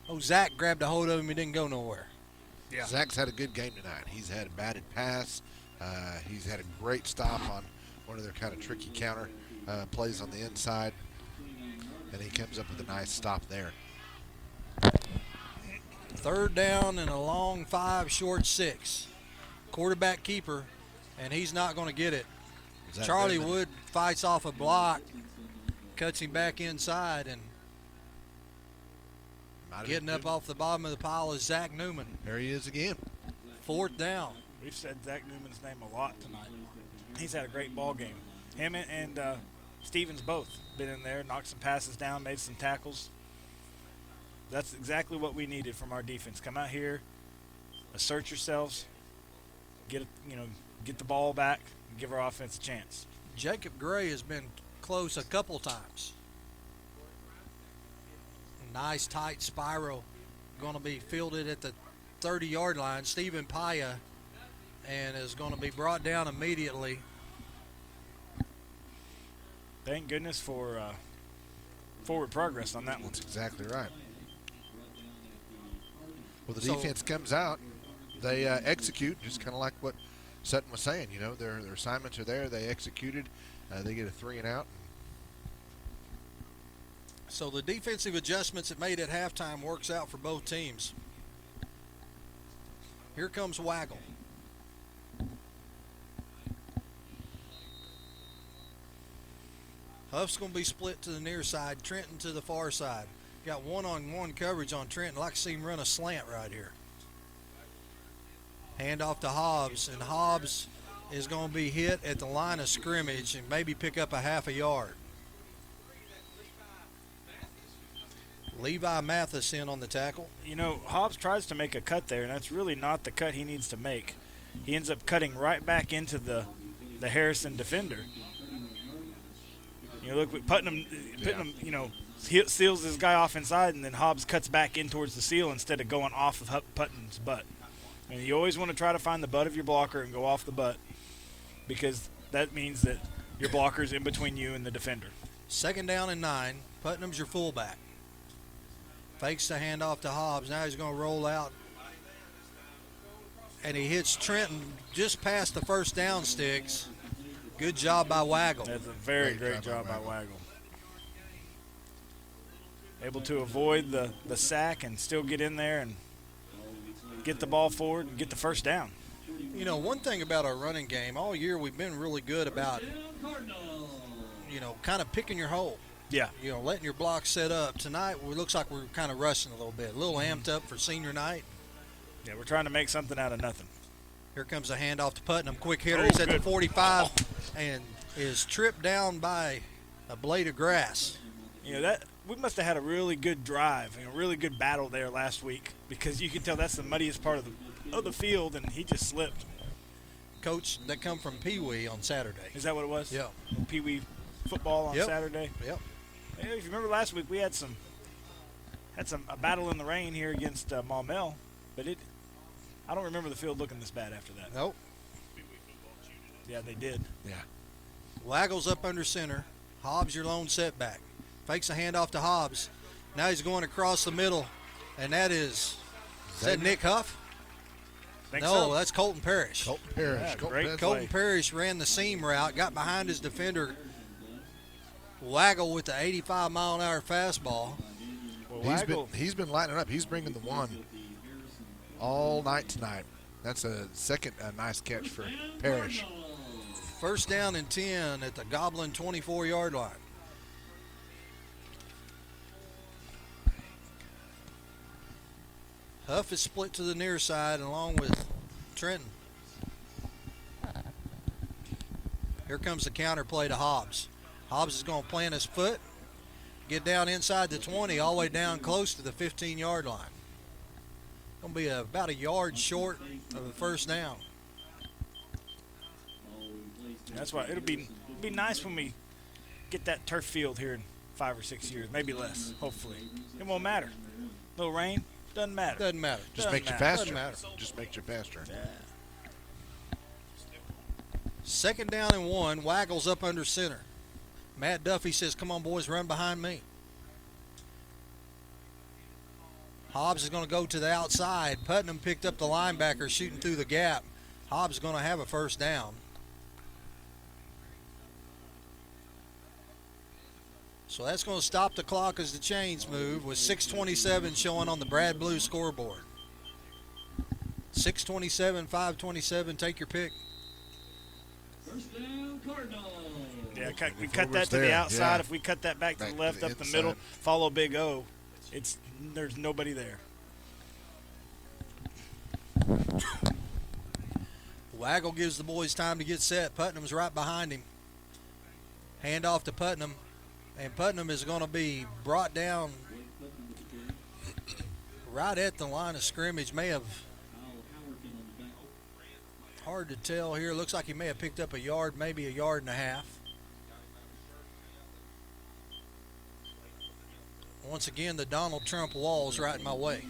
Oh, Zach grabbed a hold of him. He didn't go nowhere. Yeah. Zach's had a good game tonight. He's had a batted pass. He's had a great stop on one of their kind of tricky counter plays on the inside. And he comes up with a nice stop there. 3rd down and a long 5, short 6. Quarterback keeper, and he's not going to get it. Charlie Wood fights off a block, cuts him back inside, and getting up off the bottom of the pile is Zach Newman. There he is again. 4th down. We've said Zach Newman's name a lot tonight. He's had a great ball game. Him and Stevens both been in there, knocked some passes down, made some tackles. That's exactly what we needed from our defense. Come out here, assert yourselves, get the ball back, and give our offense a chance. Jacob Gray has been close a couple times. Nice tight spiral, going to be fielded at the 30-yard line. Stephen Paya, and is going to be brought down immediately. Thank goodness for forward progress on that one. That's exactly right. Well, the defense comes out, they execute, just kind of like what Sutton was saying. You know, their assignments are there. They executed. They get a 3 and out. So the defensive adjustments it made at halftime works out for both teams. Here comes Waggle. Huff's going to be split to the near side, Trenton to the far side. Got one-on-one coverage on Trenton. I'd like to see him run a slant right here. Hand off to Hobbs, and Hobbs is going to be hit at the line of scrimmage and maybe pick up a half a yard. Levi Mathis in on the tackle. You know, Hobbs tries to make a cut there, and that's really not the cut he needs to make. He ends up cutting right back into the Harrison defender. You know, look, Putnam, you know, seals his guy off inside, and then Hobbs cuts back in towards the seal instead of going off of Putnam's butt. And you always want to try to find the butt of your blocker and go off the butt, because that means that your blocker's in between you and the defender. 2nd down and 9. Putnam's your fullback. Fakes the handoff to Hobbs. Now he's going to roll out. And he hits Trenton just past the first down sticks. Good job by Waggle. That's a very great job by Waggle. Able to avoid the sack and still get in there and get the ball forward and get the first down. You know, one thing about our running game, all year we've been really good about, you know, kind of picking your hole. Yeah. You know, letting your block set up. Tonight, it looks like we're kind of rushing a little bit. A little amped up for senior night. Yeah, we're trying to make something out of nothing. Here comes a handoff to Putnam. Quick hitter. He's at the 45 and is tripped down by a blade of grass. You know, that we must have had a really good drive and a really good battle there last week, because you can tell that's the muddiest part of the field, and he just slipped. Coach, that come from Pee Wee on Saturday. Is that what it was? Yeah. Pee Wee football on Saturday. Yep. Hey, if you remember last week, we had a battle in the rain here against Maumelle, but I don't remember the field looking this bad after that. Nope. Yeah, they did. Yeah. Waggles up under center. Hobbs your lone setback. Fakes a handoff to Hobbs. Now he's going across the middle, and is that Nick Huff? No, that's Colton Parrish. Colton Parrish. Yeah, Colton Parrish ran the seam route, got behind his defender. Waggle with the 85-mile-an-hour fastball. Well, he's been lighting up. He's bringing the one all night tonight. That's a second nice catch for Parrish. First down and 10 at the Goblin 24-yard line. Huff is split to the near side along with Trenton. Here comes the counter play to Hobbs. Hobbs is going to plant his foot, get down inside the 20, all the way down close to the 15-yard line. Going to be about a yard short of the first down. That's why it'll be nice when we get that turf field here in 5 or 6 years, maybe less, hopefully. It won't matter. No rain, doesn't matter. Doesn't matter. Just makes you faster. Just makes you faster. Yeah. Second down and 1, Waggles up under center. Matt Duffy says, come on, boys, run behind me. Hobbs is going to go to the outside. Putnam picked up the linebacker shooting through the gap. Hobbs is going to have a first down. So that's going to stop the clock as the chains move with 6:27 showing on the Brad Blue scoreboard. 6:27, 5:27, take your pick. First down, Cardinals. Yeah, we cut that to the outside. Yeah. If we cut that back to the left, up the middle, follow Big O, there's nobody there. Waggle gives the boys time to get set. Putnam's right behind him. Hand off to Putnam. And Putnam is going to be brought down right at the line of scrimmage. May have, hard to tell here. Looks like he may have picked up a yard, maybe a yard and a half. Once again, the Donald Trump wall's right in my way.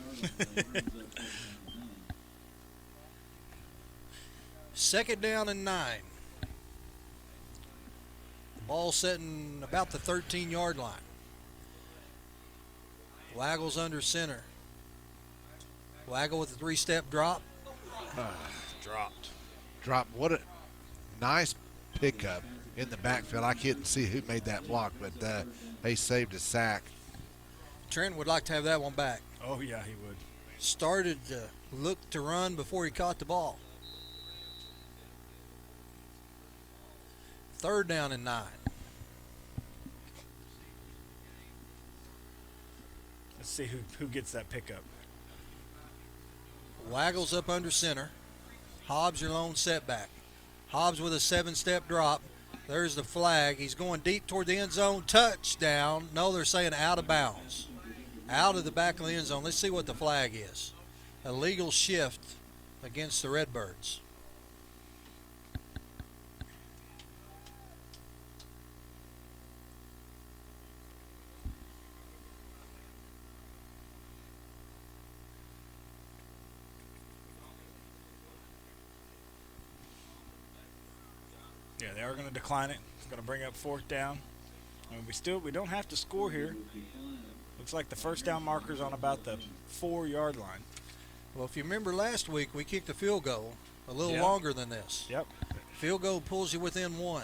Second down and 9. Ball setting about the 13-yard line. Waggles under center. Waggle with a 3-step drop. Dropped. What a nice pickup in the backfield. I couldn't see who made that block, but they saved a sack. Trent would like to have that one back. Oh, yeah, he would. Started to look to run before he caught the ball. Third down and 9. Let's see who gets that pickup. Waggles up under center. Hobbs your lone setback. Hobbs with a 7-step drop. There's the flag. He's going deep toward the end zone. Touchdown. No, they're saying out of bounds. Out of the back of the end zone. Let's see what the flag is. Illegal shift against the Redbirds. Yeah, they are going to decline it. It's going to bring up 4th down. And we don't have to score here. Looks like the first down marker's on about the 4-yard line. Well, if you remember last week, we kicked a field goal a little longer than this. Yep. Field goal pulls you within 1.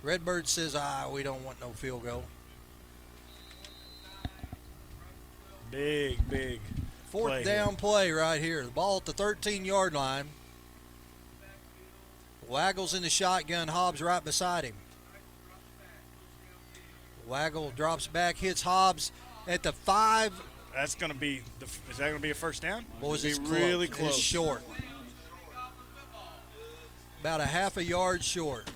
Redbird says, we don't want no field goal. Big 4th down play right here. The ball at the 13-yard line. Waggles in the shotgun. Hobbs right beside him. Waggle drops back, hits Hobbs at the 5. That's going to be is that going to be a first down? Boys, it's it's really close. close. It's short. About a half a yard short.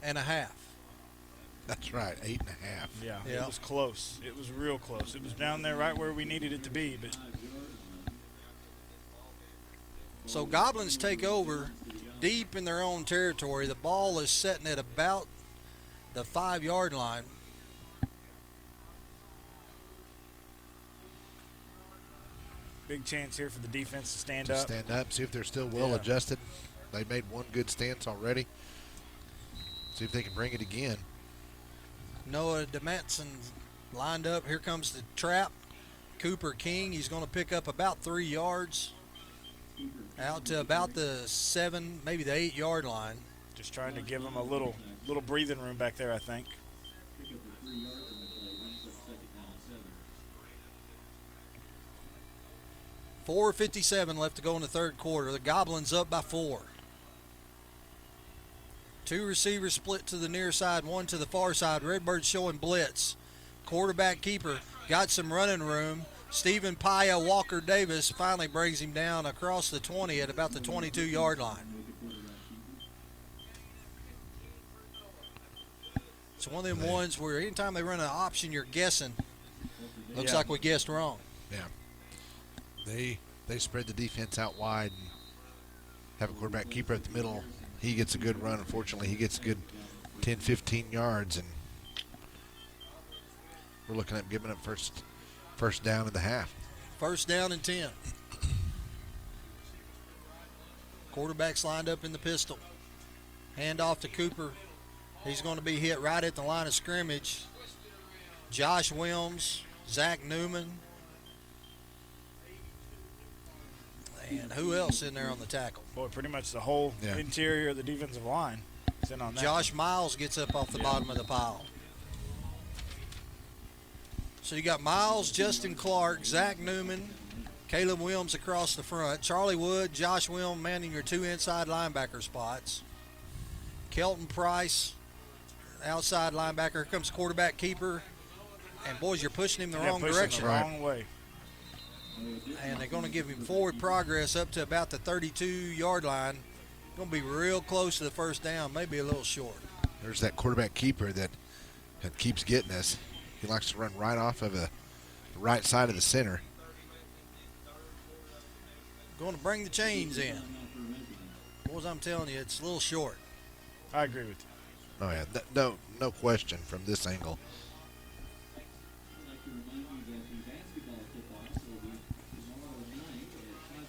And a half. That's right, 8.5. Yeah, Yeah. it was close. It was real close. It was down there right where we needed it to be. But So Goblins take over deep in their own territory. The ball is sitting at about the 5-yard line. big chance here for the defense to stand To up. stand up, see if they're still well Yeah. adjusted. They made one good stance already. See if they can bring it again. Noah DeMatson lined up. Here comes the trap. Cooper King, he's going to pick up about 3 yards. Out to about the 7, maybe the 8-yard line. Just trying to give them a little breathing room back there, I think. $4:57 left to go in the third quarter. The Goblins up by 4. 2 receivers split to the near side, 1 to the far side. Redbirds showing blitz. Quarterback keeper got some running room. Stephen Paya Walker Davis finally brings him down across the 20 at about the 22-yard line. It's one of them ones where anytime they run an option, you're guessing. Looks like we guessed wrong. Yeah. They spread the defense out wide and have a quarterback keeper at the middle. He gets a good run. Unfortunately, he gets a good 10, 15 yards, and we're looking at giving up first down in the half. First down and 10. Quarterback's lined up in the pistol. Hand off to Cooper. He's going to be hit right at the line of scrimmage. Josh Wilms, Zach Newman, and who else in there on the tackle? Boy, pretty much the whole interior of the defensive line is in on that. Josh Miles gets up off the bottom of the pile. So you got Miles, Justin Clark, Zach Newman, Caleb Williams across the front. Charlie Wood, Josh Wilm manning your 2 inside linebacker spots. Kelton Price, outside linebacker. Here comes quarterback keeper. And boys, you're pushing him the wrong direction. The wrong way. And they're going to give him forward progress up to about the 32-yard line. Going to be real close to the first down, maybe a little short. There's that quarterback keeper that keeps getting us. He likes to run right off of the right side of the center. Going to bring the chains in. Boys, I'm telling you, it's a little short. I agree with you. Oh, yeah. No question from this angle.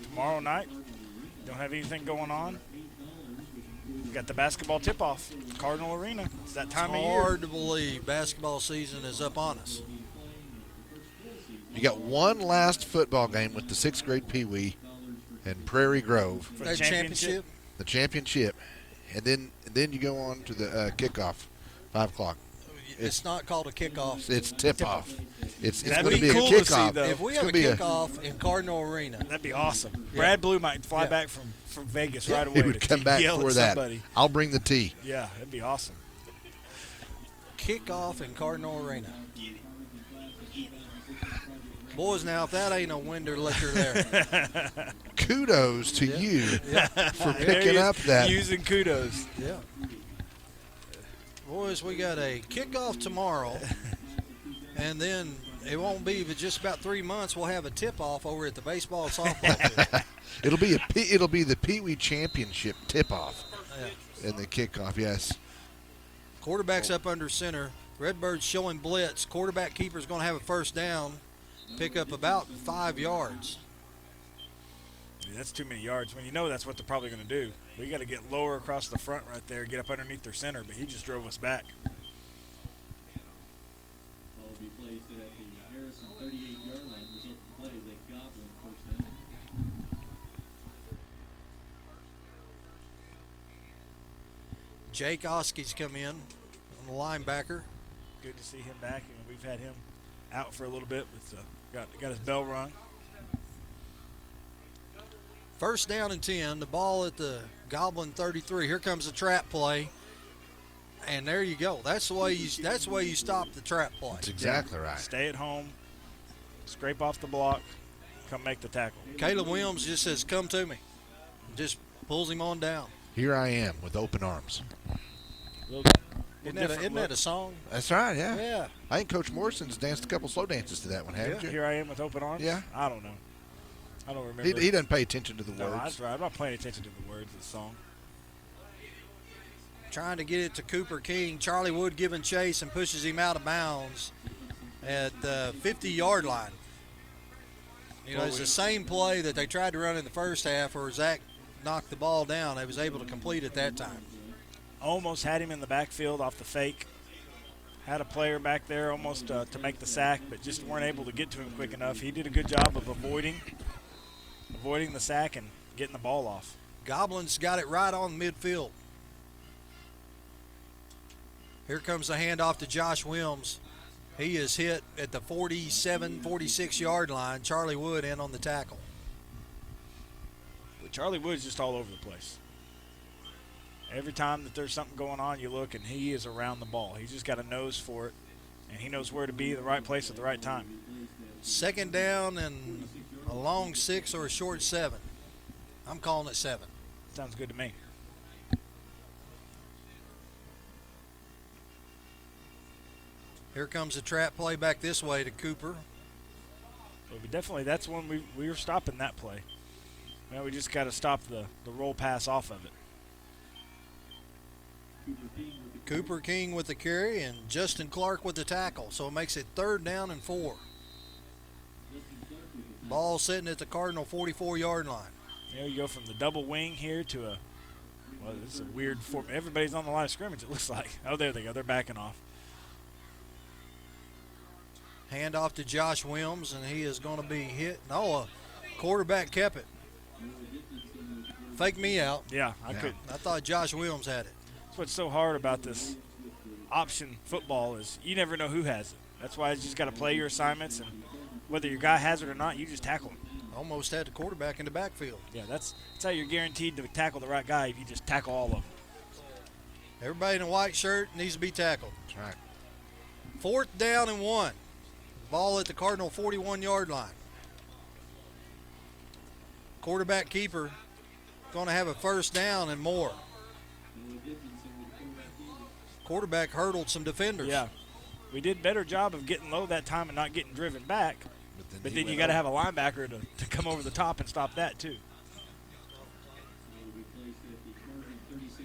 Tomorrow night, don't have anything going on. We got the basketball tip-off, Cardinal Arena. It's that time of year. Hard to believe basketball season is up on us. You got one last football game with the 6th grade Pee Wee and Prairie Grove. For the championship? The championship. And then you go on to the kickoff, 5 o'clock. It's not called a kickoff. It's tip-off. It's going That'd to be cool a to kickoff. see, though. If we have a kickoff in Cardinal Arena. That'd be awesome. Yeah. Brad Blue might fly back from Vegas right away. He would come back yell for at that. somebody. I'll bring the tea. Yeah, that'd be awesome. Kickoff in Cardinal Arena. Boys, now, if that ain't a winter liquor there. Kudos to you for There picking he is, up that. using kudos. Yeah. Boys, we got a kickoff tomorrow, and then it won't be but just about 3 months. We'll have a tip-off over at the baseball and softball field. It'll be the Pee Wee Championship tip-off and the kickoff. Yes. Quarterback's up under center. Redbirds showing blitz. Quarterback keeper's going to have a first down. Pick up about 5 yards. Yeah, that's too many yards. I mean, you know that's what they're probably going to do. We got to get lower across the front right there, get up underneath their center, but he just drove us back. Jake Oskey's come in on the linebacker. Good to see him back. We've had him out for a little bit. With, got his bell rung. First down and 10. The ball at the Goblin 33. Here comes the trap play. And there you go. That's the way you stop the trap play. That's exactly right. Stay at home. Scrape off the block. come make the tackle. Caleb Williams just says, "Come to me." Just pulls him on down. Here I am with open arms. Isn't that a song? That's right, yeah. Yeah. I think Coach Morrison's danced a couple slow dances to that one, haven't you? Here I am with open arms? Yeah. I don't know. I don't remember. He doesn't pay attention to the No, words. that's right. I'm not paying attention to the words of the song. Trying to get it to Cooper King. Charlie Wood giving chase and pushes him out of bounds at the 50-yard line. You know, it's the same play that they tried to run in the first half where Zach knocked the ball down. They was able to complete it that time. Almost had him in the backfield off the fake. Had a player back there almost to make the sack, but just weren't able to get to him quick enough. He did a good job of avoiding the sack and getting the ball off. Goblins got it right on midfield. Here comes the handoff to Josh Williams. He is hit at the 47, 46-yard line. Charlie Wood in on the tackle. But Charlie Wood's just all over the place. Every time that there's something going on, you look, and he is around the ball. He's just got a nose for it, and he knows where to be at the right place at the right time. Second down and a long 6 or a short 7. I'm calling it 7. Sounds good to me. Here comes a trap play back this way to Cooper. But definitely, that's when we were stopping that play. Well, we just got to stop the roll pass off of it. Cooper King with the carry and Justin Clark with the tackle. So it makes it 3rd down and 4. Ball sitting at the Cardinal 44-yard line. You know, you go from the double wing here to this is a weird form. Everybody's on the line of scrimmage, it looks like. Oh, there they go. They're backing off. Hand off to Josh Williams, and he is going to be hit. No, a quarterback kept it. Fake me out. Yeah, I could. I thought Josh Williams had it. That's what's so hard about this option football is you never know who has it. That's why you just got to play your assignments, and whether your guy has it or not, you just tackle him. Almost had the quarterback in the backfield. Yeah, that's how you're guaranteed to tackle the right guy if you just tackle all of them. Everybody in a white shirt needs to be tackled. That's right. 4th down and 1. Ball at the Cardinal 41-yard line. Quarterback keeper going to have a first down and more. Quarterback hurdled some defenders. Yeah. We did a better job of getting low that time and not getting driven back. But then you got to have a linebacker to come over the top and stop that too.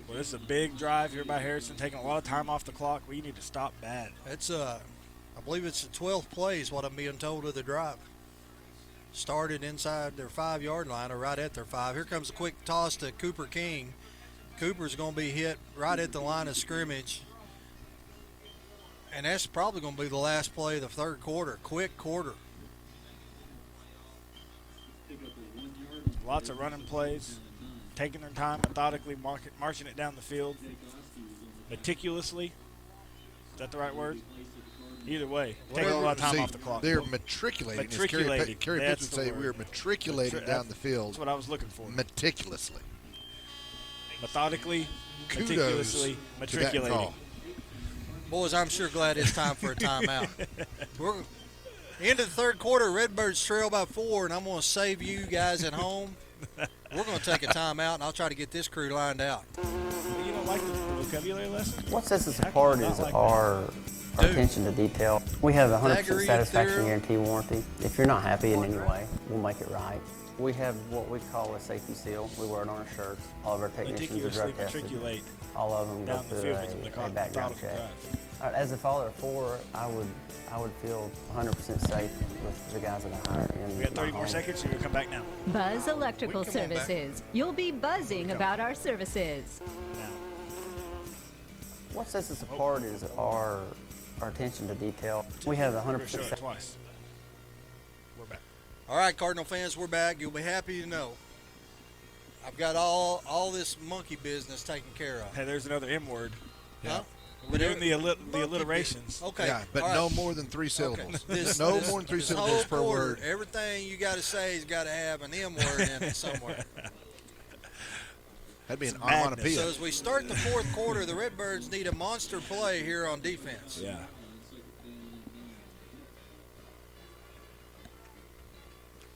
Well, this is a big drive here by Harrison, taking a lot of time off the clock. We need to stop bad. It's I believe it's the 12th play is what I'm being told of the drive. Started inside their 5-yard line or right at their 5. Here comes a quick toss to Cooper King. Cooper's going to be hit right at the line of scrimmage. And that's probably going to be the last play of the 3rd quarter. Quick quarter. Lots of running plays, taking their time, methodically marching it down the field, meticulously. Is that the right word? Either way, taking a lot of time off the clock. They're matriculating. Matriculating. Kerry Pitts would say we're matriculating down the field. That's what I was looking for. Meticulously. Methodically, Kudos meticulously, matriculating. Boys, I'm sure glad it's time for a timeout. We're into the 3rd quarter. Redbirds trail by 4, and I'm going to save you guys at home. We're going to take a timeout, and I'll try to get this crew lined out. You don't like the vocabulary lesson? What sets us apart is our attention to detail. We have a 100% satisfaction guarantee warranty. If you're not happy in any way, we'll make it right. We have what we call a safety seal. We wear it on our shirts. All of our technicians are drug tested. Matriculate. All of them go through a background check. As a father of 4, I would feel 100% safe with the guys that I hire. We got 30 more seconds, so you'll come back now. Buzz Electrical Services. You'll be buzzing about our services. What sets us apart is our attention to detail. We have 100%. Twice. We're back. All right, Cardinal fans, we're back. You'll be happy to know I've got all this monkey business taken care of. Hey, there's another M word. Huh? We're doing the alliterations. Okay. Yeah, but right. no more than 3 syllables. Okay. No more than 3 syllables per word. Everything you got to say has got to have an M word in it somewhere. That'd be an onomatopoeia. So as we start the 4th quarter, the Redbirds need a monster play here on defense. Yeah.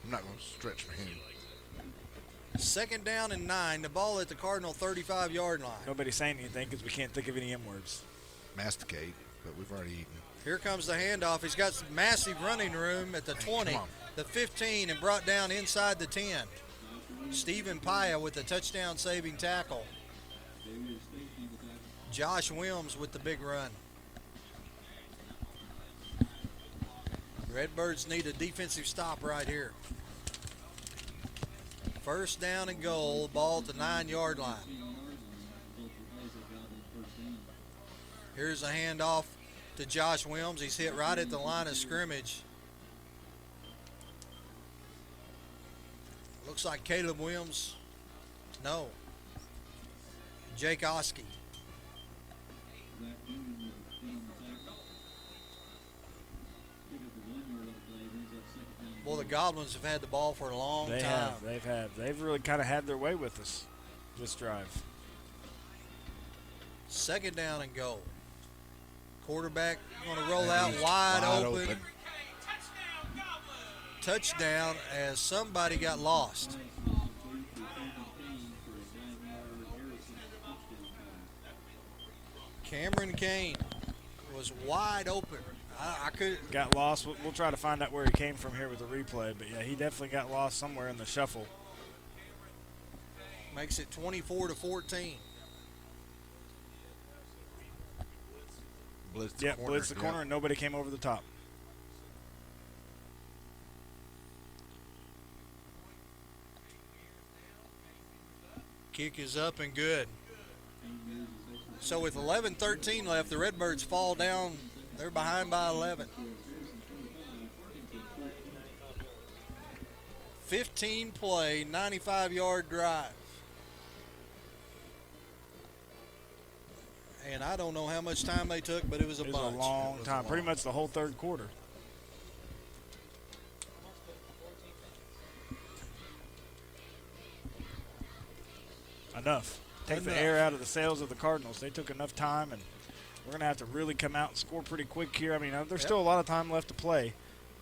I'm not going to stretch my hand. Second down and 9. The ball at the Cardinal 35-yard line. Nobody's saying anything because we can't think of any M words. Masticate, but we've already eaten. Here comes the handoff. He's got some massive running room at the 20, the 15, and brought down inside the 10. Stephen Paya with the touchdown-saving tackle. Josh Williams with the big run. Redbirds need a defensive stop right here. First down and goal, ball at the 9-yard line. Here's a handoff to Josh Williams. He's hit right at the line of scrimmage. Looks like Caleb Williams. No. Jake Oski. Well, the Goblins have had the ball for a long time. They've really kind of had their way with us this drive. Second down and goal. Quarterback going to roll out wide open. Touchdown as somebody got lost. Cameron Kane was wide open. I could got lost. We'll try to find out where he came from here with the replay. But yeah, he definitely got lost somewhere in the shuffle. Makes it 24-14. Blitz the corner. Blitz the corner, and nobody came over the top. Kick is up and good. So with 11:13 left, the Redbirds fall down. They're behind by 11. 15-play, 95-yard drive. And I don't know how much time they took, but it was a bunch. It was a long time, pretty much the whole third quarter. Enough. Take the air out of the sails of the Cardinals. They took enough time, and we're going to have to really come out and score pretty quick here. I mean, there's still a lot of time left to play,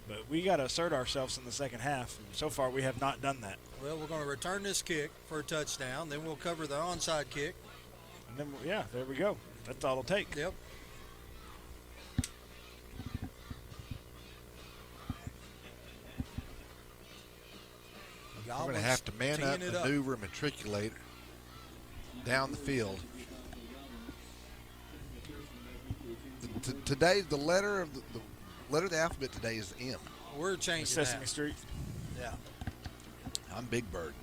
but we got to assert ourselves in the second half. And so far, we have not done that. Well, we're going to return this kick for a touchdown. Then we'll cover the onside kick. And then, yeah, there we go. That's all it'll take. Yep. We're going to have to man up, maneuver, matriculate down the field. Today, the letter of the letter of the alphabet today is M. We're changing Sesame Street. Yeah. I'm Big Bird.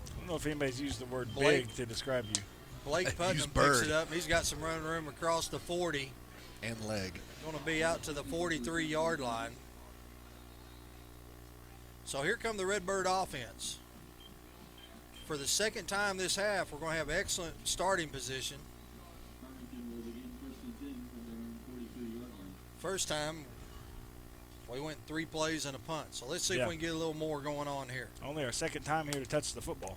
I don't know if anybody's used the word big to describe you. Blake Putnam picks it up. He's got some running room across the 40. And leg. Going to be out to the 43-yard line. So here come the Redbird offense. For the second time this half, we're going to have excellent starting position. First time, we went 3 plays and a punt. So let's see if we can get a little more going on here. Only our second time here to touch the football.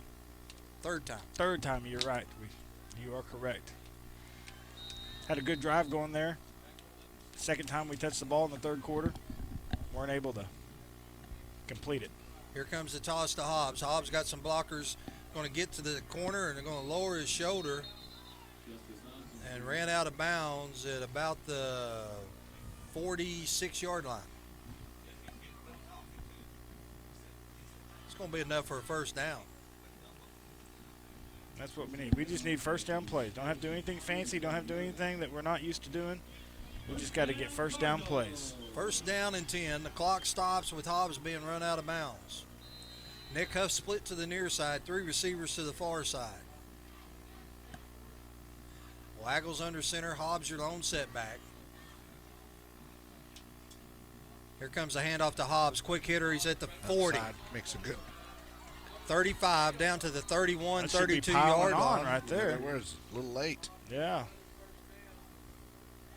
Third time. Third time, you're right. You are correct. Had a good drive going there. Second time we touched the ball in the third quarter. Weren't able to complete it. Here comes the toss to Hobbs. Hobbs got some blockers. Going to get to the corner, and they're going to lower his shoulder. And ran out of bounds at about the 46-yard line. It's going to be enough for a first down. That's what we need. We just need first down plays. Don't have to do anything fancy. Don't have to do anything that we're not used to doing. We just got to get first down plays. First down and 10. The clock stops with Hobbs being run out of bounds. Nick Huff split to the near side. 3 receivers to the far side. Waggles under center. Hobbs your lone setback. Here comes a handoff to Hobbs. Quick hitter. He's at the 40. Outside makes a good 35 down to the 31, 32-yard line. Right there. It was a little late. Yeah.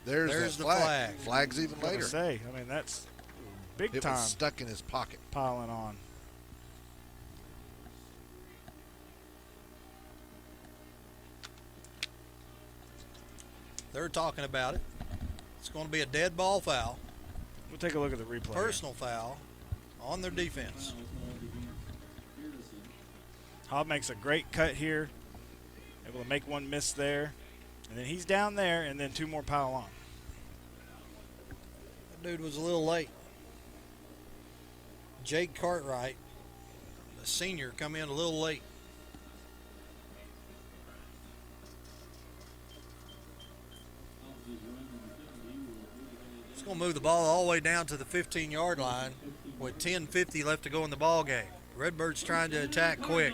There's the flag. Flag's even later. I mean, that's big time. It was stuck in his pocket. Piling on. They're talking about it. It's going to be a dead ball foul. We'll take a look at the replay. Personal foul on their defense. Hobb makes a great cut here. Able to make one miss there. And then he's down there, and then 2 more pile on. That dude was a little late. Jake Cartwright, the senior, come in a little late. It's going to move the ball all the way down to the 15-yard line with 10:50 left to go in the ball game. Redbirds trying to attack quick.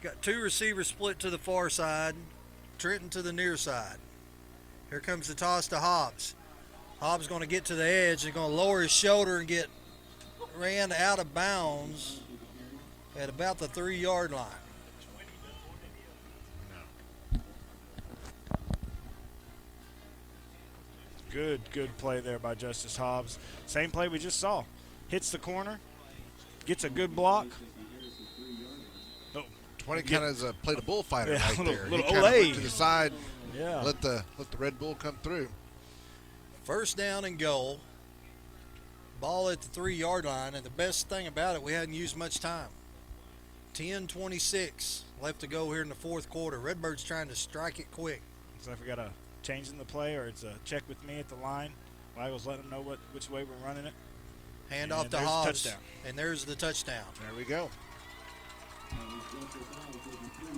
Got 2 receivers split to the far side, Trenton to the near side. Here comes the toss to Hobbs. Hobbs going to get to the edge. He's going to lower his shoulder and get ran out of bounds at about the 3-yard line. Good play there by Justice Hobbs. Same play we just saw. Hits the corner, gets a good block. 20 kind of played a bullfighter right there. Little he kind of went to the side, yeah. let the Red Bull come through. First down and goal. Ball at the 3-yard line, and the best thing about it, we hadn't used much time. 10:26 left to go here in the 4th quarter. Redbirds trying to strike it quick. So if we got a change in the play, or it's a check with me at the line, Weigel's letting them know which way we're running it. Hand off to Hobbs, and there's the touchdown. There we go.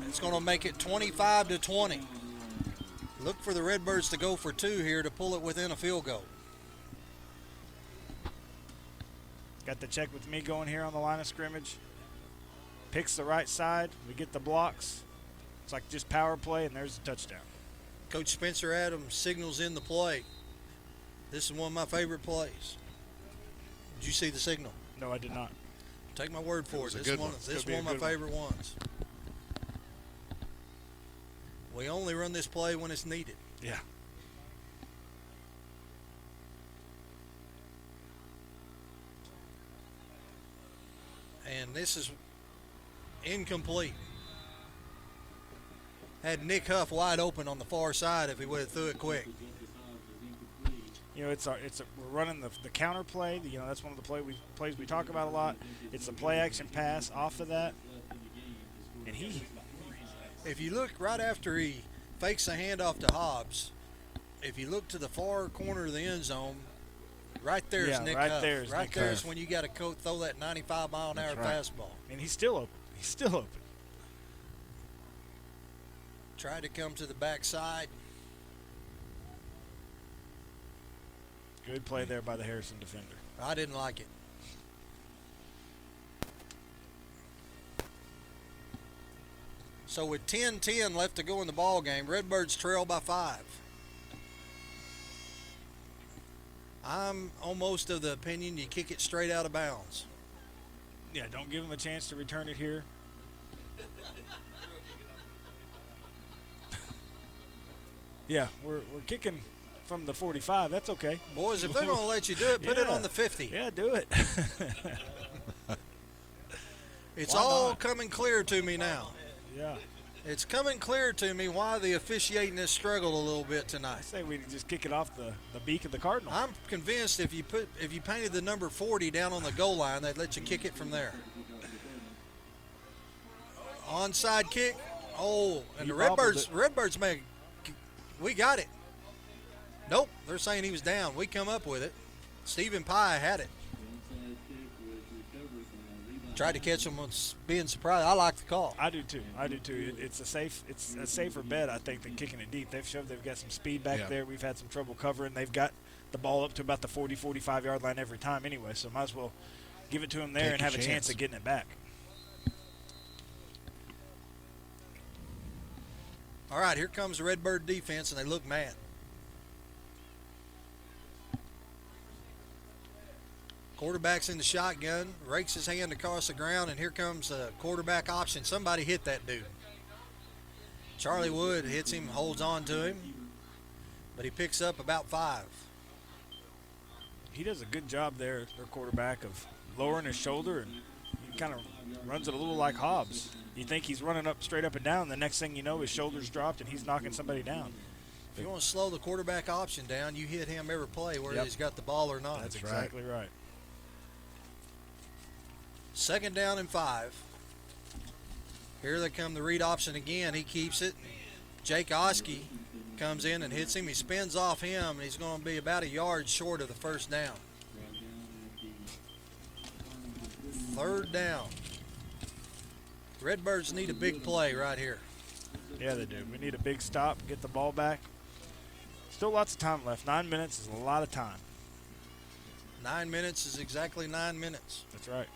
It's going to make it 25-20. Look for the Redbirds to go for 2 here to pull it within a field goal. Got the check with me going here on the line of scrimmage. Picks the right side. We get the blocks. It's like just power play, and there's the touchdown. Coach Spencer Adams signals in the play. This is one of my favorite plays. Did you see the signal? No, I did not. Take my word for it. This is one of my favorite ones. We only run this play when it's needed. Yeah. And this is incomplete. Had Nick Huff wide open on the far side if he would have threw it quick. You know, we're running the counter play. You know, that's one of the plays we talk about a lot. It's a play action pass off of that, and if you look right after he fakes a handoff to Hobbs, if you look to the far corner of the end zone, right there is Nick Huff. Right there is when you got to throw that 95-mile-an-hour fastball. And he's still open. He's still open. Tried to come to the backside. Good play there by the Harrison defender. I didn't like it. So with 10:10 left to go in the ball game, Redbirds trail by 5. I'm almost of the opinion you kick it straight out of bounds. Yeah, don't give them a chance to return it here. Yeah, we're kicking from the 45. That's okay. Boys, if they're going to let you do it, put it on the 50. Yeah, do it. It's all coming clear to me now. Yeah. It's coming clear to me why the officiating has struggled a little bit tonight. I say we just kick it off the beak of the Cardinal. I'm convinced if you painted the number 40 down on the goal line, they'd let you kick it from there. Onside kick. Oh, and the Redbirds make. We got it. Nope, they're saying he was down. We come up with it. Stephen Pye had it. Tried to catch him on being surprised. I like the call. I do too. It's a safer bet, I think, than kicking it deep. They've showed they've got some speed back there. We've had some trouble covering. They've got the ball up to about the 40, 45-yard line every time anyway, so might as well give it to them there and have a chance of getting it back. All right, here comes the Redbird defense, and they look mad. Quarterback's in the shotgun, rakes his hand across the ground, and here comes a quarterback option. Somebody hit that dude. Charlie Wood hits him, holds on to him, but he picks up about 5. He does a good job there, their quarterback, of lowering his shoulder, and he kind of runs it a little like Hobbs. You think he's running up straight up and down, the next thing you know, his shoulder's dropped and he's knocking somebody down. If you want to slow the quarterback option down, you hit him every play, whether he's got the ball or not. That's exactly right. 2nd down and 5. Here they come, the read option again. He keeps it. Jake Oski comes in and hits him. He spins off him, and he's going to be about a yard short of the 1st down. 3rd down. Redbirds need a big play right here. Yeah, they do. We need a big stop, get the ball back. Still lots of time left. 9 minutes is a lot of time. 9 minutes is exactly 9 minutes. That's right.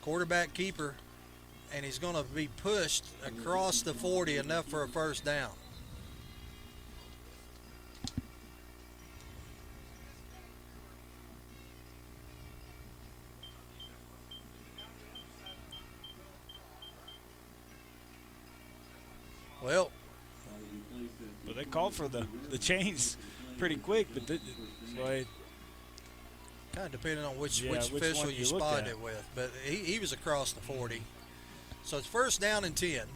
Quarterback keeper, and he's going to be pushed across the 40, enough for a 1st down. Well, but they called for the chains pretty quick, but kind of depending on which which official one you spotted it with. But he was across the 40. So it's 1st down and 10.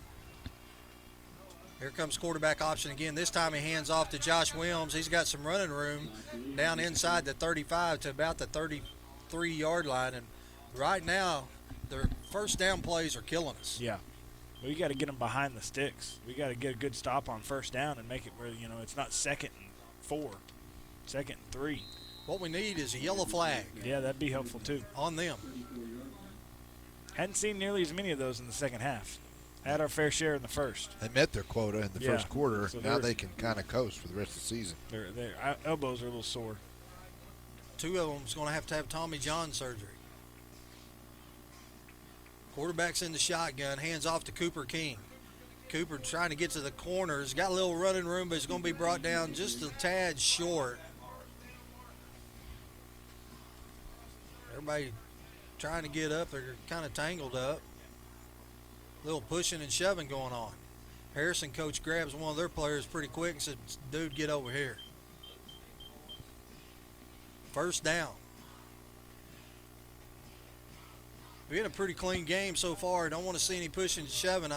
Here comes quarterback option again. This time he hands off to Josh Williams. He's got some running room down inside the 35 to about the 33-yard line. And right now, their 1st down plays are killing us. Yeah. We got to get them behind the sticks. We got to get a good stop on 1st down and make it where, it's not 2nd and 4, 2nd and 3. What we need is a yellow flag. Yeah, that'd be helpful too. On them. Hadn't seen nearly as many of those in the 2nd half. Had our fair share in the 1st. They met their quota in the 1st quarter. So now they can kind of coast for the rest of the season. Their elbows are a little sore. 2 of them's going to have Tommy John surgery. Quarterback's in the shotgun, hands off to Cooper King. Cooper trying to get to the corners. Got a little running room, but he's going to be brought down just a tad short. Everybody trying to get up. They're kind of tangled up. A little pushing and shoving going on. Harrison coach grabs one of their players pretty quick and says, dude, get over here. 1st down. Been a pretty clean game so far. I don't want to see any pushing and shoving.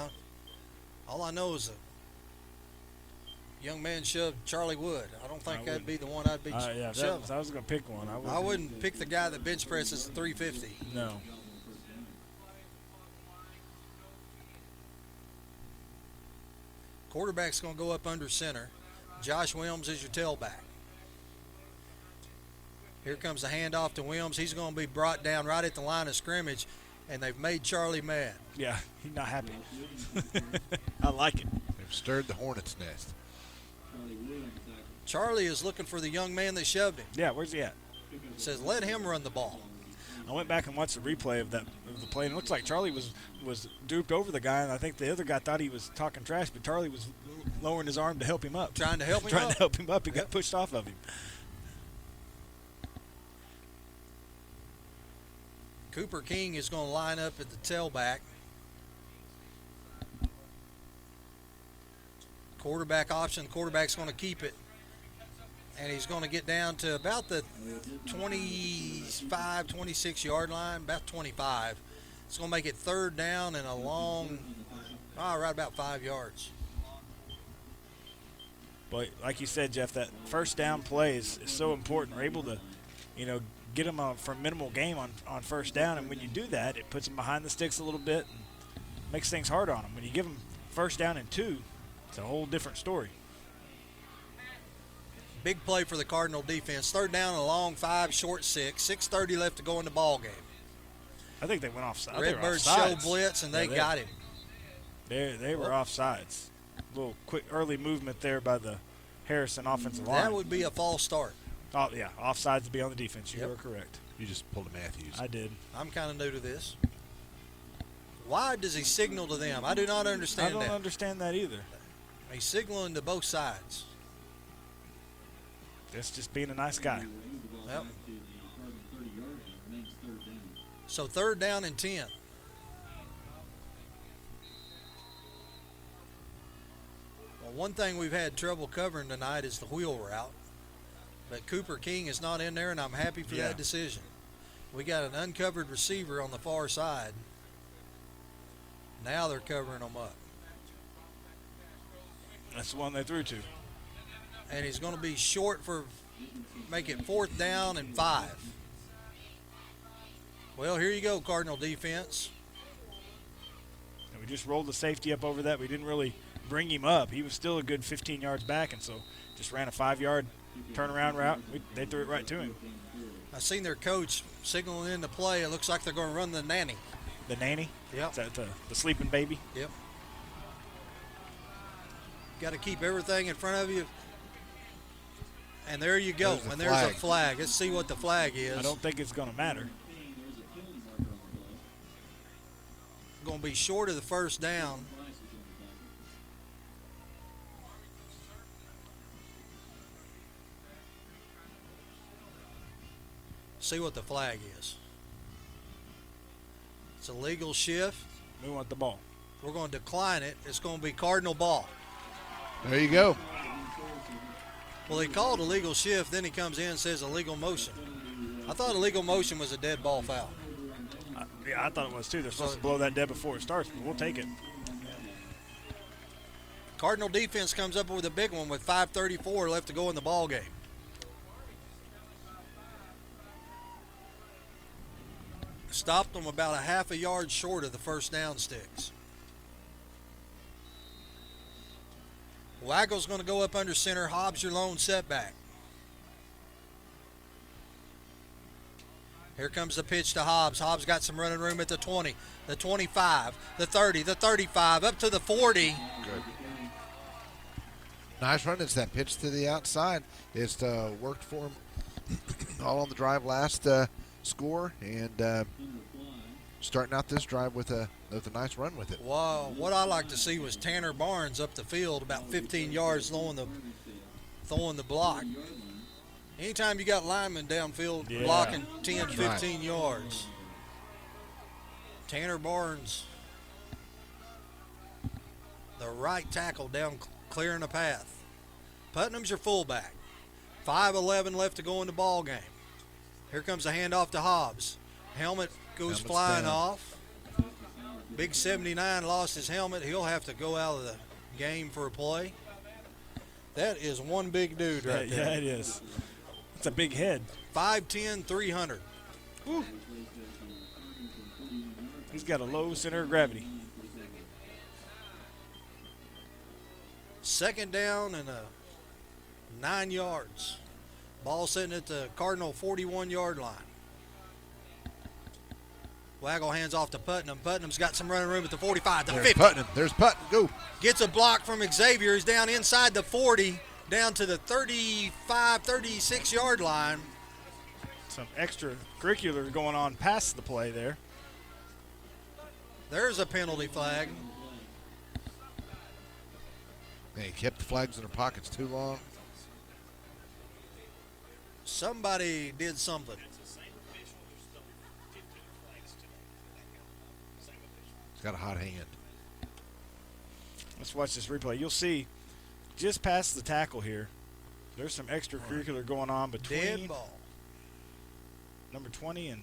All I know is a young man shoved Charlie Wood. I don't think that'd be the one I'd be shoving. I was going to pick one. I wouldn't pick the guy that bench presses 350. No. Quarterback's going to go up under center. Josh Williams is your tailback. Here comes the handoff to Williams. He's going to be brought down right at the line of scrimmage, and they've made Charlie mad. Yeah, he's not happy. I like it. They've stirred the hornet's nest. Charlie is looking for the young man that shoved him. Yeah, where's he at? Says, let him run the ball. I went back and watched the replay of the play, and it looks like Charlie was duped over the guy, and I think the other guy thought he was talking trash, but Charlie was lowering his arm to help him up. Trying to help him Trying up. to help him up. He got pushed off of him. Cooper King is going to line up at the tailback. Quarterback option. Quarterback's going to keep it. And he's going to get down to about the 25, 26-yard line, about 25. It's going to make it 3rd down and a long, right about 5 yards. But like you said, Jeff, that 1st down play is so important. We're able to, get them for minimal game on 1st down, and when you do that, it puts them behind the sticks a little bit and makes things hard on them. When you give them 1st down and 2, it's a whole different story. Big play for the Cardinal defense. 3rd down and a long 5, short 6. 6:30 left to go in the ball game. I think they went offside. Redbirds show blitz, and they got him. They were offsides. A little quick early movement there by the Harrison offensive line. That would be a false start. Oh, yeah, offsides to be on the defense. You are correct. You just pulled a Matthews. I did. I'm kind of new to this. Why does he signal to them? I do not understand that. I don't understand that either. He's signaling to both sides. That's just being a nice guy. Yep. So 3rd down and 10. Well, one thing we've had trouble covering tonight is the wheel route. But Cooper King is not in there, and I'm happy for that decision. We got an uncovered receiver on the far side. Now they're covering them up. That's the one they threw to. and he's going to be short for make it 4th down and 5. Well, here you go, Cardinal defense. And we just rolled the safety up over that. We didn't really bring him up. He was still a good 15 yards back, and so just ran a 5-yard turnaround route. They threw it right to him. I seen their coach signaling in the play. It looks like they're going to run the nanny. The nanny? Yep. Is that the sleeping baby? Yep. Got to keep everything in front of you. And there you go. There's a flag. Let's see what the flag is. I don't think it's going to matter. Going to be short of the 1st down. See what the flag is. It's a legal shift. We want the ball. We're going to decline it. It's going to be Cardinal ball. There you go. Well, he called a legal shift, then he comes in and says illegal motion. I thought illegal motion was a dead ball foul. Yeah, I thought it was too. They're supposed to blow that dead before it starts, but we'll take it. Cardinal defense comes up with a big one with 5:34 left to go in the ball game. Stopped them about a half a yard short of the 1st down sticks. Waggle's going to go up under center. Hobbs your lone setback. Here comes the pitch to Hobbs. Hobbs got some running room at the 20, the 25, the 30, the 35, up to the 40. Good. Nice run. It's that pitch to the outside. It's worked for him all on the drive last score, and starting out this drive with a nice run with it. Wow, what I like to see was Tanner Barnes up the field about 15 yards throwing the block. Anytime you got linemen downfield blocking 10, 15 yards. Tanner Barnes, the right tackle down clearing the path. Putnam's your fullback. 5:11 left to go in the ball game. Here comes the handoff to Hobbs. Helmet goes flying off. Big 79 lost his helmet. He'll have to go out of the game for a play. That is one big dude right there. Yeah, it is. It's a big head. 5'10", 300. Woo. He's got a low center of gravity. 2nd down and 9 yards. Ball sitting at the Cardinal 41-yard line. Waggle hands off to Putnam. Putnam's got some running room at the 45, the 50. Putnam. There's Putnam. Go. Gets a block from Xavier. He's down inside the 40, down to the 35, 36-yard line. Some extracurricular going on past the play there. There's a penalty flag. They kept the flags in their pockets too long. Somebody did something. He's got a hot hand. Let's watch this replay. You'll see just past the tackle here, there's some extracurricular going on between Dead ball. Number 20 and...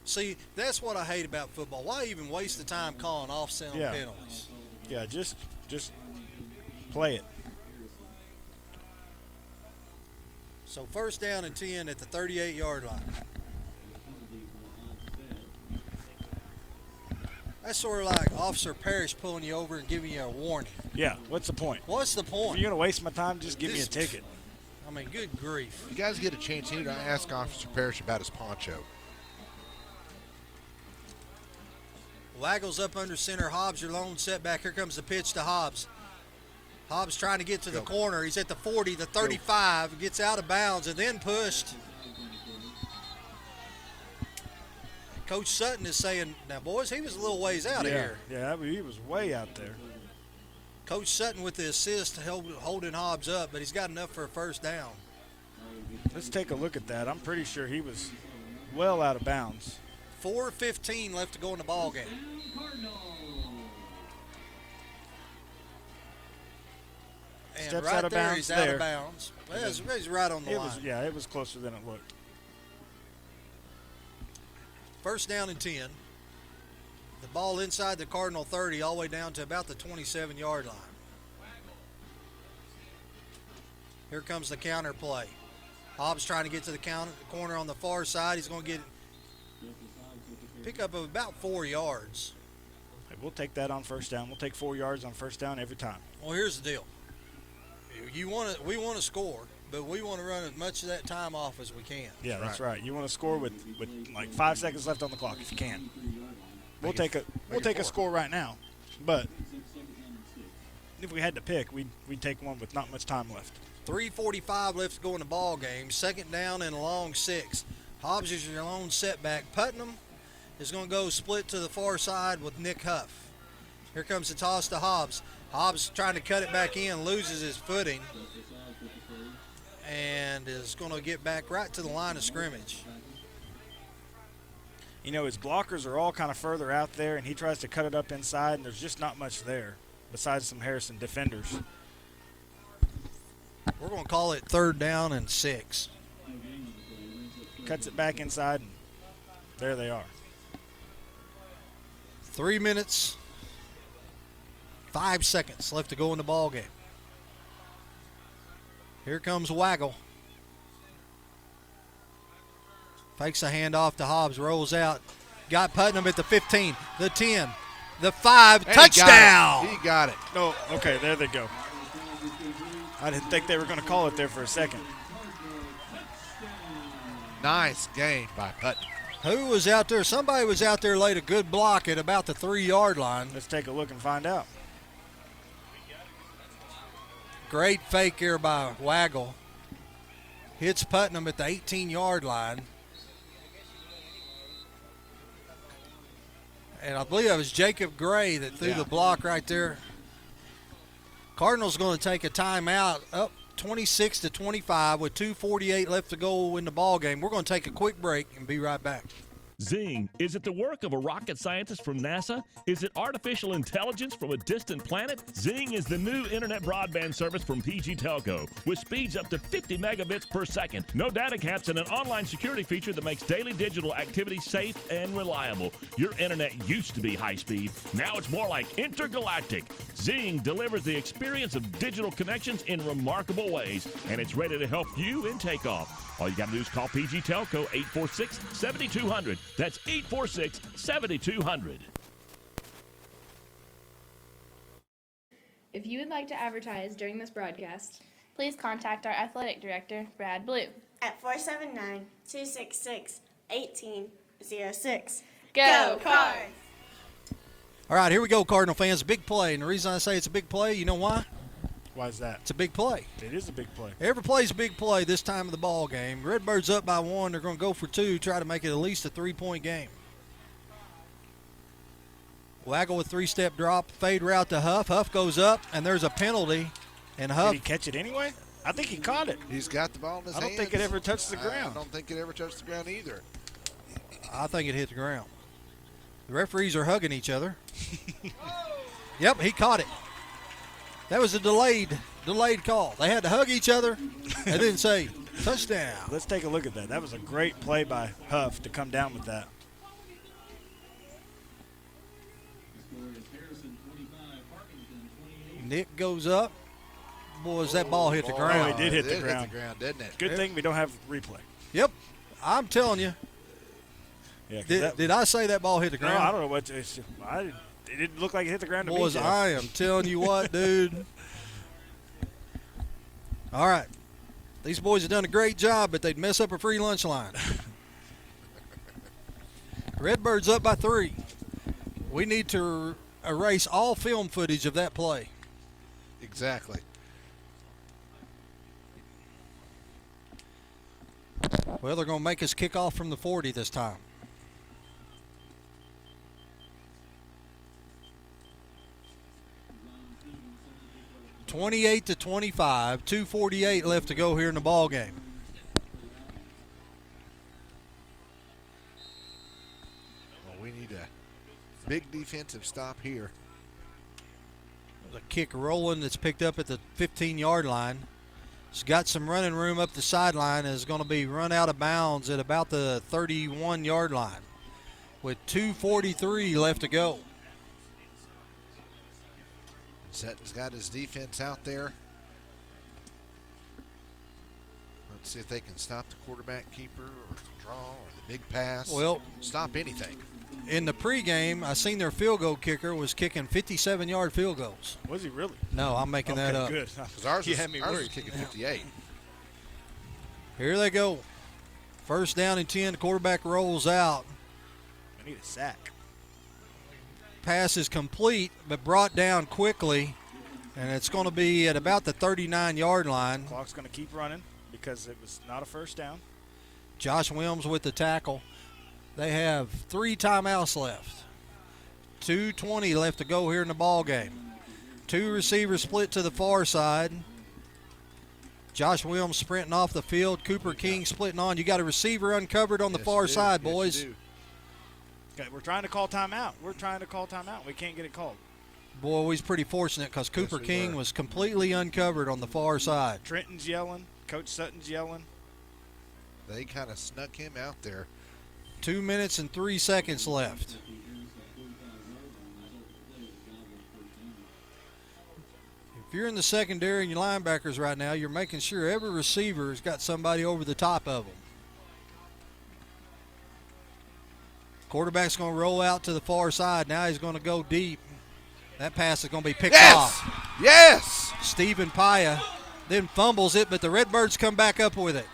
See, that's what I hate about football. Why even waste the time calling off-center penalties? Yeah, just play it. So 1st down and 10 at the 38-yard line. That's sort of like Officer Parrish pulling you over and giving you a warning. Yeah, what's the point? What's the point? If you're going to waste my time, just give me a ticket. I mean, good grief. You guys get a chance, you need to ask Officer Parrish about his poncho. Waggles up under center. Hobbs your lone setback. Here comes the pitch to Hobbs. Hobbs trying to get to the corner. He's at the 40, the 35, gets out of bounds and then pushed. Coach Sutton is saying, now, boys, he was a little ways out of here. Yeah, he was way out there. Coach Sutton with the assist holding Hobbs up, but he's got enough for a 1st down. Let's take a look at that. I'm pretty sure he was well out of bounds. 4:15 left to go in the ball game. And Steps right out of there, bounds he's out of bounds. Well, he's right on the line. It was closer than it looked. 1st down and 10. The ball inside the Cardinal 30 all the way down to about the 27-yard line. Here comes the counter play. Hobbs trying to get to the corner on the far side. He's going to get pickup of about 4 yards. Hey, we'll take that on first down. We'll take 4 yards on first down every time. Well, here's the deal. We want to score, but we want to run as much of that time off as we can. Yeah, that's right. You want to score with like 5 seconds left on the clock if you can. We'll take a score right now, but if we had to pick, we'd take one with not much time left. 3:45 left to go in the ball game. Second down and a long 6. Hobbs is your lone setback. Putnam is going to go split to the far side with Nick Huff. Here comes the toss to Hobbs. Hobbs trying to cut it back in, loses his footing, and is going to get back right to the line of scrimmage. You know, his blockers are all kind of further out there, and he tries to cut it up inside, and there's just not much there besides some Harrison defenders. We're going to call it 3rd down and 6. Cuts it back inside, and there they are. 3 minutes, 5 seconds left to go in the ball game. Here comes Waggle. Fakes a handoff to Hobbs, rolls out. Got Putnam at the 15, the 10, the 5, and touchdown! He got it. Oh, okay, there they go. I didn't think they were going to call it there for a second. Nice game by Putnam. Who was out there? Somebody was out there, laid a good block at about the 3-yard line. Let's take a look and find out. Great fake here by Waggle. Hits Putnam at the 18-yard line. And I believe it was Jacob Gray that threw the block right there. Cardinals going to take a timeout up 26-25 with 2:48 left to go in the ball game. We're going to take a quick break and be right back. Zing, is it the work of a rocket scientist from NASA? Is it artificial intelligence from a distant planet? Zing is the new internet broadband service from PG Telco with speeds up to 50 megabits per second. No data caps and an online security feature that makes daily digital activity safe and reliable. Your internet used to be high speed. Now it's more like intergalactic. Zing delivers the experience of digital connections in remarkable ways, and it's ready to help you in takeoff. All you got to do is call PG Telco 846-7200. That's 846-7200. If you would like to advertise during this broadcast, please contact our athletic director, Brad Blue, at 479-266-1806. Go Cards! All right, here we go, Cardinal fans. Big play. And the reason I say it's a big play, you know why? Why is that? It's a big play. It is a big play. Every play's a big play this time of the ball game. Redbirds up by 1. They're going to go for 2, try to make it at least a 3-point game. Waggle with 3-step drop, fade route to Huff. Huff goes up, and there's a penalty. And Huff. Did he catch it anyway? I think he caught it. He's got the ball in his hands. I don't think it ever touched the ground. I don't think it ever touched the ground either. I think it hit the ground. The referees are hugging each other. Yep, he caught it. That was a delayed call. They had to hug each other and then say, touchdown. Let's take a look at that. That was a great play by Huff to come down with that. Nick goes up. Boys, that ball hit the ground. Oh, it did hit the ground. Hit the ground, didn't it? Good thing we don't have replay. Yep. I'm telling you. Yeah, did I say that ball hit the ground? No, I don't know what. It didn't look like it hit the ground to me. Boys, I am telling you what, dude. All right. These boys have done a great job, but they'd mess up a free lunch line. Redbirds up by 3. We need to erase all film footage of that play. Exactly. Well, they're going to make us kick off from the 40 this time. (28-25), 2:48 left to go here in the ball game. Well, we need a big defensive stop here. The kick rolling that's picked up at the 15-yard line. It's got some running room up the sideline and is going to be run out of bounds at about the 31-yard line with 2:43 left to go. Sutton's got his defense out there. Let's see if they can stop the quarterback keeper or the draw or the big pass. Well, stop anything. In the pregame, I seen their field goal kicker was kicking 57-yard field goals. Was he really? No, I'm making that up. Good. Because ours You was, had me ours was worried. kicking 58. Here they go. First down and 10. The quarterback rolls out. I need a sack. Pass is complete, but brought down quickly, and it's going to be at about the 39-yard line. Clock's going to keep running because it was not a first down. Josh Williams with the tackle. They have 3 timeouts left. 2:20 left to go here in the ball game. 2 receivers split to the far side. Josh Williams sprinting off the field. Cooper King splitting on. You got a receiver uncovered on the far side, boys. Okay, we're trying to call timeout. We can't get it called. Boy, he's pretty fortunate because Cooper King was completely uncovered on the far side. Trenton's yelling. Coach Sutton's yelling. They kind of snuck him out there. 2 minutes and 3 seconds left. If you're in the secondary and your linebackers right now, you're making sure every receiver has got somebody over the top of them. Quarterback's going to roll out to the far side. Now he's going to go deep. That pass is going to be picked off. Yes! Stephen Paya then fumbles it, but the Redbirds come back up with it.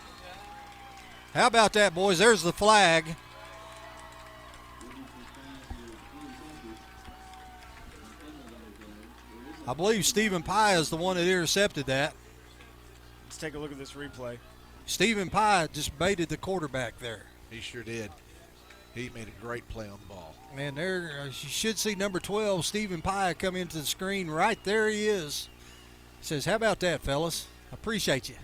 How about that, boys? There's the flag. I believe Stephen Pye is the one that intercepted that. Let's take a look at this replay. Stephen Pye just baited the quarterback there. He sure did. He made a great play on the ball. Man, there you should see number 12, Stephen Pye, come into the screen. Right there he is. Says, how about that, fellas? I appreciate you.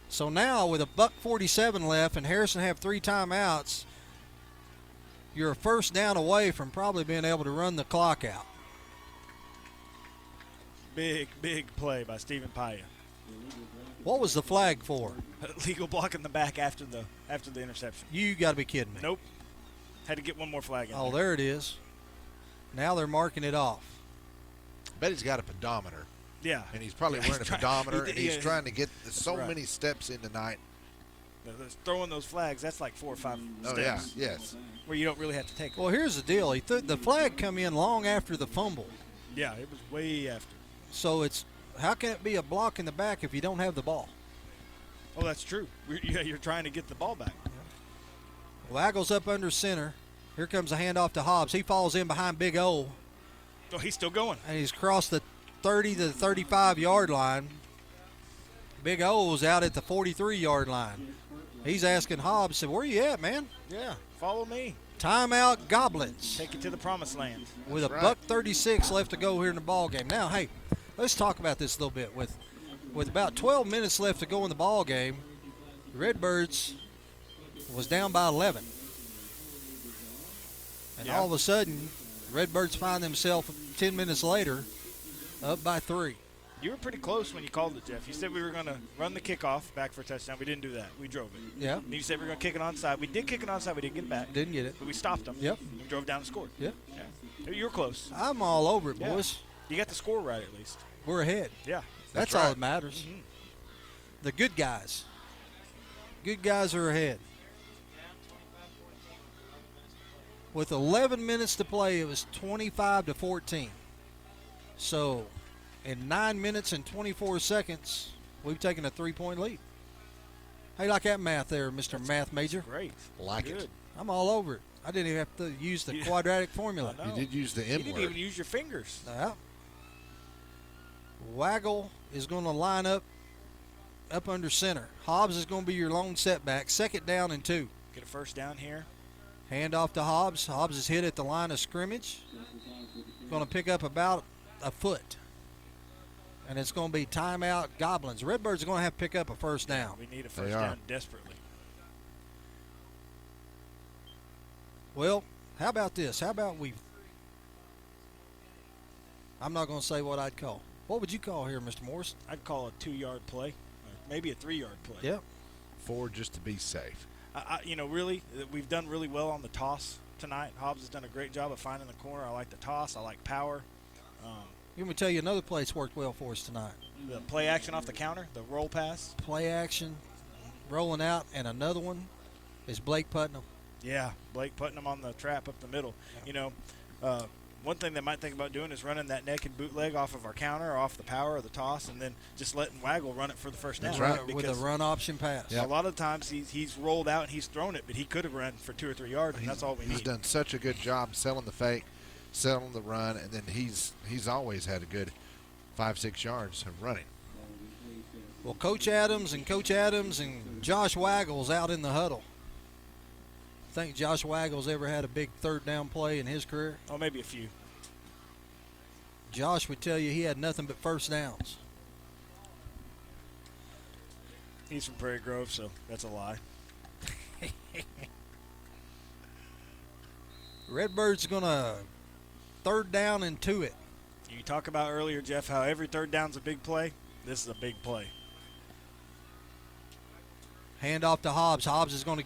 So now with $1:47 left and Harrison have 3 timeouts, you're a first down away from probably being able to run the clock out. Big play by Stephen Paya. What was the flag for? Legal block in the back after the interception. You got to be kidding me. Nope. Had to get one more flag in. Oh, there it is. Now they're marking it off. I bet he's got a pedometer. Yeah. And he's probably wearing a pedometer, and he's trying to get so many steps in tonight. Throwing those flags, that's like 4 or 5 steps. Oh, yeah, yes. Where you don't really have to take them. Well, here's the deal. The flag come in long after the fumble. Yeah, it was way after. So it's, how can it be a block in the back if you don't have the ball? Oh, that's true. You're trying to get the ball back. Waggles up under center. Here comes a handoff to Hobbs. He falls in behind Big O. Oh, he's still going. And he's crossed the 30 to the 35-yard line. Big O's out at the 43-yard line. He's asking Hobbs, said, where you at, man? Yeah, follow me. Timeout Goblins. Take it to the promised land. With $1:36 left to go here in the ball game. Now, hey, let's talk about this a little bit. With about 12 minutes left to go in the ball game, the Redbirds was down by 11. And all of a sudden, Redbirds find themselves 10 minutes later up by 3. You were pretty close when you called it, Jeff. You said we were going to run the kickoff back for a touchdown. We didn't do that. We drove it. Yeah. And you said we were going to kick it onside. We did kick it onside. We didn't get it back. Didn't get it. But we stopped them. Yep. We drove down and scored. Yep. Yeah. You were close. I'm all over it, Yeah. boys. You got the score right at least. We're ahead. Yeah. That's all that matters. Mm-hmm. The good guys. Good guys are ahead. With 11 minutes to play, it was 25-14. So, in 9 minutes and 24 seconds, we've taken a 3-point lead. How you like that math there, Mr. Math Major? Great. Like it. I'm all over it. I didn't even have to use the quadratic formula. You did use the M You word. didn't even use your fingers. Yeah. Waggle is going to line up under center. Hobbs is going to be your lone setback. 2nd down and 2. Get a first down here. Hand off to Hobbs. Hobbs is hit at the line of scrimmage. Going to pick up about a foot. And it's going to be timeout Goblins. Redbirds are going to have to pick up a first down. We need a first down desperately. Well, how about this? How about I'm not going to say what I'd call. What would you call here, Mr. Morris? I'd call a 2-yard play, or maybe a 3-yard play. Yep. 4 just to be safe. Really, we've done really well on the toss tonight. Hobbs has done a great job of finding the corner. I like the toss. I like power. Let me tell you another place worked well for us tonight. The play action off the counter, the roll pass. Play action, rolling out, and another one is Blake Putnam. Yeah, Blake Putnam on the trap up the middle. You know, one thing they might think about doing is running that naked bootleg off of our counter or off the power or the toss, and then just letting Waggle run it for the first down. That's right, with a run option pass. A lot of times he's rolled out and he's thrown it, but he could have run for 2 or 3 yards, and that's all we need. He's done such a good job selling the fake, selling the run, and then he's always had a good 5-6 yards of running. Well, Coach Adams and Josh Waggles out in the huddle. Think Josh Waggles ever had a big third down play in his career? Oh, maybe a few. Josh would tell you he had nothing but first downs. He's from Prairie Grove, so that's a lie. Redbird's going to third down and 2 it. You talk about earlier, Jeff, how every third down's a big play. This is a big play. Hand off to Hobbs. Hobbs is going to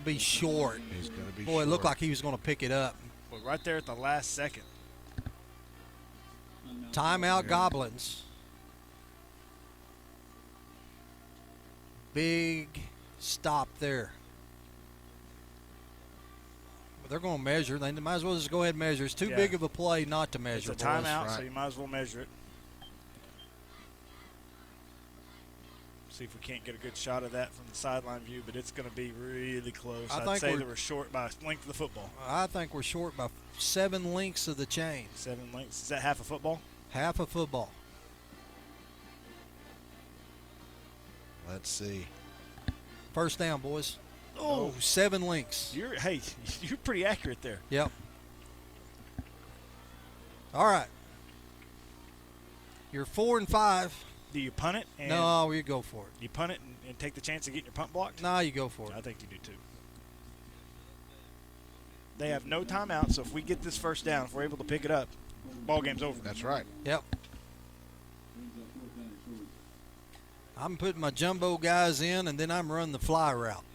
be short. He's going to be Boy, short. it looked like he was going to pick it up. Well, right there at the last second. Timeout, Goblins. Big stop there. But they're going to measure. They might as well just go ahead and measure. It's too big of a play not to measure. It's a timeout, so you might as well measure it. See if we can't get a good shot of that from the sideline view, but it's going to be really close. I'd say they were short by a length of the football. I think we're short by 7 lengths of the chain. 7 lengths. Is that half a football? Half a football. Let's see. First down, boys. Oh, 7 links. You're pretty accurate there. Yep. All right. You're 4 and 5. Do you punt it? No, you go for it. You punt it and take the chance of getting your punt blocked? No, you go for it. I think you do too. They have no timeout, so if we get this first down, if we're able to pick it up, ball game's over. That's right. Yep. I'm putting my jumbo guys in, and then I'm running the fly route.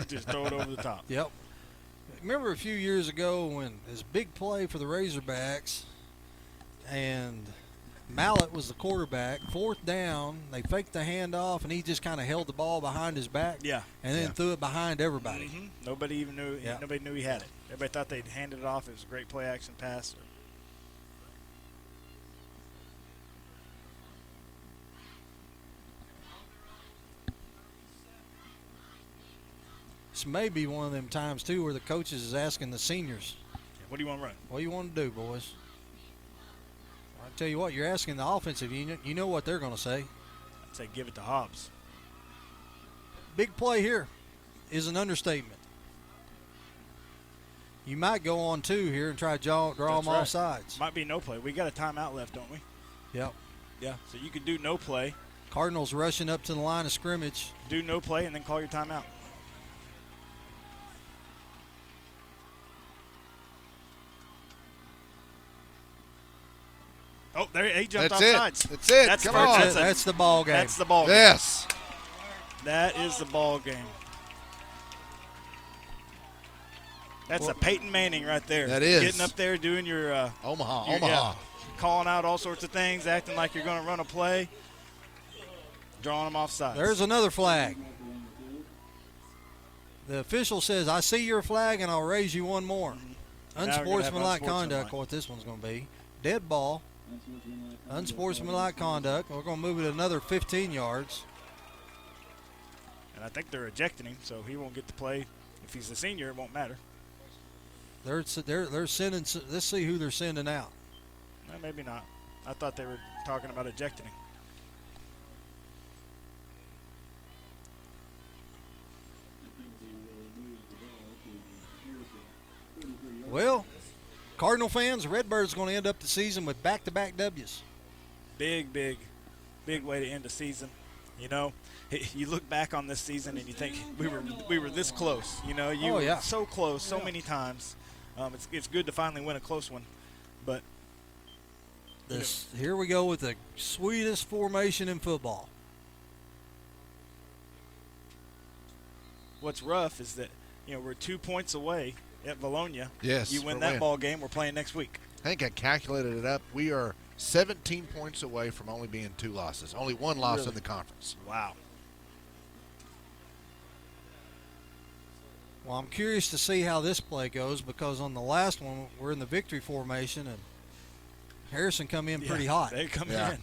Just throw it over the top. Yep. Remember a few years ago when this big play for the Razorbacks, and Mallett was the quarterback, 4th down, they faked the handoff, and he just kind of held the ball behind his back. Yeah. And then threw it behind everybody. Mm-hmm. Nobody even knew. Yeah. Nobody knew he had it. Everybody thought they'd handed it off. It was a great play action pass. This may be one of them times, too, where the coaches is asking the seniors, what do you want to run? What do you want to do, boys? I tell you what, you're asking the offensive unit. You know what they're going to say. I'd say give it to Hobbs. Big play here is an understatement. You might go on 2 here and try to draw them off sides. Might be no play. We got a timeout left, don't we? Yep. Yeah, so you could do no play. Cardinals rushing up to the line of scrimmage. Do no play and then call your timeout. Oh, there he jumped off sides. That's it. That's Come on. That's the ball game. That's the ball game. Yes. That is the ball game. That's a Peyton Manning right there. That is. Getting up there, doing your Omaha. Calling out all sorts of things, acting like you're going to run a play, drawing them off sides. There's another flag. The official says, I see your flag and I'll raise you one more. Unsportsmanlike conduct, what this one's going to be. Dead ball. Unsportsmanlike conduct. We're going to move it another 15 yards. And I think they're ejecting him, so he won't get to play. If he's a senior, it won't matter. They're sending. Let's see who they're sending out. Well, maybe not. I thought they were talking about ejecting him. Well, Cardinal fans, Redbird's going to end up the season with back-to-back W's. Big way to end the season. You know, you look back on this season and you think we were this close. You know, you were so close so many times. It's good to finally win a close one, but here we go with the sweetest formation in football. What's rough is that we're 2 points away at Bologna. Yes, you win that ball game, we're playing next week. I think I calculated it up. We are 17 points away from only being 2 losses. Only 1 loss Really? in the conference. Wow. Well, I'm curious to see how this play goes because on the last one, we're in the victory formation, and Harrison come in pretty hot. They come in.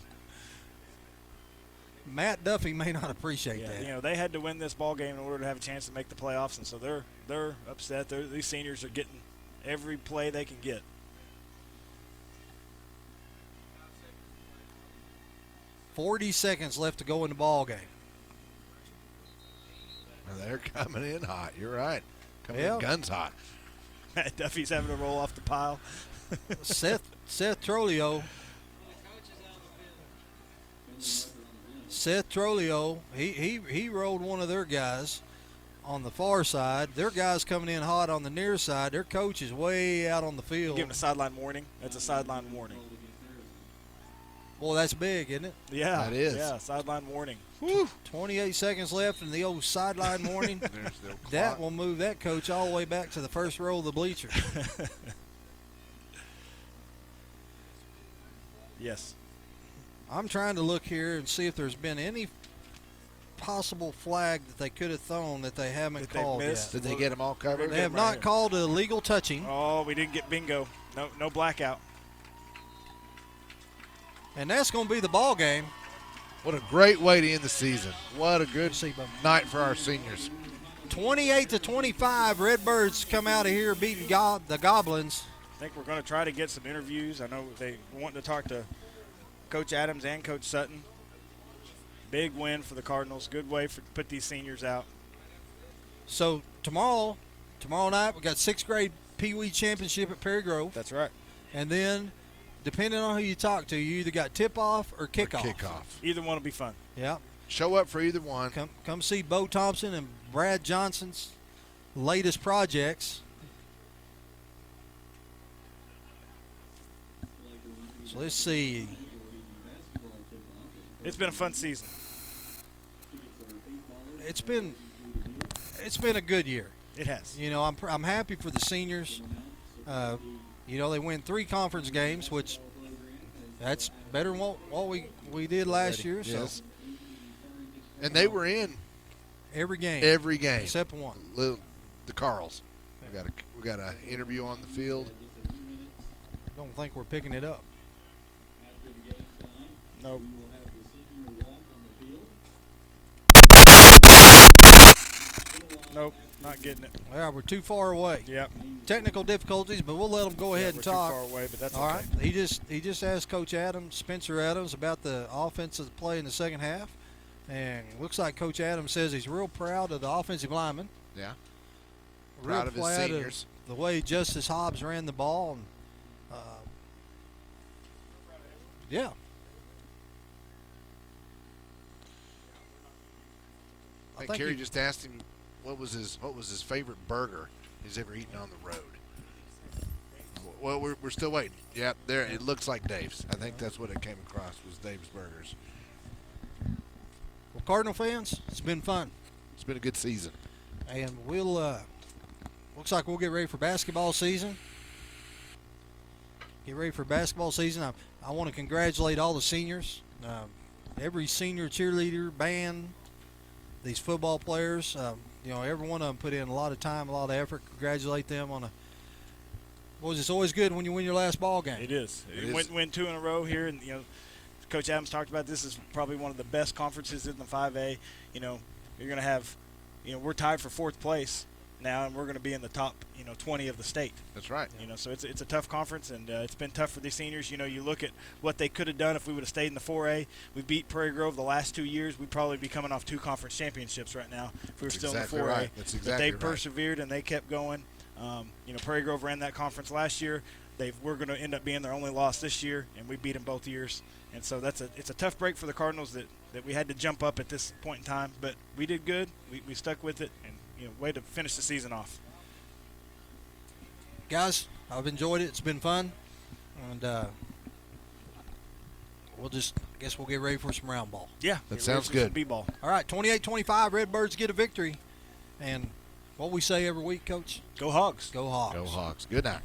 Matt Duffy may not appreciate that. You know, they had to win this ball game in order to have a chance to make the playoffs, and so they're upset. These seniors are getting every play they can get. "40 seconds left to go in the ball game." Well, they're coming in hot. You're right. Coming Yep. in guns hot. Matt Duffy's having to roll off the pile. Seth Trolio. Seth Trolio, he rolled one of their guys on the far side. Their guys coming in hot on the near side. Their coach is way out on the field. Give him a sideline warning. That's a sideline warning. Boy, that's big, isn't it? Yeah, that is. Yeah, sideline warning. Whew. 28 seconds left in the old sideline warning. That will move that coach all the way back to the first row of the bleachers. Yes. I'm trying to look here and see if there's been any possible flag that they could have thrown that they haven't called yet. Did they get them all covered? They have not called a illegal touching. Oh, we didn't get bingo. No blackout. And that's going to be the ball game. What a great way to end the season. What a good night for our seniors. 28-25, Redbirds come out of here beating the Goblins. I think we're going to try to get some interviews. I know they want to talk to Coach Adams and Coach Sutton. Big win for the Cardinals. Good way to put these seniors out. So tomorrow night, we got 6th grade Pee Wee Championship at Perry Grove. That's right. And then, depending on who you talk to, you either got tip-off or kickoff. Either one will be fun. Yeah. Show up for either one. Come see Bo Thompson and Brad Johnson's latest projects. So let's see. It's been a fun season. It's been a good year. It has. You know, I'm happy for the seniors. You know, they win 3 conference games, which that's better than what we did last year. Yes. So. And they were in every game. Every game except one. The Carls. We got an interview on the field. Don't think we're picking it up. Nope. Nope, not getting it. Well, we're too far away. Yep. Technical difficulties, but we'll let them go ahead and talk. We're too far away, but that's all okay. right. He just asked Coach Adams, Spencer Adams, about the offensive play in the second half, and looks like Coach Adams says he's real proud of the offensive linemen. Yeah. Real Proud of his seniors. Of the way Justice Hobbs ran the ball, and yeah. I think Kerry just asked him what was his favorite burger he's ever eaten on the road. Well, we're still waiting. Yep, there it looks like Dave's. I think that's what it came across was Dave's Burgers. Well, Cardinal fans, it's been fun. It's been a good season, and we'll looks like we'll get ready for basketball season. I want to congratulate all the seniors, every senior cheerleader, band, these football players. You know, every one of them put in a lot of time, a lot of effort. Congratulate them on it's always good when you win your last ball game. It is. Win 2 in a row here, and you know, Coach Adams talked about this is probably one of the best conferences in the 5A. You know, you're going to have, you know, we're tied for 4th place now, and we're going to be in the top, 20 of the state. That's right. You know, so it's a tough conference, and it's been tough for these seniors. You know, you look at what they could have done if we would have stayed in the 4A. We beat Prairie Grove the last 2 years. We'd probably be coming off 2 conference championships right now if we were still in the 4A. Right. That's exactly but they right. persevered and they kept going. Prairie Grove ran that conference last year. We're going to end up being their only loss this year, and we beat them both years. And so it's a tough break for the Cardinals that we had to jump up at this point in time. But we did good. We stuck with it, and way to finish the season off. Guys, I've enjoyed it. It's been fun, and we'll get ready for some round ball. Yeah, that sounds good. B-ball. All right, 28-25, Redbirds get a victory, and what we say every week, Coach? Go Hogs. Go Hogs. Go Hogs. Good night.